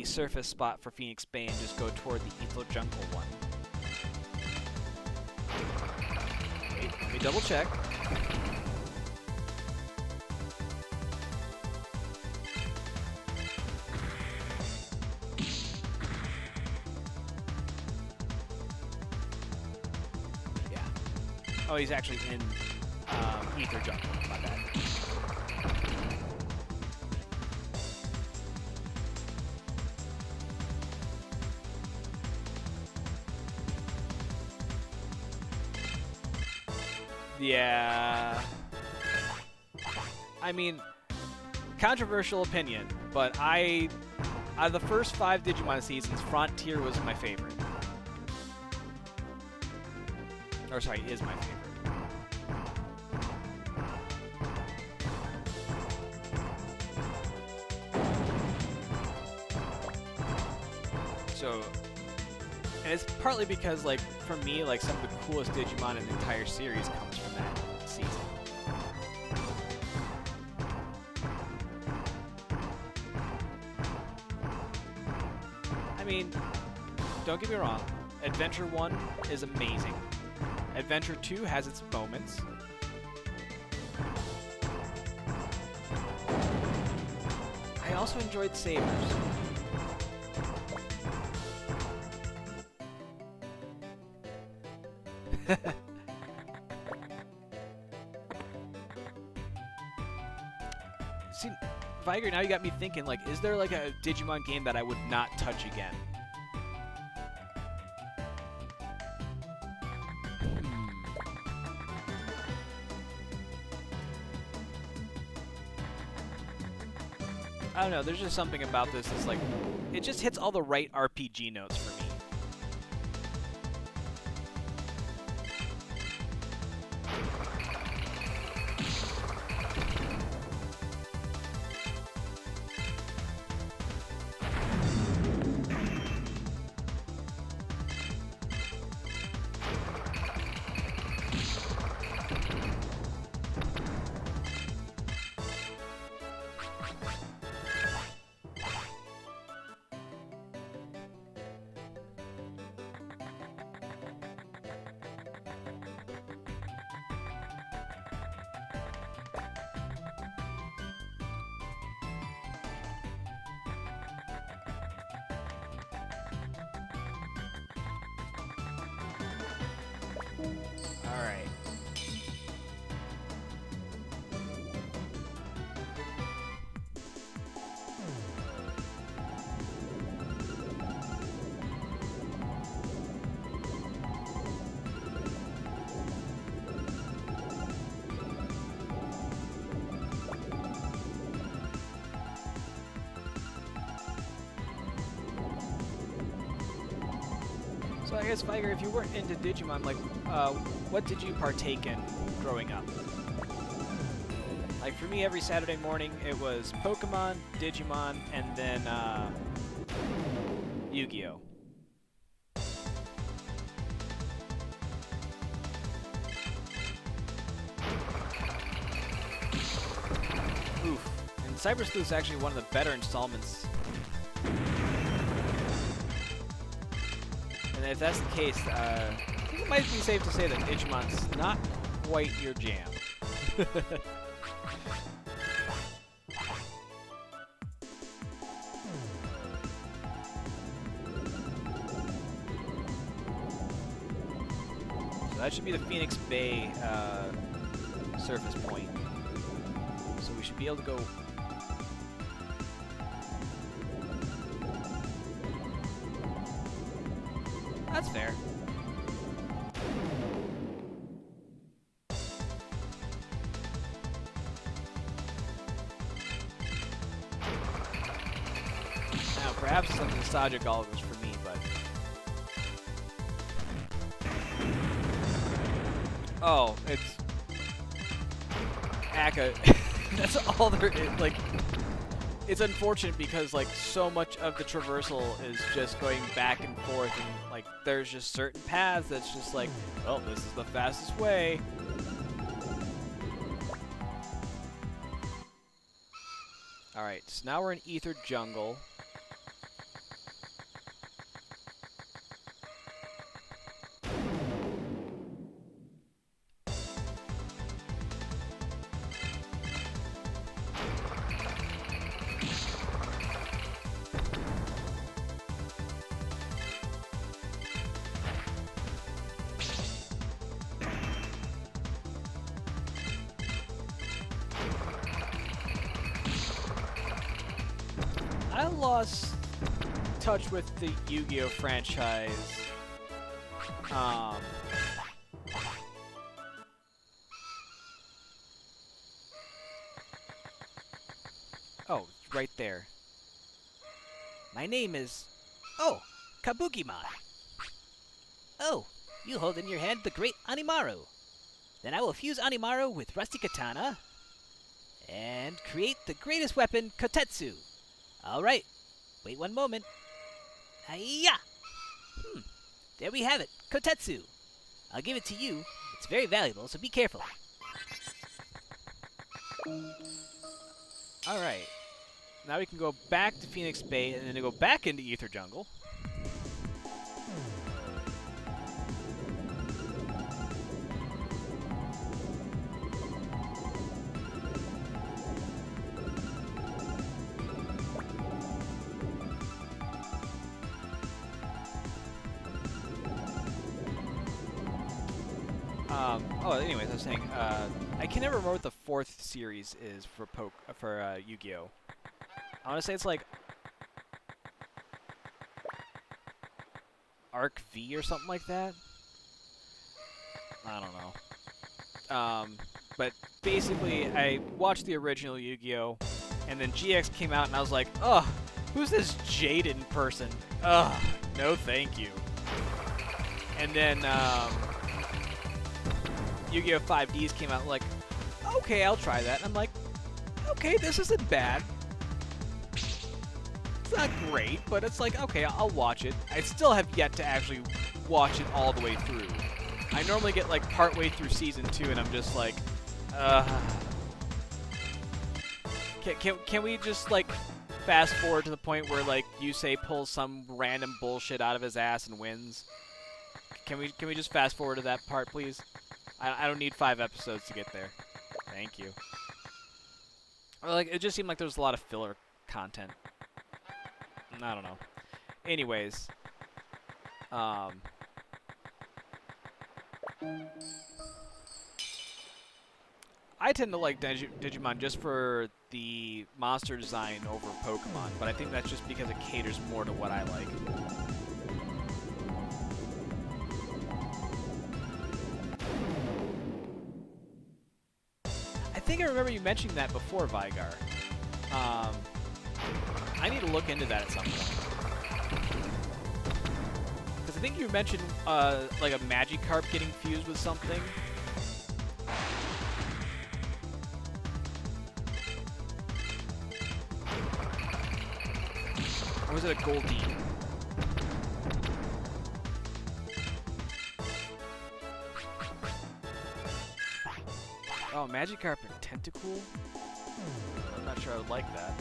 surface spot for Phoenix Bay and just go toward the Ethel Jungle one. Wait, let me double check. Oh, he's actually in Ether Jungle. My bad. Yeah. I mean, controversial opinion, but out of the first 5 Digimon seasons, Frontier was my favorite. Or sorry, is my favorite. So, and it's partly because, like, for me, like, some of the coolest Digimon in the entire series comes from that season. I mean, don't get me wrong, Adventure 1 is amazing. Adventure 2 has its moments. I also enjoyed Sabers. See, Viger, now you got me thinking, like, is there like a Digimon game that I would not touch again? I don't know, there's just something about this that's like, it just hits all the right RPG notes for me. Alright. So I guess, Viger, if you weren't into Digimon, like, what did you partake in growing up? Like, for me, every Saturday morning, it was Pokemon, Digimon, and then, Yu-Gi-Oh! Oof. And Cyber Sleuth's actually one of the better installments. And if that's the case, I think it might be safe to say that Digimon's not quite your jam. So that should be the Phoenix Bay surface point. So we should be able to go... That's fair. Now, perhaps some nostalgic goggles for me, but... Oh, it's... Aka. That's all there is, like... It's unfortunate because, like, so much of the traversal is just going back and forth, and, like, there's just certain paths that's just like, well, this is the fastest way. Alright, so now we're in Ether Jungle. I lost touch with the Yu-Gi-Oh! Franchise. Oh, right there. My name is... Oh, Kabukimon. Oh, you hold in your hand the great Animaru. Then I will fuse Animaru with Rusty Katana and create the greatest weapon, Kotetsu. Alright, wait one moment. Hiya! There we have it, Kotetsu. I'll give it to you. It's very valuable, so be careful. Alright. Now we can go back to Phoenix Bay and then go back into Ether Jungle. Anyways, I was saying, I can never remember what the 4th series is for Yu-Gi-Oh. I want to say it's like Arc V or something like that. I don't know. But basically, I watched the original Yu-Gi-Oh, and then GX came out, and I was like, ugh, who's this Jaden person? Ugh, no thank you. And then, Yu-Gi-Oh! 5Ds came out, like, okay, I'll try that. And I'm like, okay, this isn't bad. It's not great, but it's like, okay, I'll watch it. I still have yet to actually watch it all the way through. I normally get, like, partway through Season 2, and I'm just like, Can we just, like, fast forward to the point where, like, Yusei pulls some random bullshit out of his ass and wins? Can we just fast forward to that part, please? I don't need 5 episodes to get there. Thank you. Like, it just seemed like there was a lot of filler content. I don't know. Anyways, I tend to like Digimon just for the monster design over Pokemon, but I think that's just because it caters more to what I like. I think I remember you mentioning that before, Vigar. I need to look into that at some point. Because I think you mentioned, like a Magikarp getting fused with something. Or was it a Goldeen? Oh, Magikarp and Tentacool? I'm not sure I would like that.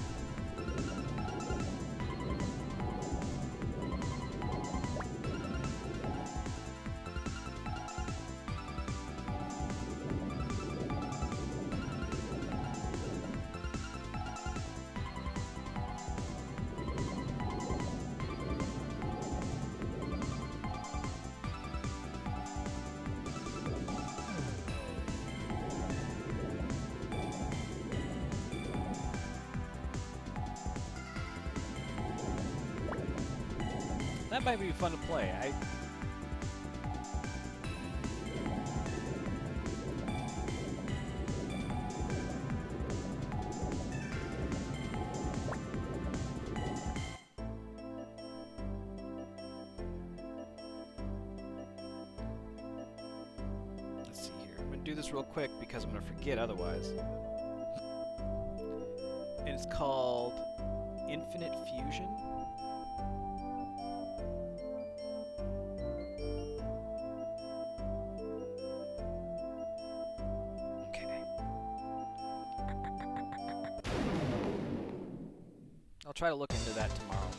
That might be fun to play. Let's see here. I'm gonna do this real quick because I'm gonna forget otherwise. And it's called Infinite Fusion. I'll try to look into that tomorrow.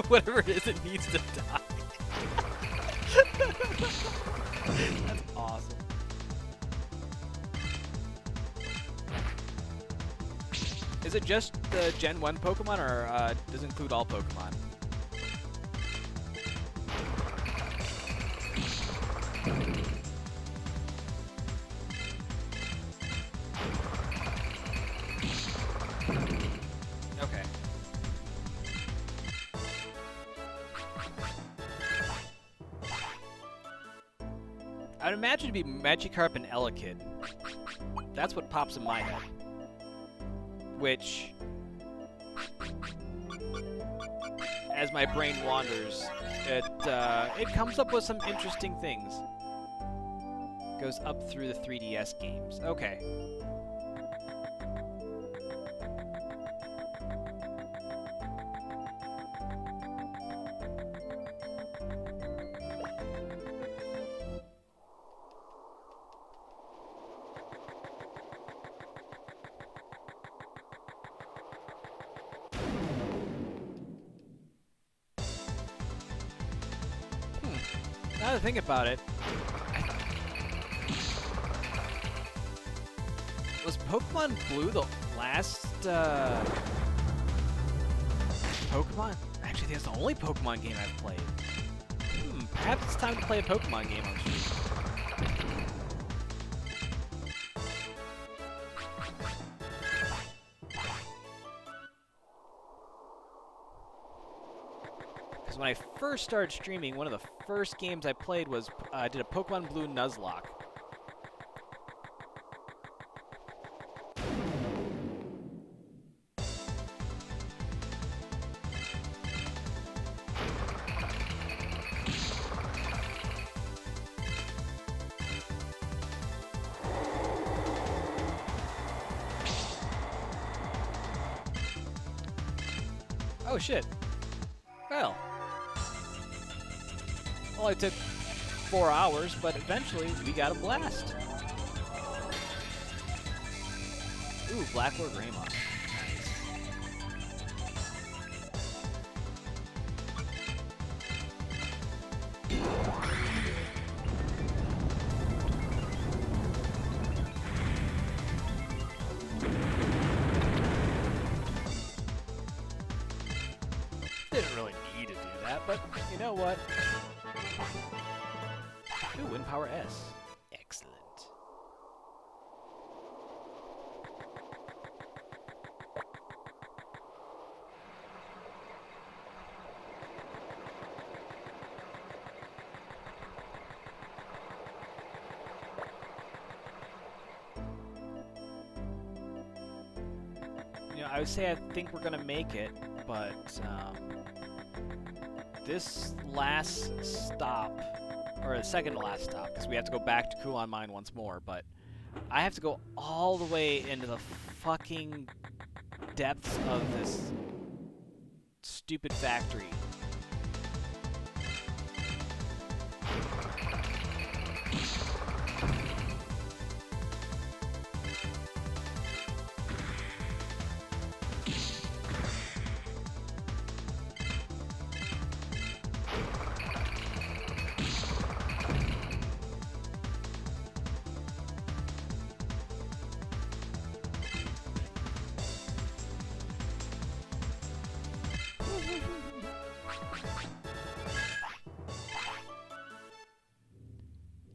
Whatever it is, it needs to die. That's awesome. Is it just the Gen 1 Pokemon, or does it include all Pokemon? Okay. I'd imagine it'd be Magikarp and Elekid. That's what pops in my head. Which, as my brain wanders, it comes up with some interesting things. Goes up through the 3DS games. Okay. Now that I think about it, was Pokemon Blue the last Pokemon? Actually, that's the only Pokemon game I've played. Perhaps it's time to play a Pokemon game on stream. Because when I first started streaming, one of the first games I played was I did a Pokemon Blue Nuzlocke. Oh shit. Well. Only took 4 hours, but eventually we got a blast. Ooh, Black Lord Greymon. Nice. Didn't really need to do that, but you know what? Ooh, Wind Power S. Excellent. You know, I would say I think we're gonna make it, but this last stop, or the second to last stop, because we have to go back to Kulon Mine once more, but I have to go all the way into the fucking depths of this stupid factory.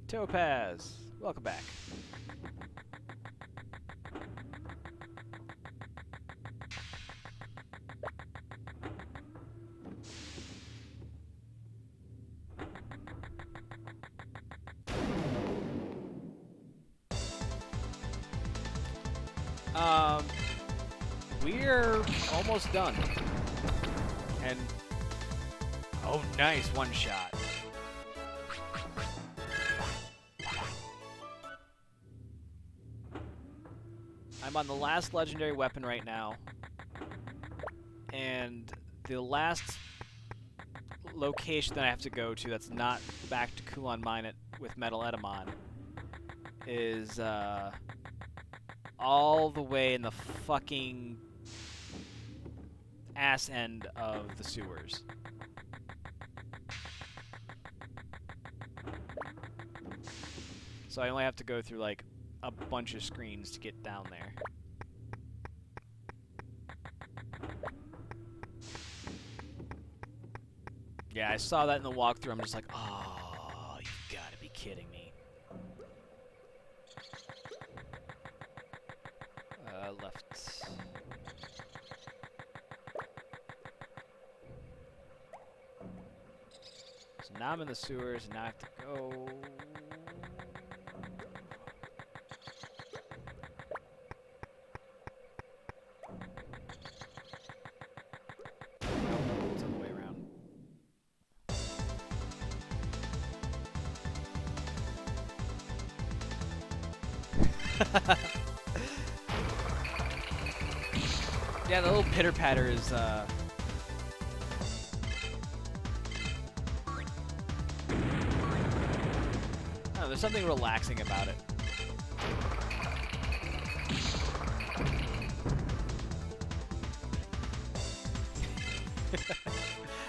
Topaz, welcome back. We're almost done. And oh, nice one shot. I'm on the last legendary weapon right now, and the last location that I have to go to that's not back to Kulon Mine with Metal Edamon is all the way in the fucking ass end of the sewers. So I only have to go through like a bunch of screens to get down there. Yeah, I saw that in the walkthrough. I'm just like, oh, you gotta be kidding me. Left. So now I'm in the sewers, and now I have to go. It's all the way around. Yeah, the little pitter patter is oh, there's something relaxing about it.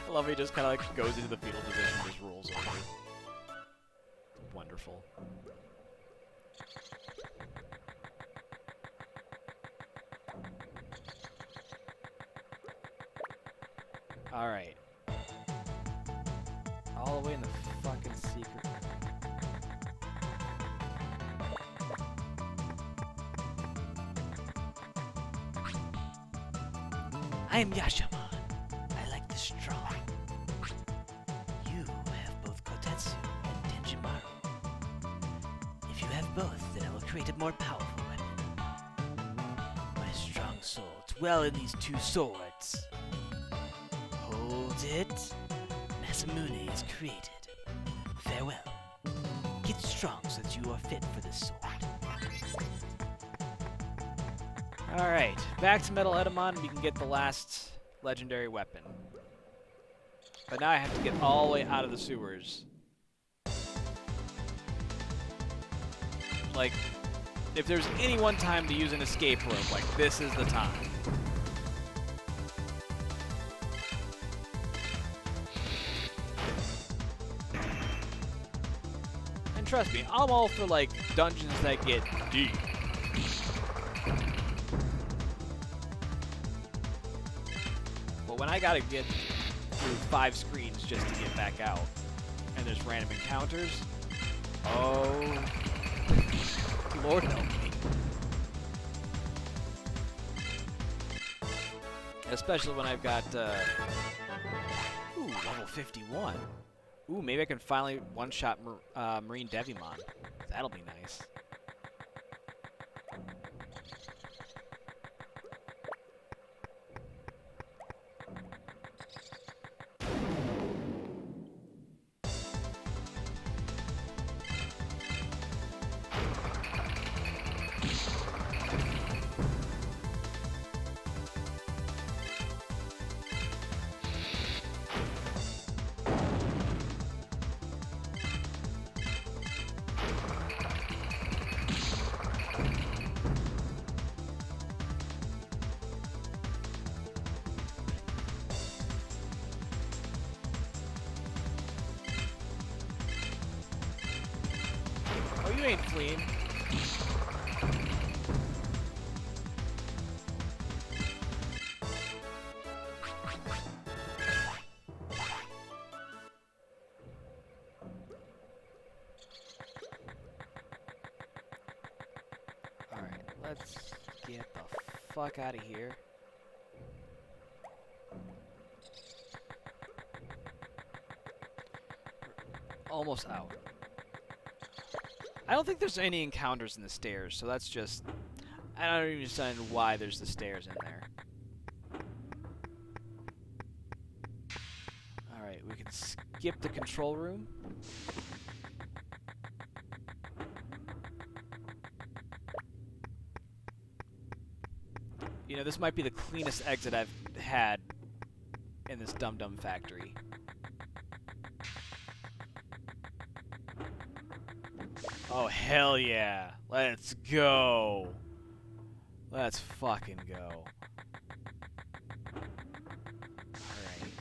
I love he just kind of like goes into the fetal position and just rolls over. Wonderful. Alright. All the way in the fucking secret. I am Yashamon. I like the strong. You have both Kotetsu and Denjimaru. If you have both, then I will create a more powerful weapon. My strong soul dwell in these two swords. Hold it. Masamune is created. Farewell. Get strong so that you are fit for this sword. Alright, back to Metal Edamon, we can get the last legendary weapon. But now I have to get all the way out of the sewers. Like, if there's any one time to use an escape rope, like, this is the time. And trust me, I'm all for, like, dungeons that get deep. But when I gotta get through 5 screens just to get back out, and there's random encounters, oh, Lord help me. Especially when I've got, ooh, level 51. Ooh, maybe I can finally one-shot Marine Devimon. That'll be nice. Oh, you ain't fleeing. Alright, let's get the fuck out of here. Almost out. I don't think there's any encounters in the stairs, so that's just... I don't even understand why there's the stairs in there. Alright, we can skip the control room. You know, this might be the cleanest exit I've had in this dum-dum factory. Oh, hell yeah. Let's go. Let's fucking go. Alright.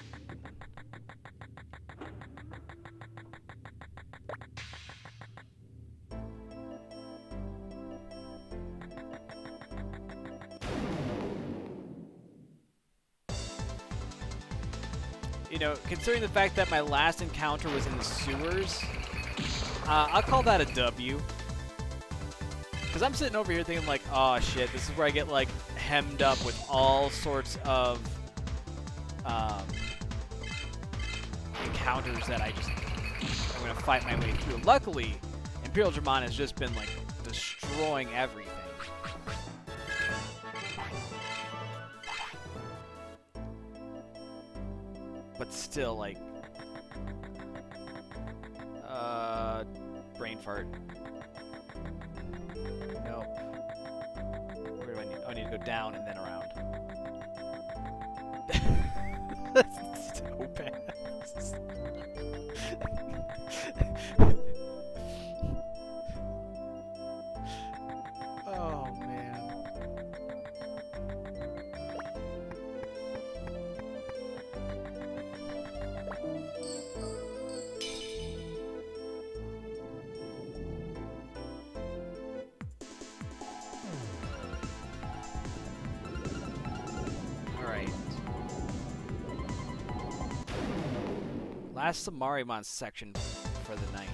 You know, considering the fact that my last encounter was in the sewers, I'll call that a W. Because I'm sitting over here thinking like, oh shit, this is where I get like hemmed up with all sorts of encounters that I'm going to fight my way through. Luckily, Imperial Dramon has just been like destroying everything. But still, like, brain fart. Nope. Where do I need? Oh, I need to go down and then around. That's so bad. Oh, man. Last Samarimon section for the night.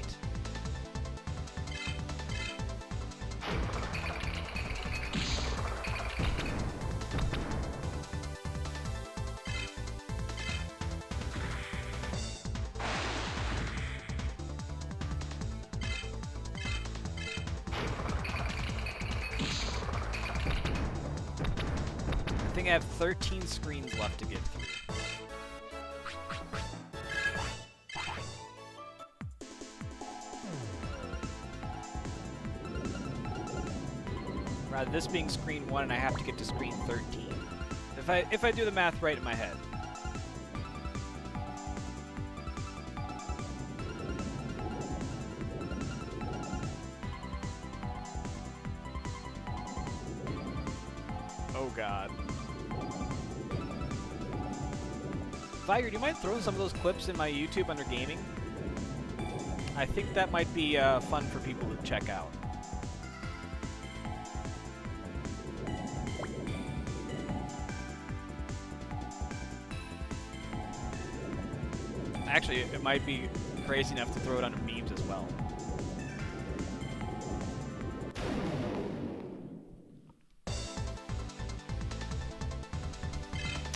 I think I have 13 screens left to get through. Rather, this being screen 1 and I have to get to screen 13. If I do the math right in my head. Oh god. Viger, do you mind throwing some of those clips in my YouTube under gaming? I think that might be fun for people to check out. Actually, it might be crazy enough to throw it under memes as well.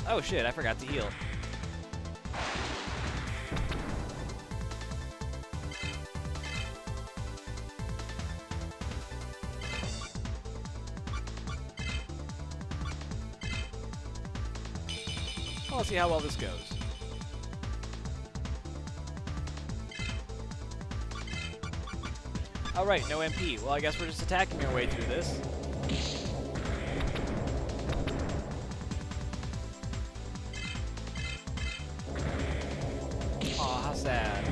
Oh shit, I forgot to heal. Well, let's see how well this goes. Alright, no MP. Well, I guess we're just attacking our way through this. Aw, how sad.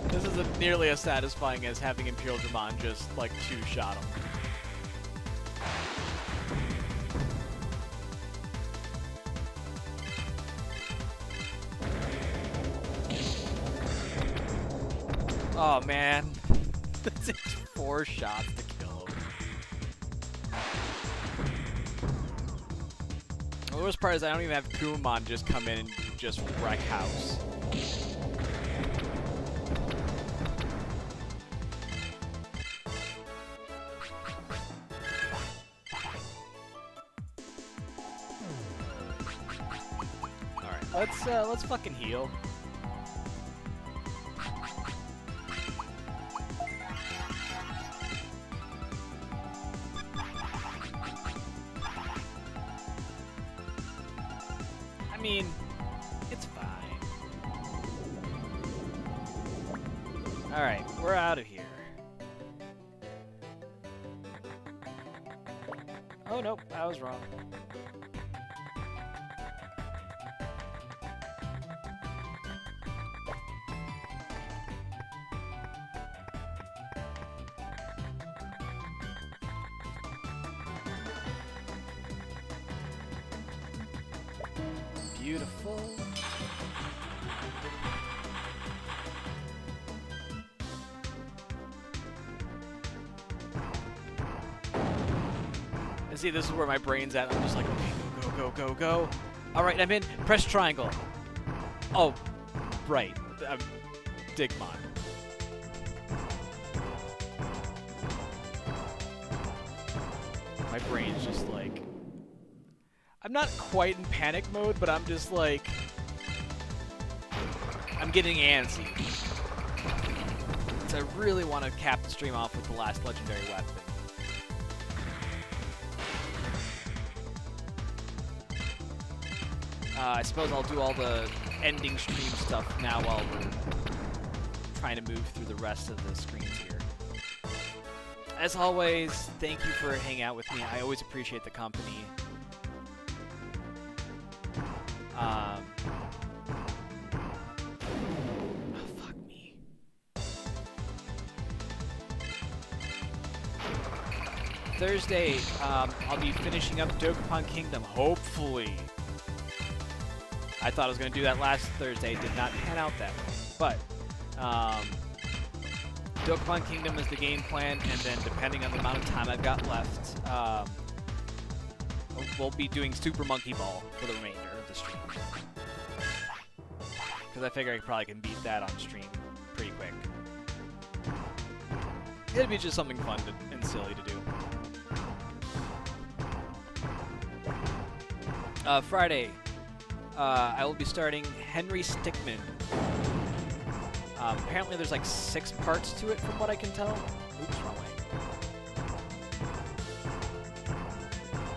This isn't nearly as satisfying as having Imperial Dramon just, like, two-shot him. Oh, man. It takes 4 shots to kill him. The worst part is I don't even have Kumamon just come in and just wreck house. Alright, let's fucking heal. I mean, it's fine. Alright, we're out of here. Oh, nope, I was wrong. Beautiful. And see, this is where my brain's at. I'm just like, okay, go, go, go, go, go. All right, I'm in. Press triangle. Oh, right. Digimon. My brain's just like... I'm not quite in panic mode, but I'm just like... I'm getting antsy. So I really want to cap the stream off with the last legendary weapon. I suppose I'll do all the ending stream stuff now while we're trying to move through the rest of the screens here. As always, thank you for hanging out with me. I always appreciate the company. Oh, fuck me. Thursday, I'll be finishing up Dokapon Kingdom, hopefully. I thought I was going to do that last Thursday. It did not pan out that way. But, Dokapon Kingdom is the game plan, and then depending on the amount of time I've got left, we'll be doing Super Monkey Ball for the remainder of the stream. because I figure I probably can beat that on stream pretty quick. It'd be just something fun and silly to do. Friday, I will be starting Henry Stickmin. Apparently there's like 6 parts to it from what I can tell. Oops, wrong way.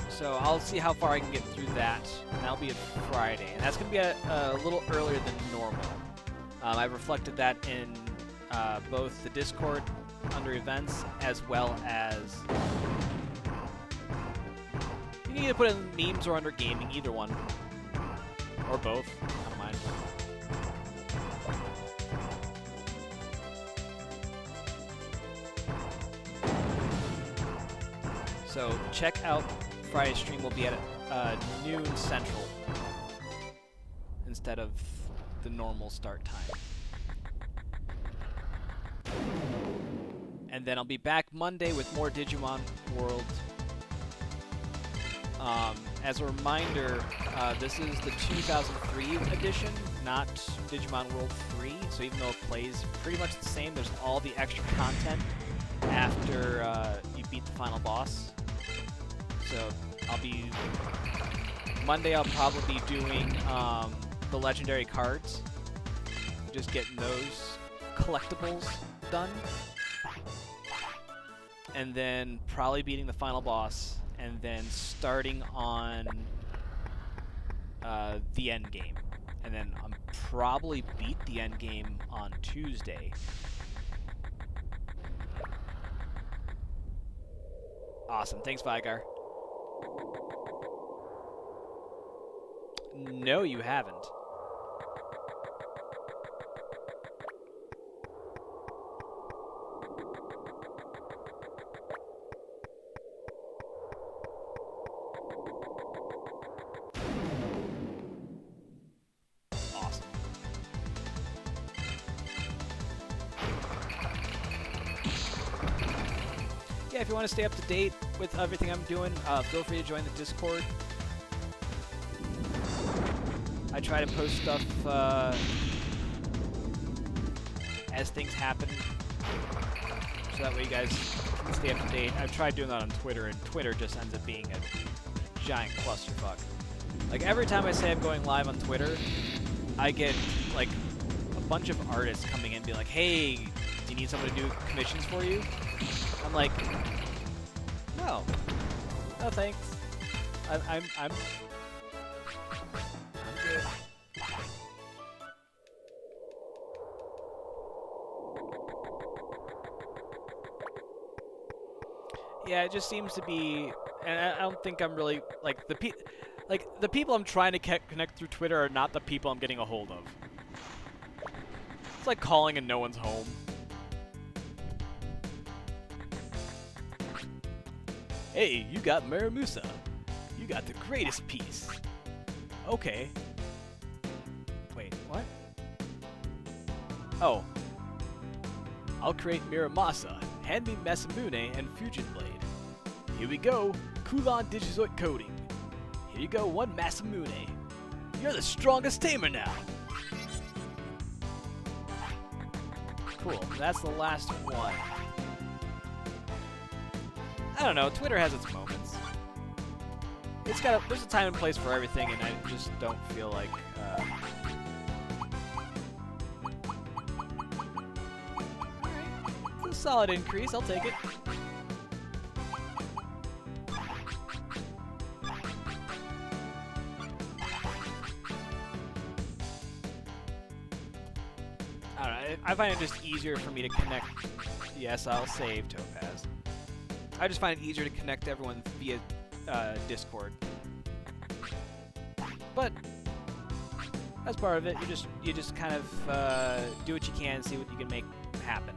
So I'll see how far I can get through that, and that'll be a Friday. And that's going to be a little earlier than normal. I've reflected that in both the Discord under events, as well as... You can either put it in memes or under gaming, either one. Or both, I don't mind. So check out Friday's stream. Will be at noon Central instead of the normal start time. And then I'll be back Monday with more Digimon World. As a reminder, this is the 2003 edition, not Digimon World 3, so even though it plays pretty much the same, there's all the extra content after you beat the final boss. So Monday I'll probably be doing the legendary cards, just getting those collectibles done, and then probably beating the final boss, and then starting on the end game, and then I'm probably beat the end game on Tuesday. Awesome, thanks Vigar. No, you haven't. Awesome. Yeah, if you want to stay up to date with everything I'm doing, feel free to join the Discord. I try to post stuff as things happen, so that way you guys can stay up to date. I've tried doing that on Twitter, and Twitter just ends up being a giant clusterfuck. Like, every time I say I'm going live on Twitter, I get, like, a bunch of artists coming in and be like, hey, do you need someone to do commissions for you? I'm like, no. No, thanks. I'm good. Yeah, it just seems to be, and I don't think I'm really, like, the people I'm trying to connect through Twitter are not the people I'm getting a hold of. It's like calling and no one's home. Hey, you got Muramusa. You got the greatest piece. Okay. Wait, what? Oh. I'll create Miramasa. Hand me Masamune and Fusion Blade. Here we go. Kulon Digizoid Coding. Here you go, one Masamune. You're the strongest tamer now. Cool, that's the last one. I don't know, Twitter has its moments. There's a time and place for everything, and I just don't feel like, Alright, it's a solid increase, I'll take it. I don't know, I find it just easier for me to connect. Yes, I'll save Topaz. I just find it easier to connect everyone via Discord. But as part of it, you just kind of do what you can and see what you can make happen.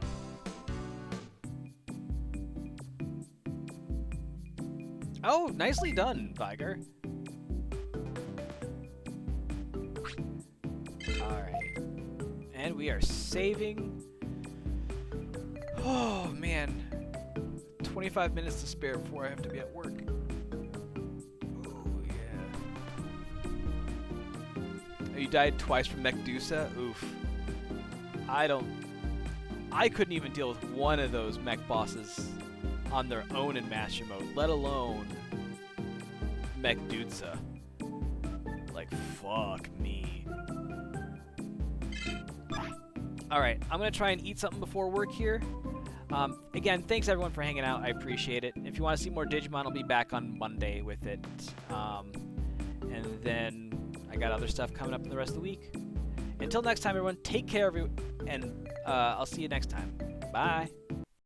Oh, nicely done, Viger. Alright. And we are saving. Oh, man. 25 minutes to spare before I have to be at work. Oh, yeah. You died twice from Medusa? Oof. I couldn't even deal with one of those mech bosses on their own in Master Mode, let alone Medusa. Like, fuck me. Alright, I'm going to try and eat something before work here. Again, thanks everyone for hanging out. I appreciate it. If you want to see more Digimon, I'll be back on Monday with it. And then I got other stuff coming up in the rest of the week. Until next time, everyone, take care, and I'll see you next time. Bye.